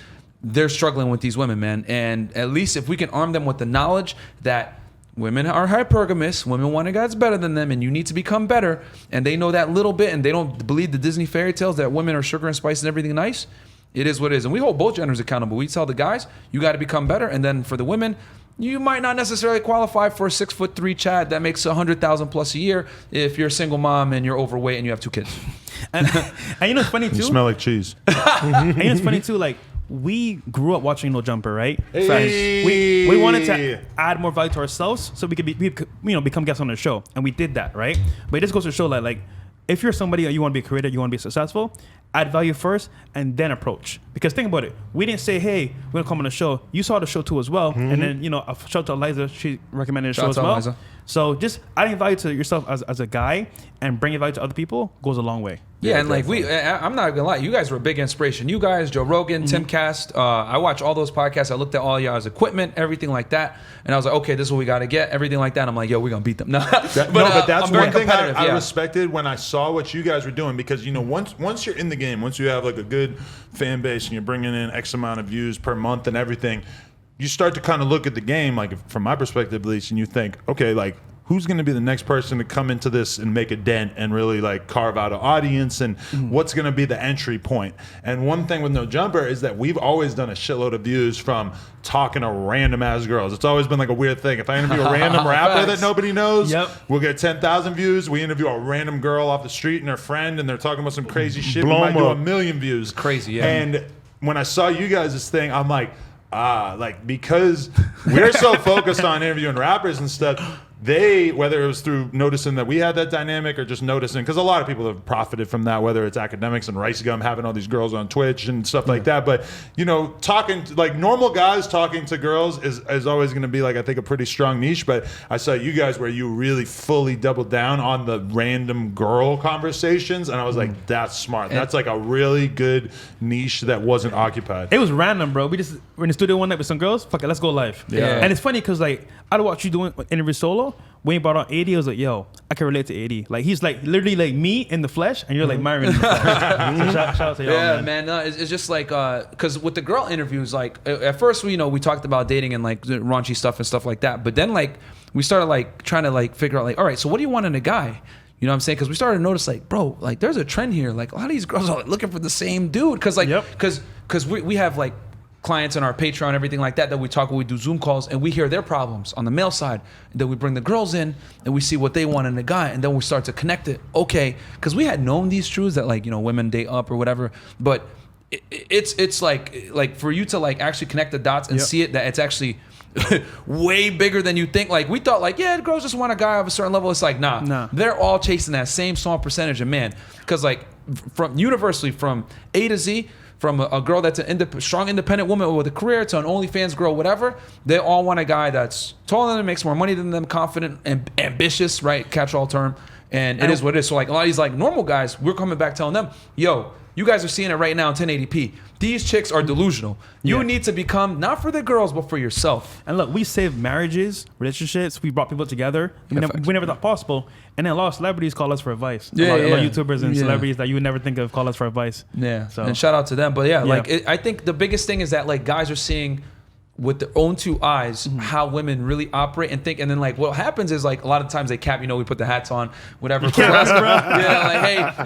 They're struggling with these women, man. And at least if we can arm them with the knowledge that women are hypergamous, women want a guy that's better than them, and you need to become better, and they know that little bit, and they don't believe the Disney fairy tales that women are sugar and spice and everything nice. It is what it is. And we hold both genders accountable. We tell the guys, you got to become better. And then for the women, you might not necessarily qualify for a 6'3" Chad that makes 100,000 plus a year if you're a single mom and you're overweight and you have 2 kids. and it's funny too. You smell like cheese. And it's funny too, like we grew up watching No Jumper, right? Hey. We wanted to add more value to ourselves so we could become guests on the show. And we did that, right? But it just goes to show that like, if you're somebody, you want to be a creator, you want to be successful, add value first and then approach. Because think about it. We didn't say, hey, we're going to come on the show. You saw the show too as well. And then, a shout out to Eliza. She recommended the show as well. Eliza. So just adding value to yourself as a guy and bringing value to other people goes a long way. Yeah, and like I'm not gonna lie, you guys were a big inspiration. You guys, Joe Rogan, Timcast, I watch all those podcasts. I looked at all y'all's equipment, everything like that, and I was like, okay, this is what we got to get, everything like that. I'm like, yo, we're gonna beat them. But that's one thing I respected when I saw what you guys were doing, because once you're in the game, once you have like a good fan base and you're bringing in X amount of views per month and everything, you start to kind of look at the game, like from my perspective at least, and you think, okay, like, who's going to be the next person to come into this and make a dent and really like carve out an audience, and what's going to be the entry point? And one thing with No Jumper is that we've always done a shitload of views from talking to random ass girls. It's always been like a weird thing. If I interview a random rapper that nobody knows, we'll get 10,000 views. We interview a random girl off the street and her friend, and they're talking about some crazy shit. We might do 1 million views. Crazy, yeah. And when I saw you guys' thing, I'm like, because we're so focused on interviewing rappers and stuff, they, whether it was through noticing that we had that dynamic or just noticing, because a lot of people have profited from that, whether it's academics and Rice Gum having all these girls on Twitch and stuff like that. But, talking to, like, normal guys talking to girls is always going to be, like, I think a pretty strong niche. But I saw you guys where you really fully doubled down on the random girl conversations. And I was like, that's smart. That's like a really good niche that wasn't occupied. It was random, bro. We're in the studio one night with some girls. Fuck it, let's go live. Yeah. And it's funny because, like, I'd watch you doing interview solo. When you brought on 80, I was like, yo, I can relate to 80. Like, he's like literally like me in the flesh, and you're like Myron in the flesh. So shout out to y'all, man. No, it's just like, because with the girl interviews, like, at first, we talked about dating and like raunchy stuff and stuff like that. But then, like, we started like trying to like figure out, like, all right, so what do you want in a guy? You know what I'm saying? Because we started to notice, like, bro, like, there's a trend here. Like, a lot of these girls are like, looking for the same dude. Because, like, because we have, like, clients on our Patreon, everything like that we talk when we do Zoom calls, and we hear their problems on the male side. And then we bring the girls in, and we see what they want in a guy, and then we start to connect it. Okay, because we had known these truths that, like, women date up or whatever, but it's like for you to, like, actually connect the dots and see it, that it's actually way bigger than you think. Like, we thought, like, yeah, girls just want a guy of a certain level. It's like, nah. They're all chasing that same small percentage of men. Because, like, from universally, from A to Z, from a girl that's a strong independent woman with a career to an OnlyFans girl, whatever, they all want a guy that's taller than them, makes more money than them, confident and ambitious, right? Catch-all term. And it is what it is. So, like, a lot of these, like, normal guys, we're coming back telling them, yo, you guys are seeing it right now in 1080p. These chicks are delusional. You need to become, not for the girls, but for yourself. And look, we saved marriages, relationships. We brought people together. We never thought possible. And then a lot of celebrities call us for advice. A lot of YouTubers and celebrities that you would never think of call us for advice. Yeah. So. And shout out to them. But I think the biggest thing is that, like, guys are seeing with their own two eyes how women really operate and think. And then, like, what happens is, like, a lot of times they cap, we put the hats on, whatever. Like,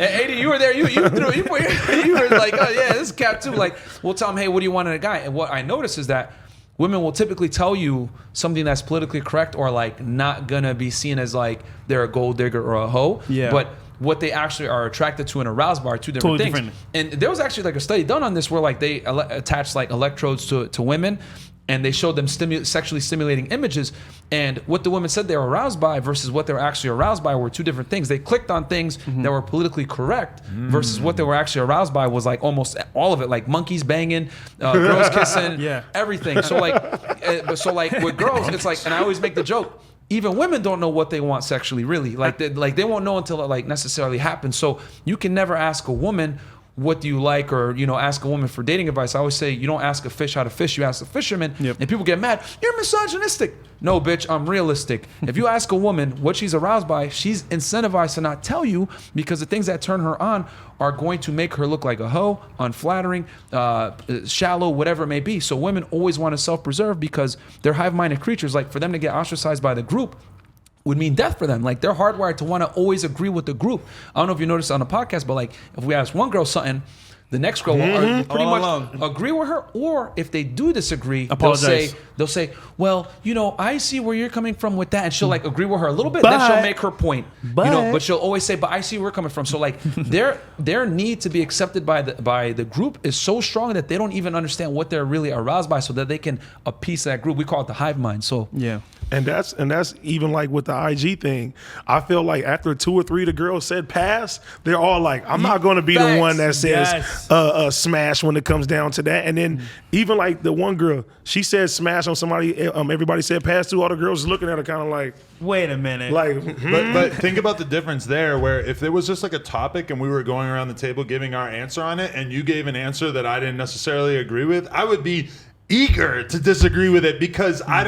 hey, you were there. You were like, oh yeah, this is cap too. Like, we'll tell them, hey, what do you want in a guy? And what I notice is that women will typically tell you something that's politically correct or, like, not gonna be seen as, like, they're a gold digger or a hoe. Yeah. But what they actually are attracted to and aroused by are two different things. And there was actually, like, a study done on this where, like, they attached, like, electrodes to women, and they showed them sexually stimulating images. And what the women said they were aroused by versus what they were actually aroused by were two different things. They clicked on things that were politically correct versus what they were actually aroused by was, like, almost all of it, like monkeys banging, girls kissing, everything. So, like, with girls, it's like, and I always make the joke, even women don't know what they want sexually, really. Like they won't know until it, like, necessarily happens. So you can never ask a woman, what do you like, or ask a woman for dating advice. I always say, you don't ask a fish how to fish, you ask a fisherman. And people get mad, you're misogynistic. No, bitch, I'm realistic. If you ask a woman what she's aroused by, she's incentivized to not tell you, because the things that turn her on are going to make her look like a hoe, unflattering, shallow, whatever it may be. So women always want to self-preserve because they're hive-minded creatures. Like, for them to get ostracized by the group would mean death for them. Like, they're hardwired to want to always agree with the group. I don't know if you noticed on the podcast, but, like, if we ask one girl something, the next girl will pretty much agree with her, or if they do disagree, they'll say, well, I see where you're coming from with that, and she'll, like, agree with her a little bit, then she'll make her point. But she'll always say, but I see where you're coming from. So, like, their need to be accepted by the group is so strong that they don't even understand what they're really aroused by, so that they can appease that group. We call it the hive mind. So And that's even like with the IG thing. I feel like after 2 or 3 of the girls said pass, they're all like, I'm not going to be the one that says smash when it comes down to that. And then even like the one girl, she said smash on somebody, everybody said pass to, all the girls looking at her kind of like, wait a minute. Like, but think about the difference there, where if there was just like a topic and we were going around the table giving our answer on it, and you gave an answer that I didn't necessarily agree with, I would be eager to disagree with it, because I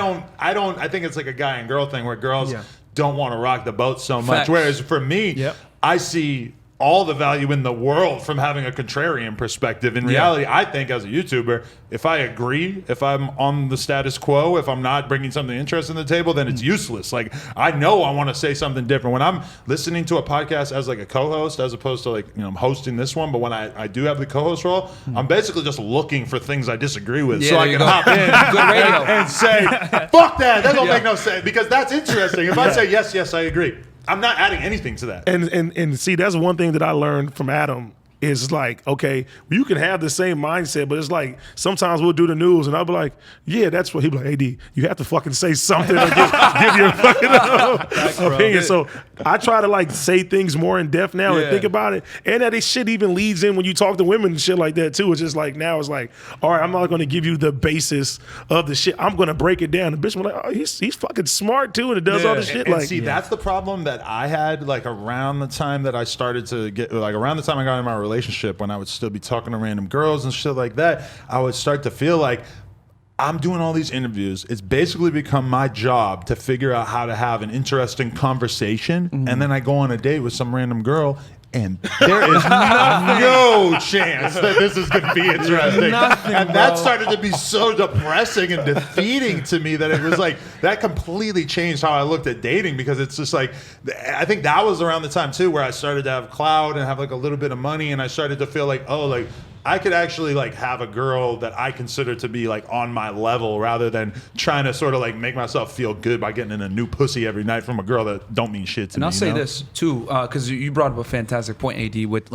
think it's like a guy and girl thing where girls don't want to rock the boat so much. Whereas for me, I see all the value in the world from having a contrarian perspective. In reality, I think as a YouTuber, if I agree, if I'm on the status quo, if I'm not bringing something interesting to the table, then it's useless. Like, I know I want to say something different. When I'm listening to a podcast as like a co-host, as opposed to like, I'm hosting this one, but when I do have the co-host role, I'm basically just looking for things I disagree with, so I can hop in and say, fuck that don't make no sense, because that's interesting. If I say, yes, I agree, I'm not adding anything to that. And see, that's one thing that I learned from Adam is like, okay, you can have the same mindset, but it's like sometimes we'll do the news and I'll be like, yeah, that's what he'll be like, AD, you have to fucking say something or give your fucking opinion. So I try to like say things more in depth now and think about it. And that shit even leads in when you talk to women and shit like that too. It's just like now it's like, all right, I'm not gonna give you the basis of the shit. I'm gonna break it down. The bitch was like, oh, he's fucking smart too, and it does all this shit. And like, see, that's the problem that I had like around the time that I started to get, like around the time I got in my relationship, when I would still be talking to random girls and shit like that, I would start to feel like I'm doing all these interviews. It's basically become my job to figure out how to have an interesting conversation. And then I go on a date with some random girl, and there is no chance that this is going to be interesting. And that started to be so depressing and defeating to me that it was like, that completely changed how I looked at dating, because it's just like, I think that was around the time too where I started to have clout and have like a little bit of money, and I started to feel like, oh, like I could actually like have a girl that I consider to be like on my level, rather than trying to sort of like make myself feel good by getting in a new pussy every night from a girl that don't mean shit to me. And I'll say this too, because you brought up a fantastic point, AD, with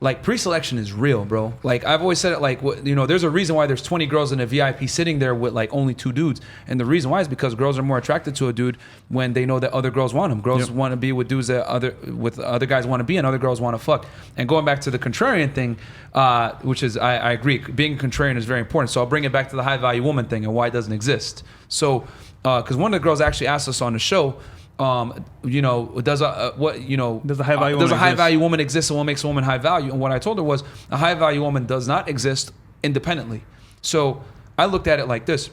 like pre-selection is real, bro. Like I've always said it, like, you know, there's a reason why there's 20 girls in a VIP sitting there with like only 2 dudes. And the reason why is because girls are more attracted to a dude when they know that other girls want them. Girls want to be with dudes that other guys want to be, and other girls want to fuck. And going back to the contrarian thing, which is, I agree, being a contrarian is very important. So I'll bring it back to the high value woman thing and why it doesn't exist. So, because one of the girls actually asked us on the show, you know, does a high value woman exist, and what makes a woman high value? And what I told her was, a high value woman does not exist independently. So I looked at it like this.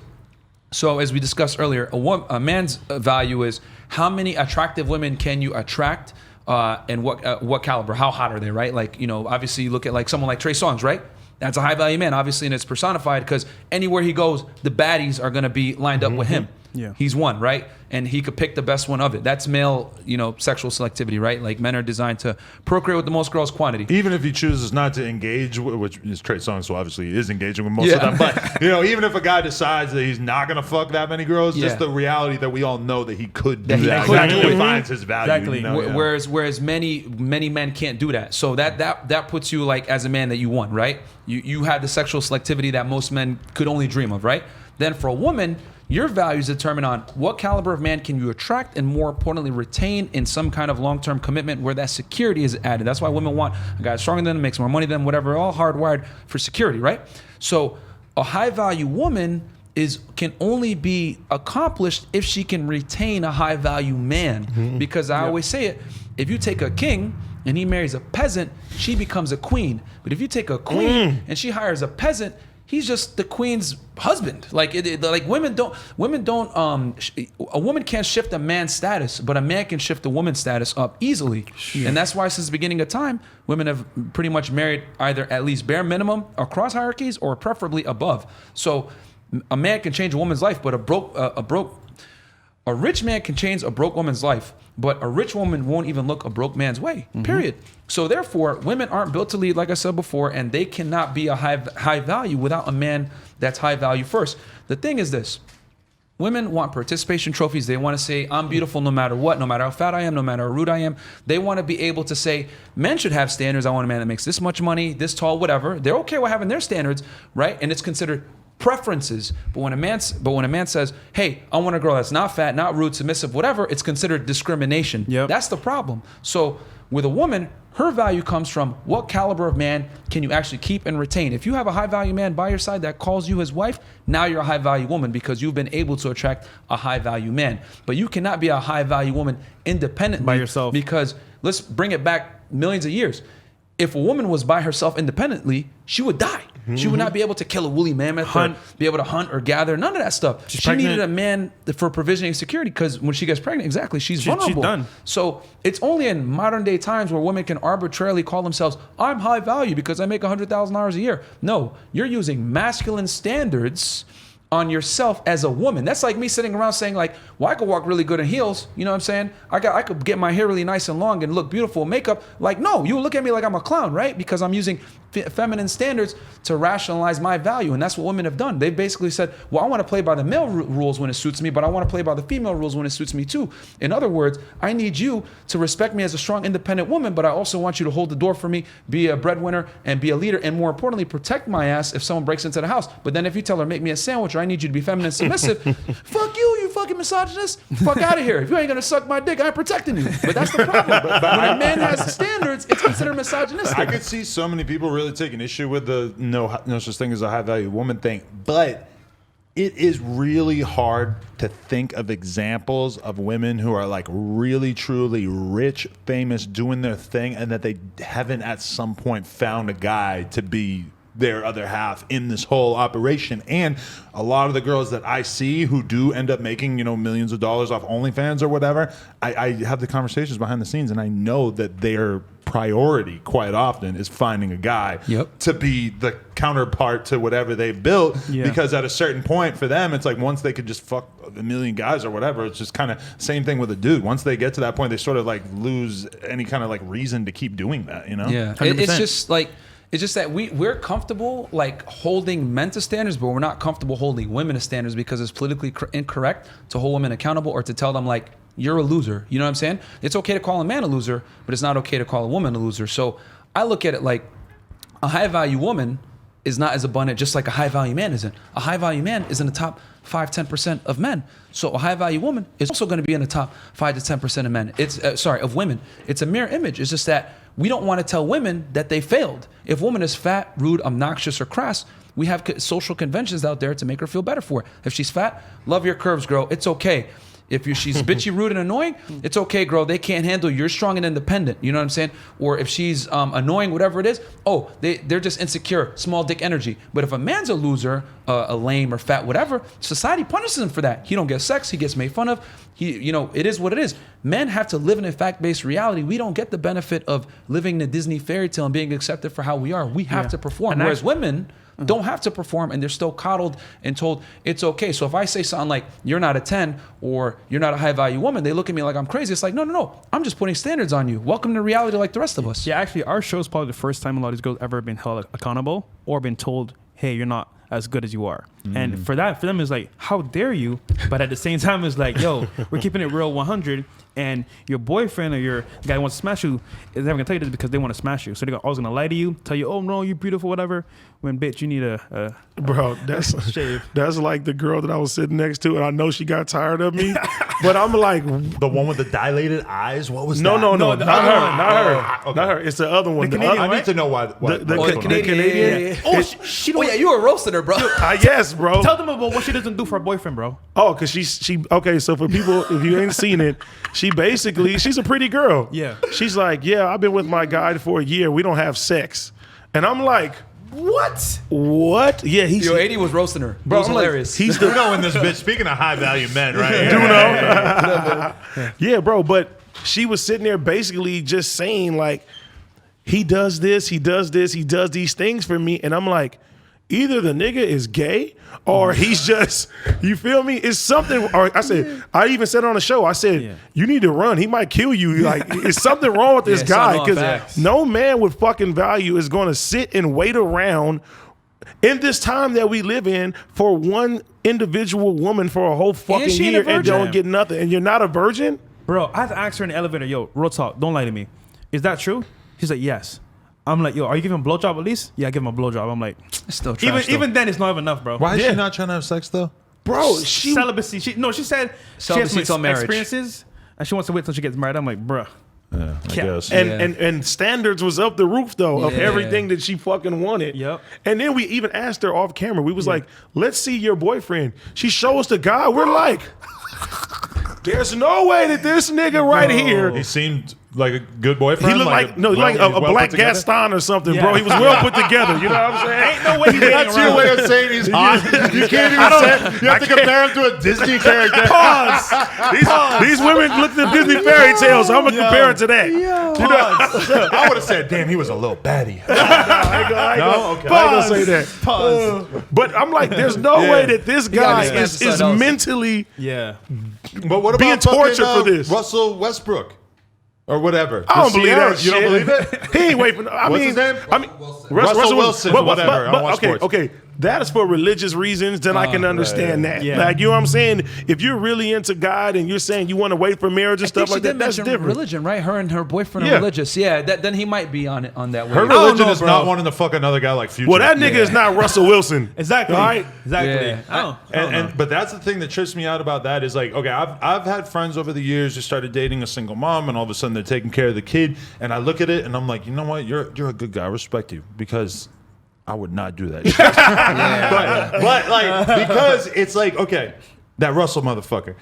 So as we discussed earlier, a man's value is how many attractive women can you attract, and what caliber, how hot are they, right? Like, you know, obviously you look at like someone like Trey Songz, right? That's a high value man, obviously, and it's personified because anywhere he goes, the baddies are going to be lined up with him. Yeah. He's one, right? And he could pick the best one of it. That's male, you know, sexual selectivity, right? Like men are designed to procreate with the most girls quantity. Even if he chooses not to engage, which is Trey Songz, so obviously he is engaging with most of them. But, you know, even if a guy decides that he's not going to fuck that many girls, just the reality that we all know that he could do that. Exactly. Defines his value. Exactly. You know? Whereas many men can't do that. So that puts you like as a man that you won, right? You have the sexual selectivity that most men could only dream of, right? Then for a woman, your value is determined on what caliber of man can you attract, and more importantly, retain in some kind of long-term commitment where that security is added. That's why women want a guy stronger than them, makes more money than them, whatever, all hardwired for security, right? So a high-value woman can only be accomplished if she can retain a high-value man. Because I always say it, if you take a king and he marries a peasant, she becomes a queen. But if you take a queen and she hires a peasant, he's just the queen's husband. Like women don't. A woman can't shift a man's status, but a man can shift a woman's status up easily. And that's why since the beginning of time, women have pretty much married either at least bare minimum across hierarchies or preferably above. So a man can change a woman's life, but a rich man can change a broke woman's life, but a rich woman won't even look a broke man's way, period. So therefore, women aren't built to lead, like I said before, and they cannot be a high value without a man that's high value first. The thing is this. Women want participation trophies. They want to say, I'm beautiful no matter what, no matter how fat I am, no matter how rude I am. They want to be able to say, men should have standards. I want a man that makes this much money, this tall, whatever. They're okay with having their standards, right? And it's considered preferences. But when a man says, hey, I want a girl that's not fat, not rude, submissive, whatever, it's considered discrimination. That's the problem. So with a woman, her value comes from what caliber of man can you actually keep and retain. If you have a high value man by your side that calls you his wife, now you're a high value woman because you've been able to attract a high value man. But you cannot be a high value woman independently by yourself, because let's bring it back millions of years. If a woman was by herself independently, she would die. She would not be able to kill a woolly mammoth or be able to hunt or gather, none of that stuff. She needed a man for provisioning security, because when she gets pregnant, she's vulnerable. She's done. So it's only in modern day times where women can arbitrarily call themselves, I'm high value because I make $100,000 a year. No, you're using masculine standards on yourself as a woman. That's like me sitting around saying like, well, I could walk really good in heels. You know what I'm saying? I could get my hair really nice and long and look beautiful in makeup. Like, no, you look at me like I'm a clown, right? Because I'm using feminine standards to rationalize my value. And that's what women have done. They've basically said, well, I want to play by the male rules when it suits me, but I want to play by the female rules when it suits me too. In other words, I need you to respect me as a strong, independent woman, but I also want you to hold the door for me, be a breadwinner, and be a leader, and more importantly, protect my ass if someone breaks into the house. But then if you tell her, make me a sandwich, or I need you to be feminine and submissive, fuck you fucking misogynist. Fuck out of here. If you ain't gonna suck my dick, I ain't protecting you. But that's the problem. When a man has standards, it's considered misogynistic. I could see so many people really taking issue with the no such thing as a high value woman thing, but it is really hard to think of examples of women who are like really truly rich, famous, doing their thing, and that they haven't at some point found a guy to be their other half in this whole operation. And a lot of the girls that I see who do end up making, millions of dollars off OnlyFans or whatever, I have the conversations behind the scenes, and I know that their priority quite often is finding a guy to be the counterpart to whatever they've built. Because at a certain point for them, it's like once they could just fuck a million guys or whatever, it's just kind of same thing with a dude. Once they get to that point, they sort of like lose any kind of like reason to keep doing that, Yeah, it's just like, it's just that we're comfortable like holding men to standards, but we're not comfortable holding women to standards because it's politically incorrect to hold women accountable or to tell them like, you're a loser. You know what I'm saying? It's okay to call a man a loser, but it's not okay to call a woman a loser. So I look at it like a high value woman is not as abundant just like a high value man isn't. A high value man is in the top 5-10% of men. So a high value woman is also going to be in the top 5-10% of men. It's of women. It's a mirror image. It's just that we don't want to tell women that they failed. If a woman is fat, rude, obnoxious, or crass, we have social conventions out there to make her feel better for it. If she's fat, love your curves, girl. It's okay. If she's bitchy, rude, and annoying, it's okay, girl. They can't handle you. You're strong and independent. You know what I'm saying? Or if she's annoying, whatever it is, they're just insecure, small dick energy. But if a man's a loser, a lame or fat, whatever, society punishes him for that. He don't get sex. He gets made fun of. It is what it is. Men have to live in a fact-based reality. We don't get the benefit of living in a Disney fairy tale and being accepted for how we are. We have to perform. And whereas women don't have to perform, and they're still coddled and told it's okay. So if I say something like, you're not a 10 or you're not a high value woman, they look at me like I'm crazy. It's like, no. I'm just putting standards on you. Welcome to reality like the rest of us. Yeah, actually, our show is probably the first time a lot of these girls ever been held accountable or been told, hey, you're not as good as you are. And for them, it's like, how dare you? But at the same time, it's like, yo, we're keeping it real 100. And your boyfriend or your guy who wants to smash you is never gonna tell you this because they want to smash you. So they're always gonna lie to you, tell you, oh no, you're beautiful, whatever. When bitch, you need a bro. That's shave. That's like the girl that I was sitting next to, and I know she got tired of me. But I'm like, the one with the dilated eyes. What was no, that? no, not her. Okay. Not her. It's the other one. The Canadian. I need to know why. The Canadian. Yeah. She don't. Yeah, you were roasting her, bro. Yes, bro. Tell them about what she doesn't do for her boyfriend, bro. Oh, because she okay. So for people, if you ain't seen it, she's a pretty girl. Yeah. She's like, yeah, I've been with my guy for a year. We don't have sex, and I'm like, What? Yeah, he's. Yo, 80 was roasting her. Bro, It was I'm like, hilarious. he's You know, in this bitch. Speaking of high value men, right? Do know? Yeah, bro. But she was sitting there basically just saying like, he does this, he does these things for me, and I'm like, either the nigga is gay or he's just, you feel me? It's something. Or I even said on the show, I said, you need to run. He might kill you. Like, it's something wrong with this guy because no man with fucking value is going to sit and wait around in this time that we live in for one individual woman for a whole fucking year and don't get nothing. And you're not a virgin? Bro, I had to ask her in the elevator, yo, real talk, don't lie to me. Is that true? She's like, yes. I'm like, yo, are you giving him a blowjob at least? Yeah, I give him a blowjob. I'm like, it's still trash, even then, it's not even enough, bro. Why is she not trying to have sex though? Bro, celibacy. She said she has some experiences and she wants to wait till she gets married. I'm like, bruh. Yeah, I guess. And standards was up the roof though of everything that she fucking wanted. Yep. And then we even asked her off camera. We was like, let's see your boyfriend. She showed us the guy. We're like, there's no way that this nigga right here. He seemed like a good boyfriend? He looked like a well black put together? Gaston or something, Yeah. bro. He was well put together. You know what I'm saying? Ain't no way he waiting That's your around. way of saying he's hot. You can't even say. You have to compare him to a Disney character. Pause. These women looked at Disney fairy tales, so I'm gonna compare it to that. I would have said, "Damn, he was a little baddie." I ain't gonna say that. But I'm like, there's no way that this guy gotta is smash something else. mentally. Yeah. But what about Being tortured fucking, for this. Russell Westbrook or whatever? I don't believe that You shit. don't believe it? He ain't waiting. What's his name? Russell Wilson, whatever, on Watch Sports. Okay, that is for religious reasons. Then I can understand that. Yeah. Like, you know what I'm saying? If you're really into God and you're saying you want to wait for marriage and I think stuff like she did that, that's mention different. religion, right? Her and her boyfriend Yeah. are religious. Yeah, then he might be on that way. Her don't religion know, is bro. not wanting to fuck another guy like Future. Well, that nigga is not Russell Wilson. Exactly. All right? Exactly. Yeah. I don't know. But that's the thing that trips me out about that is like, okay, I've had friends over the years who started dating a single mom, and all of a sudden they're taking care of the kid, and I look at it and I'm like, you know what, you're a good guy, I respect you, because I would not do that shit. but like, because it's like, okay, that Russell motherfucker,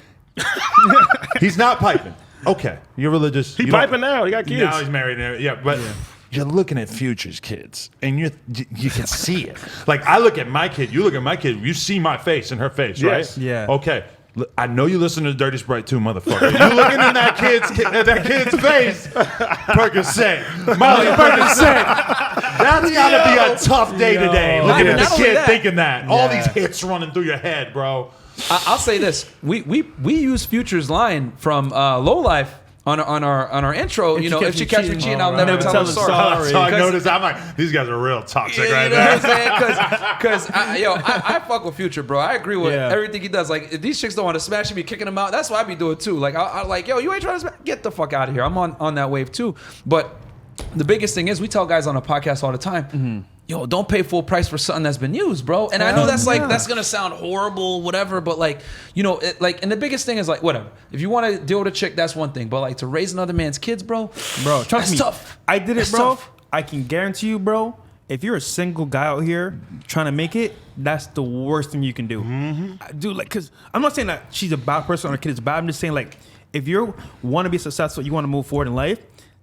he's not piping. Okay, you're religious. He You don't- piping now. He got kids. Now he's married. Yeah, but you're looking at Future's kids, and you can see it. Like, I look at my kid, you look at my kid, you see my face in her face, Yes. right? Yeah. Okay. I know you listen to Dirty Sprite too, motherfucker. You looking in that kid's face, Percocet, Molly Percocet. That's gotta be a tough day today. Looking at Not the only kid that. thinking that. All these hits running through your head, bro. I'll say this: we use Future's line from Low Life on our intro. You know, if she catch me cheating, I'll never tell her sorry. So I 'Cause- noticed. I'm like, these guys are real toxic You right know what I'm now. saying? Because I fuck with Future, bro. I agree with Yeah. everything he does. Like, if these chicks don't want to smash, she be kicking them out. That's what I be doing too. Like, I like, yo, you ain't trying to smash. Get the fuck out of here. I'm on that wave too. But the biggest thing is, we tell guys on a podcast all the time, yo, don't pay full price for something that's been used, bro. And I know that's that's gonna sound horrible, whatever. But like, you know, and the biggest thing is like, whatever. If you want to deal with a chick, that's one thing. But like, to raise another man's kids, bro, Trust that's me. tough. I did it, That's bro. tough. I can guarantee you, bro. If you're a single guy out here trying to make it, that's the worst thing you can do. Dude, like, cause I'm not saying that she's a bad person or her kid is bad. I'm just saying, like, if you want to be successful, you want to move forward in life,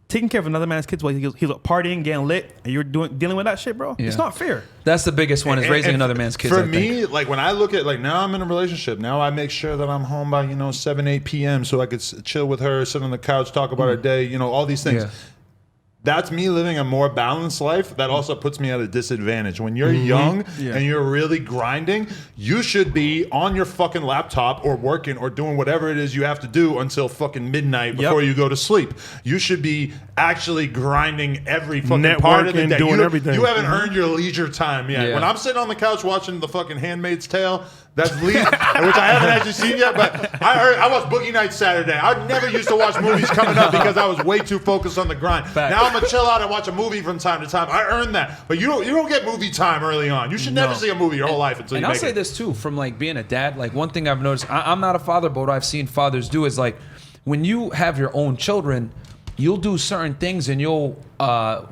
taking care of another man's kids while he's partying, getting lit, and you're dealing with that shit, bro. It's not fair. That's the biggest one, is raising And another man's kids. For I think. me, like when I look at, like, now I'm in a relationship. Now I make sure that I'm home by 7, 8 p.m. so I could chill with her, sit on the couch, talk about our day. All these things. Yeah. That's me living a more balanced life. That also puts me at a disadvantage. When you're young and you're really grinding, you should be on your fucking laptop or working or doing whatever it is you have to do until fucking midnight before you go to sleep. You should be actually grinding every fucking part of the Networking, day. doing you, everything. You haven't earned your leisure time yet. Yeah. When I'm sitting on the couch watching the fucking Handmaid's Tale, that's which I haven't actually seen yet, but I watched Boogie Nights Saturday. I never used to watch movies coming up because I was way too focused on the grind. Now I'm gonna chill out and watch a movie from time to time. I earned that, but you don't get movie time early on. You should never see a movie your whole life until And you I'll make say it. this too, from like being a dad. Like, one thing I've noticed, I'm not a father, but what I've seen fathers do is, like, when you have your own children, you'll do certain things and you'll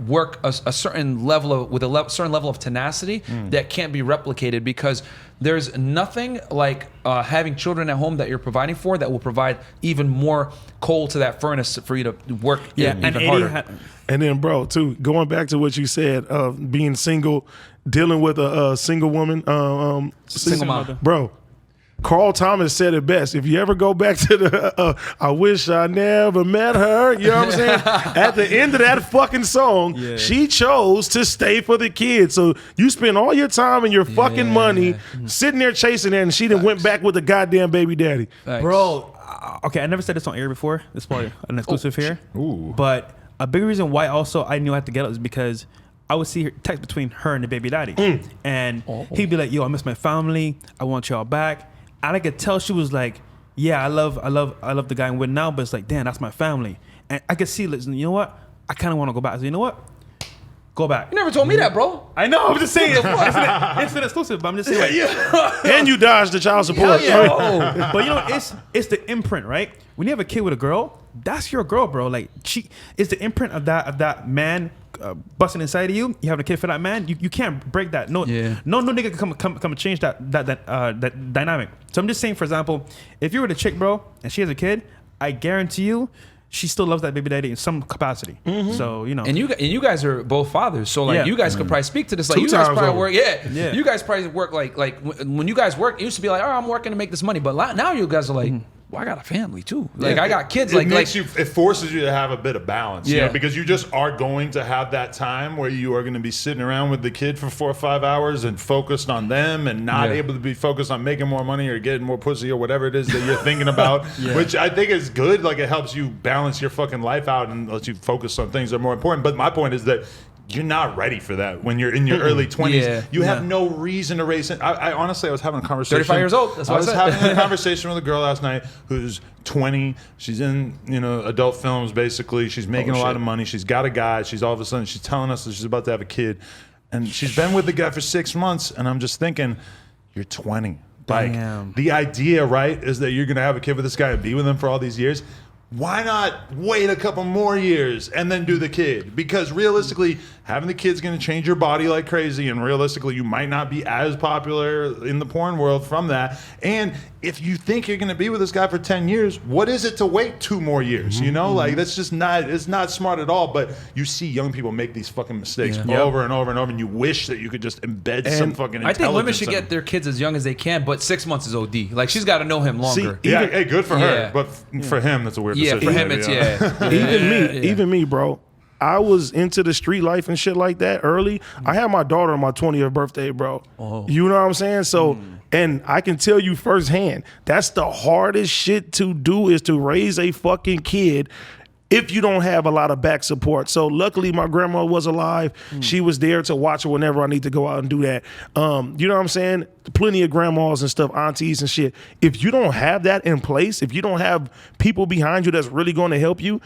work a certain level with a certain level of tenacity that can't be replicated, because there's nothing like having children at home that you're providing for that will provide even more coal to that furnace for you to work even harder. And then, bro, too, going back to what you said of being single, dealing with a single woman, Single mom. bro. Carl Thomas said it best. If you ever go back to the I wish I never met her, you know what I'm saying? At the end of that fucking song, she chose to stay for the kids. So you spend all your time and your fucking money sitting there chasing that, and she then went back with the goddamn baby daddy. Thanks. Bro, okay, I never said this on air before. This is probably an exclusive here. But a big reason why also I knew I had to get out is because I would see her text between her and the baby daddy. And he'd be like, yo, I miss my family. I want y'all back. And I could tell she was like, yeah, I love the guy I'm with now, but it's like, damn, that's my family. And I could see, listen, you know what? I kind of want to go back. I said, you know what? Go back. You never told me that, bro. I know. I'm just saying. It's an exclusive, but I'm just saying. Like, And you dodged the child support. but you know, it's the imprint, right? When you have a kid with a girl, that's your girl, bro. Like, it's the imprint of that man busting inside of you. You having a kid for that man. You can't break that. No nigga can come and change that dynamic. So I'm just saying, for example, if you're with a chick, bro, and she has a kid, I guarantee you, she still loves that baby daddy in some capacity. So, you know. And you guys are both fathers, so like you guys could probably speak to this. Like 2 you guys times probably over. work, you guys probably work like when you guys work, it used to be like, oh, I'm working to make this money, but now you guys are like, well, I got a family too. Like I got kids. It forces you to have a bit of balance, you Yeah. know, because you just are going to have that time where you are going to be sitting around with the kid for 4 or 5 hours and focused on them and not able to be focused on making more money or getting more pussy or whatever it is that you're thinking about, which I think is good. Like it helps you balance your fucking life out and lets you focus on things that are more important. But my point is that you're not ready for that when you're in your early 20s. Yeah. You have no reason to race it. I honestly, I was having a conversation. 35 years old. That's what I was said. having a conversation with a girl last night who's 20. She's in, adult films, basically. She's making a lot of money. She's got a guy. She's all of a sudden, she's telling us that she's about to have a kid. And she's been with the guy for 6 months. And I'm just thinking, you're 20. Like, Damn. the idea, right, is that you're going to have a kid with this guy and be with him for all these years. Why not wait a couple more years and then do the kid? Because realistically, having the kid's going to change your body like crazy, and realistically, you might not be as popular in the porn world from that. And if you think you're going to be with this guy for 10 years, what is it to wait 2 more years? You know, like that's just not, it's not smart at all. But you see young people make these fucking mistakes over and over and over, and you wish that you could just embed some fucking intelligence. I think women should in get them. their kids as young as they can, but 6 months is OD. Like she's got to know him longer. Yeah, hey, good for her. Yeah. But for him, that's a weird Yeah, decision. for him maybe, it's Even me, bro. I was into the street life and shit like that early. I had my daughter on my 20th birthday, bro. You know what I'm saying? So, and I can tell you firsthand, that's the hardest shit to do, is to raise a fucking kid if you don't have a lot of back support. So luckily my grandma was alive. She was there to watch her whenever I need to go out and do that. You know what I'm saying? Plenty of grandmas and stuff, aunties and shit. If you don't have that in place, if you don't have people behind you that's really going to help you,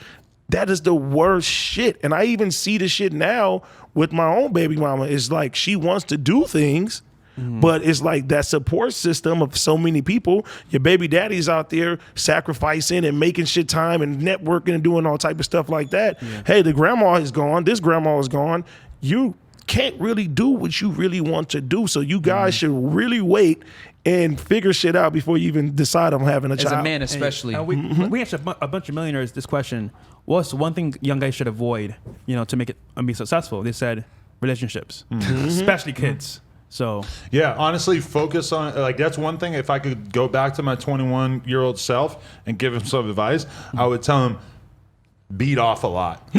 that is the worst shit. And I even see the shit now with my own baby mama. It's like she wants to do things, but it's like that support system of so many people. Your baby daddy's out there sacrificing and making shit time and networking and doing all type of stuff like that. Hey, the grandma is gone. This grandma is gone. You can't really do what you really want to do. So you guys should really wait and figure shit out before you even decide on having a child. As a man, especially. We asked a bunch of millionaires this question: what's one thing young guys should avoid, to make it and be successful? They said relationships, especially kids. So yeah, honestly, focus on, like, that's one thing. If I could go back to my 21-year-old self and give him some advice, I would tell him, beat off a lot.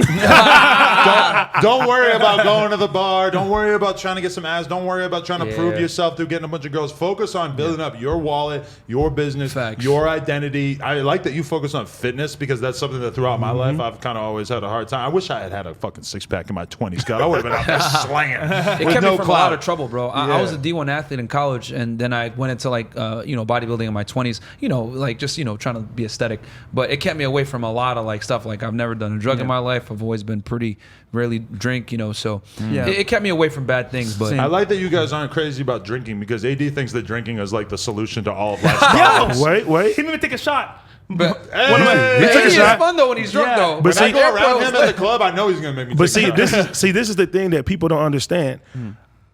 Don't worry about going to the bar. Don't worry about trying to get some ass. Don't worry about trying to prove yourself through getting a bunch of girls. Focus on building up your wallet, your business, your identity. I like that you focus on fitness, because that's something that throughout my life I've kind of always had a hard time. I wish I had a fucking six-pack in my 20s. God, I would have been out there slanging. It kept me from a lot of trouble, bro. I was a D1 athlete in college, and then I went into bodybuilding in my 20s. Trying to be aesthetic. But it kept me away from a lot of stuff. Like I've never done a drug in my life. I've always been pretty rarely drink. So it kept me away from bad things. But I like that you guys aren't crazy about drinking, because AD thinks that drinking is like the solution to all of life's problems. Wait. he didn't even take a shot. but It's fun though when he's drunk though. But When I see, go around him at the club, I know he's gonna make me. But take a shot. this is the thing that people don't understand.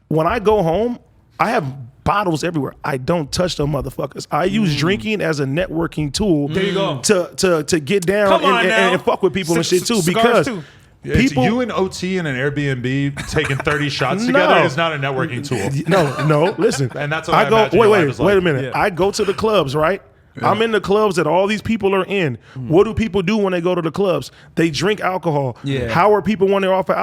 When I go home, I have bottles everywhere. I don't touch them motherfuckers. I use drinking as a networking tool. There you go. To get down and fuck with people and shit too. Because It's people, you and OT in an Airbnb taking 30 shots together is not a networking tool. No, listen. And that's what I imagine your life is like. Wait a minute. I go to the clubs, right? I'm in the clubs that all these people are in. What do people do when they go to the clubs? They drink alcohol. How are people when they're off of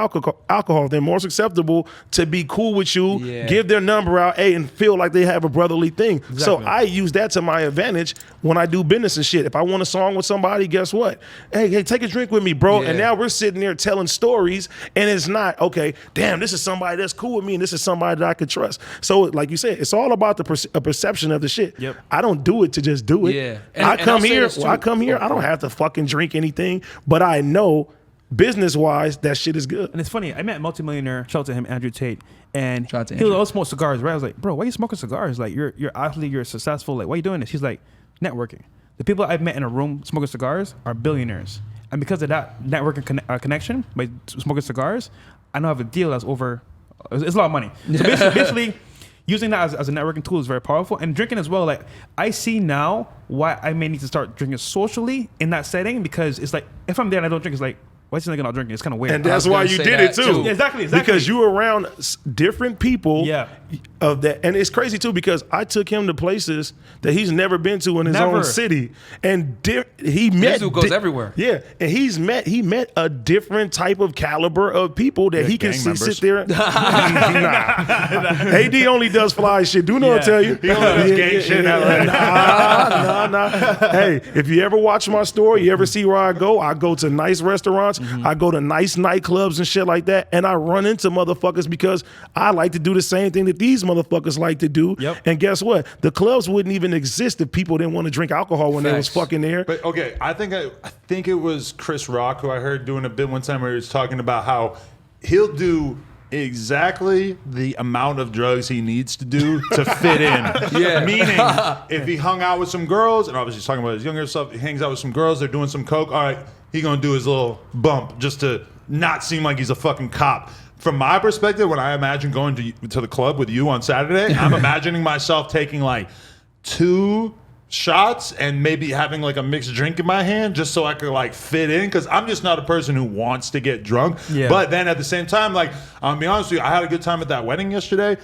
alcohol? They're more susceptible to be cool with you, give their number out, and feel like they have a brotherly thing. Exactly. So I use that to my advantage when I do business and shit. If I want a song with somebody, guess what? Hey, take a drink with me, bro. And now we're sitting there telling stories, and it's not, okay, damn, this is somebody that's cool with me, and this is somebody that I could trust. So like you said, it's all about the perception of the shit. I don't do it to just do it. Yeah. I come here. I don't have to fucking drink anything, but I know business-wise that shit is good. And it's funny. I met a multimillionaire. Shout out to him, Andrew Tate, and Shout out to he would Andrew. always smoke cigars. Right? I was like, bro, why are you smoking cigars? Like you're athlete, you're successful. Like why are you doing this? He's like, networking. The people I've met in a room smoking cigars are billionaires, and because of that networking connection by smoking cigars, I now have a deal that's over. It's a lot of money. So basically using that as a networking tool is very powerful. And drinking as well, like I see now why I may need to start drinking socially in that setting, because it's like if I'm there and I don't drink, it's like, why is this nigga not drinking? It's kind of weird. And that's why you did it too. Yeah, exactly. Because you were around different people Yeah. of that. And it's crazy too, because I took him to places that he's never been to in his own city. And he met. This dude goes everywhere. Yeah. And he met a different type of caliber of people that he can sit there. Nah. AD only does fly shit. Do know I tell you. He only does gang shit. Nah. Hey, if you ever watch my story, you ever see where I go to nice restaurants. I go to nice nightclubs and shit like that, and I run into motherfuckers because I like to do the same thing that these motherfuckers like to do. Yep. And guess what? The clubs wouldn't even exist if people didn't want to drink alcohol when they was fucking there. But okay, I think it was Chris Rock who I heard doing a bit one time where he was talking about how he'll do exactly the amount of drugs he needs to do to fit in. Yeah. Meaning, if he hung out with some girls, and obviously he's talking about his younger stuff, he hangs out with some girls, they're doing some coke, all right, he gonna do his little bump just to not seem like he's a fucking cop. From my perspective, when I imagine going to the club with you on Saturday, I'm imagining myself taking like 2 shots and maybe having like a mixed drink in my hand just so I could like fit in, because I'm just not a person who wants to get drunk. Yeah. But then at the same time, like, I'll be honest with you, I had a good time at that wedding yesterday.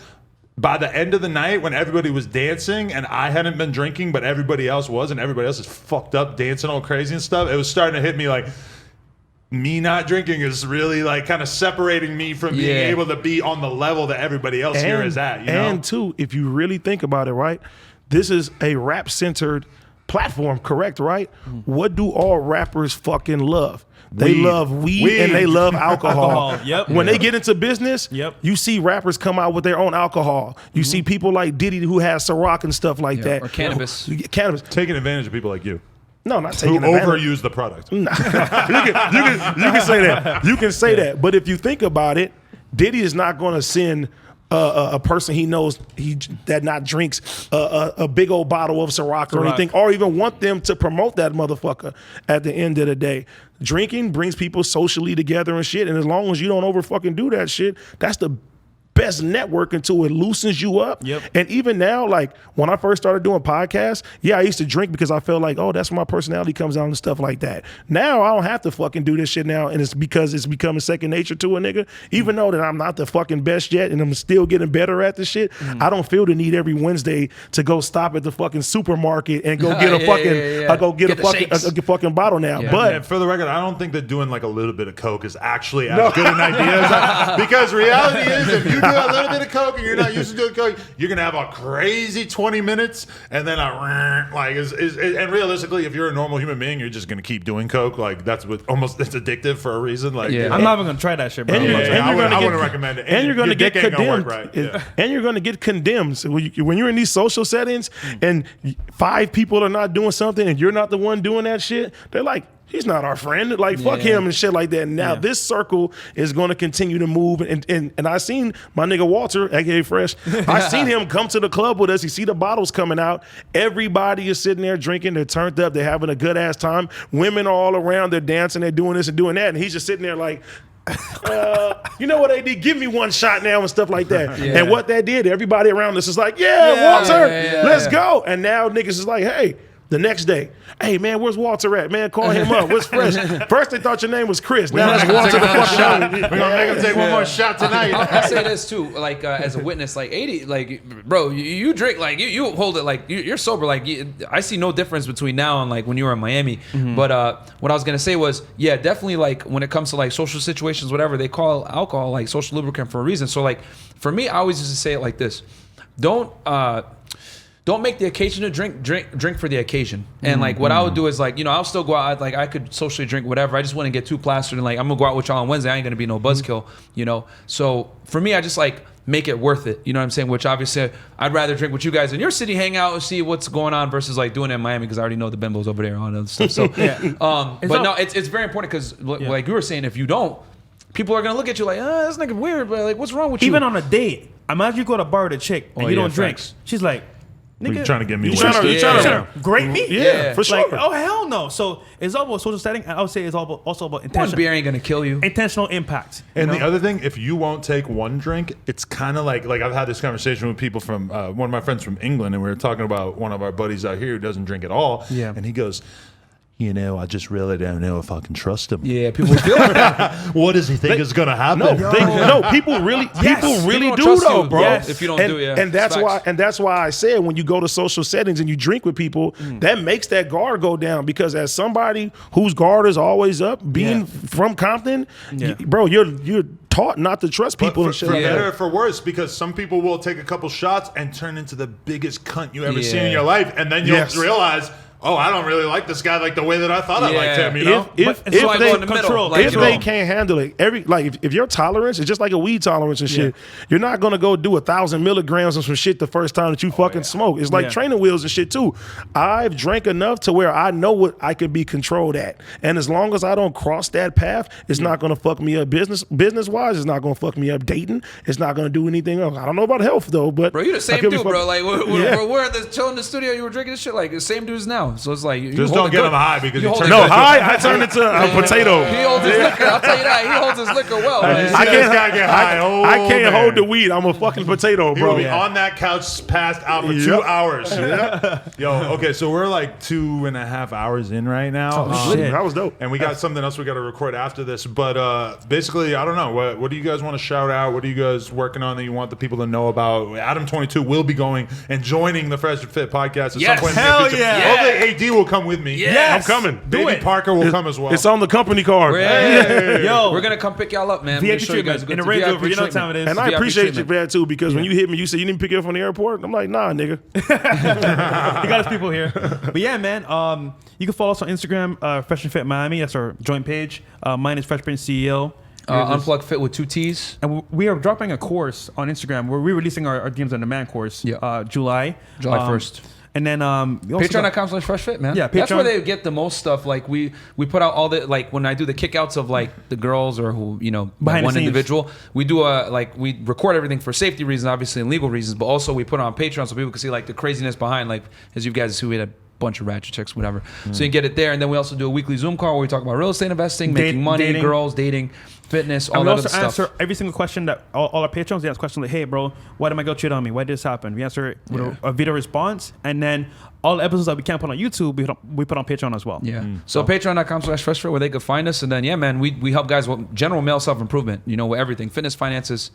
By the end of the night, when everybody was dancing and I hadn't been drinking, but everybody else was, and everybody else is fucked up dancing all crazy and stuff, it was starting to hit me like, me not drinking is really like kind of separating me from being able to be on the level that everybody else here is at. You know? And two, if you really think about it, right, this is a rap-centered platform, correct, right? What do all rappers fucking love? They love weed and they love alcohol. Yep. When they get into business, Yep. you see rappers come out with their own alcohol. You see people like Diddy who has Ciroc and stuff like that. Or cannabis. Cannabis. Taking advantage of people like you No, not who taking advantage. overuse the product. You can say that. You can say that. But if you think about it, Diddy is not going to send a person he knows that not drinks a big old bottle of Ciroc or anything, or even want them to promote that motherfucker at the end of the day. Drinking brings people socially together and shit. And as long as you don't over fucking do that shit, that's the best network until it loosens you up. Yep. And even now, like when I first started doing podcasts, I used to drink because I felt like, oh, that's where my personality comes out and stuff like that. Now I don't have to fucking do this shit now, and it's because it's becoming second nature to a nigga. Even though that I'm not the fucking best yet and I'm still getting better at this shit, I don't feel the need every Wednesday to go stop at the fucking supermarket and go get a fucking I go get a fucking bottle now. Yeah. But And for the record, I don't think that doing like a little bit of coke is actually as good an idea as that. Because reality is, if you do a little bit of coke and you're not used to doing coke, you're gonna have a crazy 20 minutes and then and realistically, if you're a normal human being, you're just gonna keep doing coke. Like that's what almost it's addictive for a reason. Like I'm not even gonna try that shit, bro. I wouldn't recommend it. And you're going to Your get dick ain't gonna work condemned. right. Yeah. And you're going to get condemned. So when you're in these social settings and 5 people are not doing something and you're not the one doing that shit, they're like, he's not our friend. Like, fuck him and shit like that. Now, this circle is going to continue to move. And I seen my nigga Walter, aka Fresh, I seen him come to the club with us. You see the bottles coming out. Everybody is sitting there drinking. They're turned up. They're having a good ass time. Women are all around. They're dancing. They're doing this and doing that. And he's just sitting there like, you know what they did? Give me one shot now and stuff like that. Yeah. And what that did, everybody around us is like, Walter, let's go. And now niggas is like, hey, the next day, hey man, where's Walter at? Man, call him up. Where's Fresh? First they thought your name was Chris. Now it's Walter the fucking shot. We're gonna make him take one more shot tonight. I'll say this too, like as a witness, like 80, like bro, you drink, like you hold it, like you're sober, like I see no difference between now and like when you were in Miami. But what I was gonna say was, definitely like when it comes to like social situations, whatever, they call alcohol like social lubricant for a reason. So like for me, I always used to say it like this: don't make the occasion to drink for the occasion. And like what I would do is like, I'll still go out, like I could socially drink whatever. I just wouldn't get too plastered and like I'm gonna go out with y'all on Wednesday. I ain't gonna be no buzzkill, So for me, I just like make it worth it. You know what I'm saying? Which obviously I'd rather drink with you guys in your city, hang out and see what's going on versus like doing it in Miami because I already know the bimbos over there and all that other stuff. So it's very important because like you were saying, if you don't, people are gonna look at you like, this nigga weird, but like what's wrong with you? Even on a date, imagine you go to a bar with a chick and you don't drink. She's like, Were you trying to get me You trying wasted? to grate me? Yeah, for sure. Like, oh hell no! So it's all about social setting. I would say it's also about One intentional, beer ain't gonna kill you. intentional impact. And the other thing, if you won't take one drink, it's kind of like I've had this conversation with people from one of my friends from England, and we were talking about one of our buddies out here who doesn't drink at all. Yeah. And he goes, I just really don't know if I can trust him. Yeah, people feel like that. What does he think is going to happen? People really People do don't trust though, you, bro. yes. If you don't and, do it, yeah. and that's Facts. why I said when you go to social settings and you drink with people, that makes that guard go down, because as somebody whose guard is always up, being from Compton, bro, you're taught not to trust people for, and shit for like better that. or for worse, because some people will take a couple shots and turn into the biggest cunt you ever seen in Yeah. your life, and then you'll Yes. realize, oh, I don't really like this guy like the way that I thought I liked Yeah. him. You know, If But- so I go in the middle, control, like, if you they know. can't handle it, if your tolerance is just like a weed tolerance and shit, you're not gonna go do 1,000 milligrams of some shit the first time that you fucking smoke. It's like Yeah. training wheels and shit too. I've drank enough to where I know what I can be controlled at, and as long as I don't cross that path, it's not gonna fuck me up business wise. It's not gonna fuck me up dating. It's not gonna do anything else. I don't know about health though, but Bro, you the I same could be dude, bro. fucking- Like we're chilling in the studio. You were drinking this shit like the same dudes now. So it's like you just hold don't it get good. him high because You you hold turn it No, good. I turned into a potato. He holds his liquor. I'll tell you that. He holds his liquor well, man. I This can't guy get high. Oh, I can't man. hold the weed. I'm a fucking potato, He will bro. be on that couch, passed out for 2 hours. Yo, okay, so we're like 2.5 hours in right now. shit. That was dope. And we got something else we got to record after this. But basically, I don't know. What do you guys want to shout out? What are you guys working on that you want the people to know about? Adam22 will be going and joining the Fresh and Fit podcast at Yes. some point. Hell in the future. yeah. Hopefully, AD will come with me. Yes. I'm coming. Baby it. Parker will come as well. It's on the company card. Hey. Yo, We're gonna come pick y'all up, man. VIP We'll show you guys treatment a in the good Range VIP Rover. You know what time it is. And I VIP appreciate treatment. you for that too, because when you hit me, you said you didn't pick it up from the airport. I'm like, nah, nigga. You got us people here. But yeah, man. You can follow us on Instagram, Fresh and Fit Miami. That's our joint page. Mine is Fresh Prince CEO. Unplugged Fit with 2 T's. And we are dropping a course on Instagram. We're re-releasing our DMs on Demand course. Yeah. July 1st. And then we also got- Patreon.com/FreshFit, man. Yeah, That's Patreon. where they get the most stuff. Like we put out all the, like when I do the kickouts of like the girls or who, Behind the one scenes. individual, we do we record everything for safety reasons, obviously, and legal reasons, but also we put it on Patreon so people can see like the craziness behind, like as you guys see, we had a bunch of ratchet chicks, whatever. So you can get it there. And then we also do a weekly Zoom call where we talk about real estate investing, making money, dating. girls, dating, fitness, all And we that also other stuff. answer every single question that all our patrons, they ask questions like, hey, bro, why did my girl cheat on me? Why did this happen? We answer it with a video response. And then all the episodes that we can't put on YouTube, we put on Patreon as well. Yeah. So patreon.com/freshfit where they could find us. And then, yeah, man, we help guys with general male self-improvement, with everything, fitness, finances,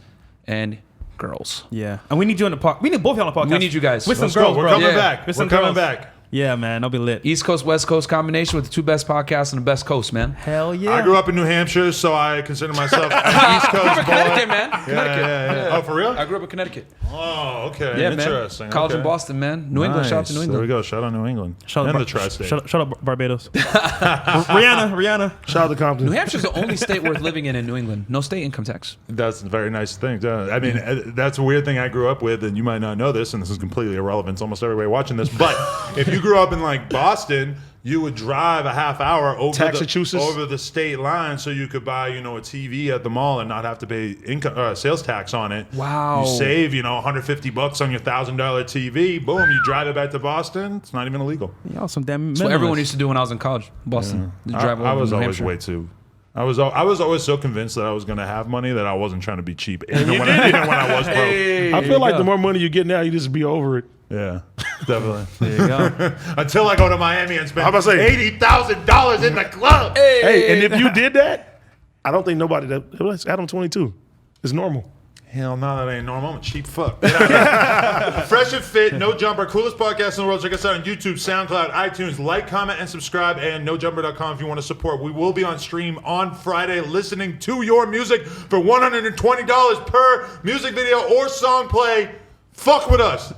and girls. Yeah. And we need you on the podcast. We need both of y'all on the podcast. We need you guys. With some Let's girls, go. We're bro. coming Yeah. back. With We're some coming girls. back. Yeah, man. That'll be lit. East Coast, West Coast combination with the 2 best podcasts on the best coast, man. Hell yeah. I grew up in New Hampshire, so I consider myself an East Coast boy. Connecticut, man. Yeah, Connecticut. yeah. Oh, for real? I grew up in Connecticut. Oh, okay. Yeah, Interesting. man. College okay. in Boston, man. New England. Shout out to New Nice. There we England. go. Shout out New England. Shout and out the tri-state. Shout out Barbados. Rihanna. Shout out to Compton. New Hampshire's the only state worth living in New England. No state income tax. That's a very nice thing. I mean, that's a weird thing I grew up with, and you might not know this, and this is completely irrelevant to almost everybody watching this. But if you grew up in like Boston, you would drive a half hour over the state line so you could buy, a TV at the mall and not have to pay income sales tax on it. Wow. You save, $150 on your $1,000 TV. Boom, you drive it back to Boston. It's not even illegal. Y'all some damn That's what everyone minimalists. used to do when I was in college, Boston. To drive I over was to New always Hampshire. way too. I was always so convinced that I was going to have money that I wasn't trying to be cheap, even when I was broke. Hey, I feel like the more money you get now, you just be over it. Yeah, definitely. There you go. Until I go to Miami and spend I'm about to say- $80,000 in the club. Hey, and if you did that, I don't think nobody that's Adam 22. It's normal. Hell no, that ain't normal. I'm a cheap fuck. Fresh and Fit, No Jumper, coolest podcast in the world. Check us out on YouTube, SoundCloud, iTunes. Like, comment, and subscribe, and NoJumper.com if you want to support. We will be on stream on Friday listening to your music for $120 per music video or song play. Fuck with us.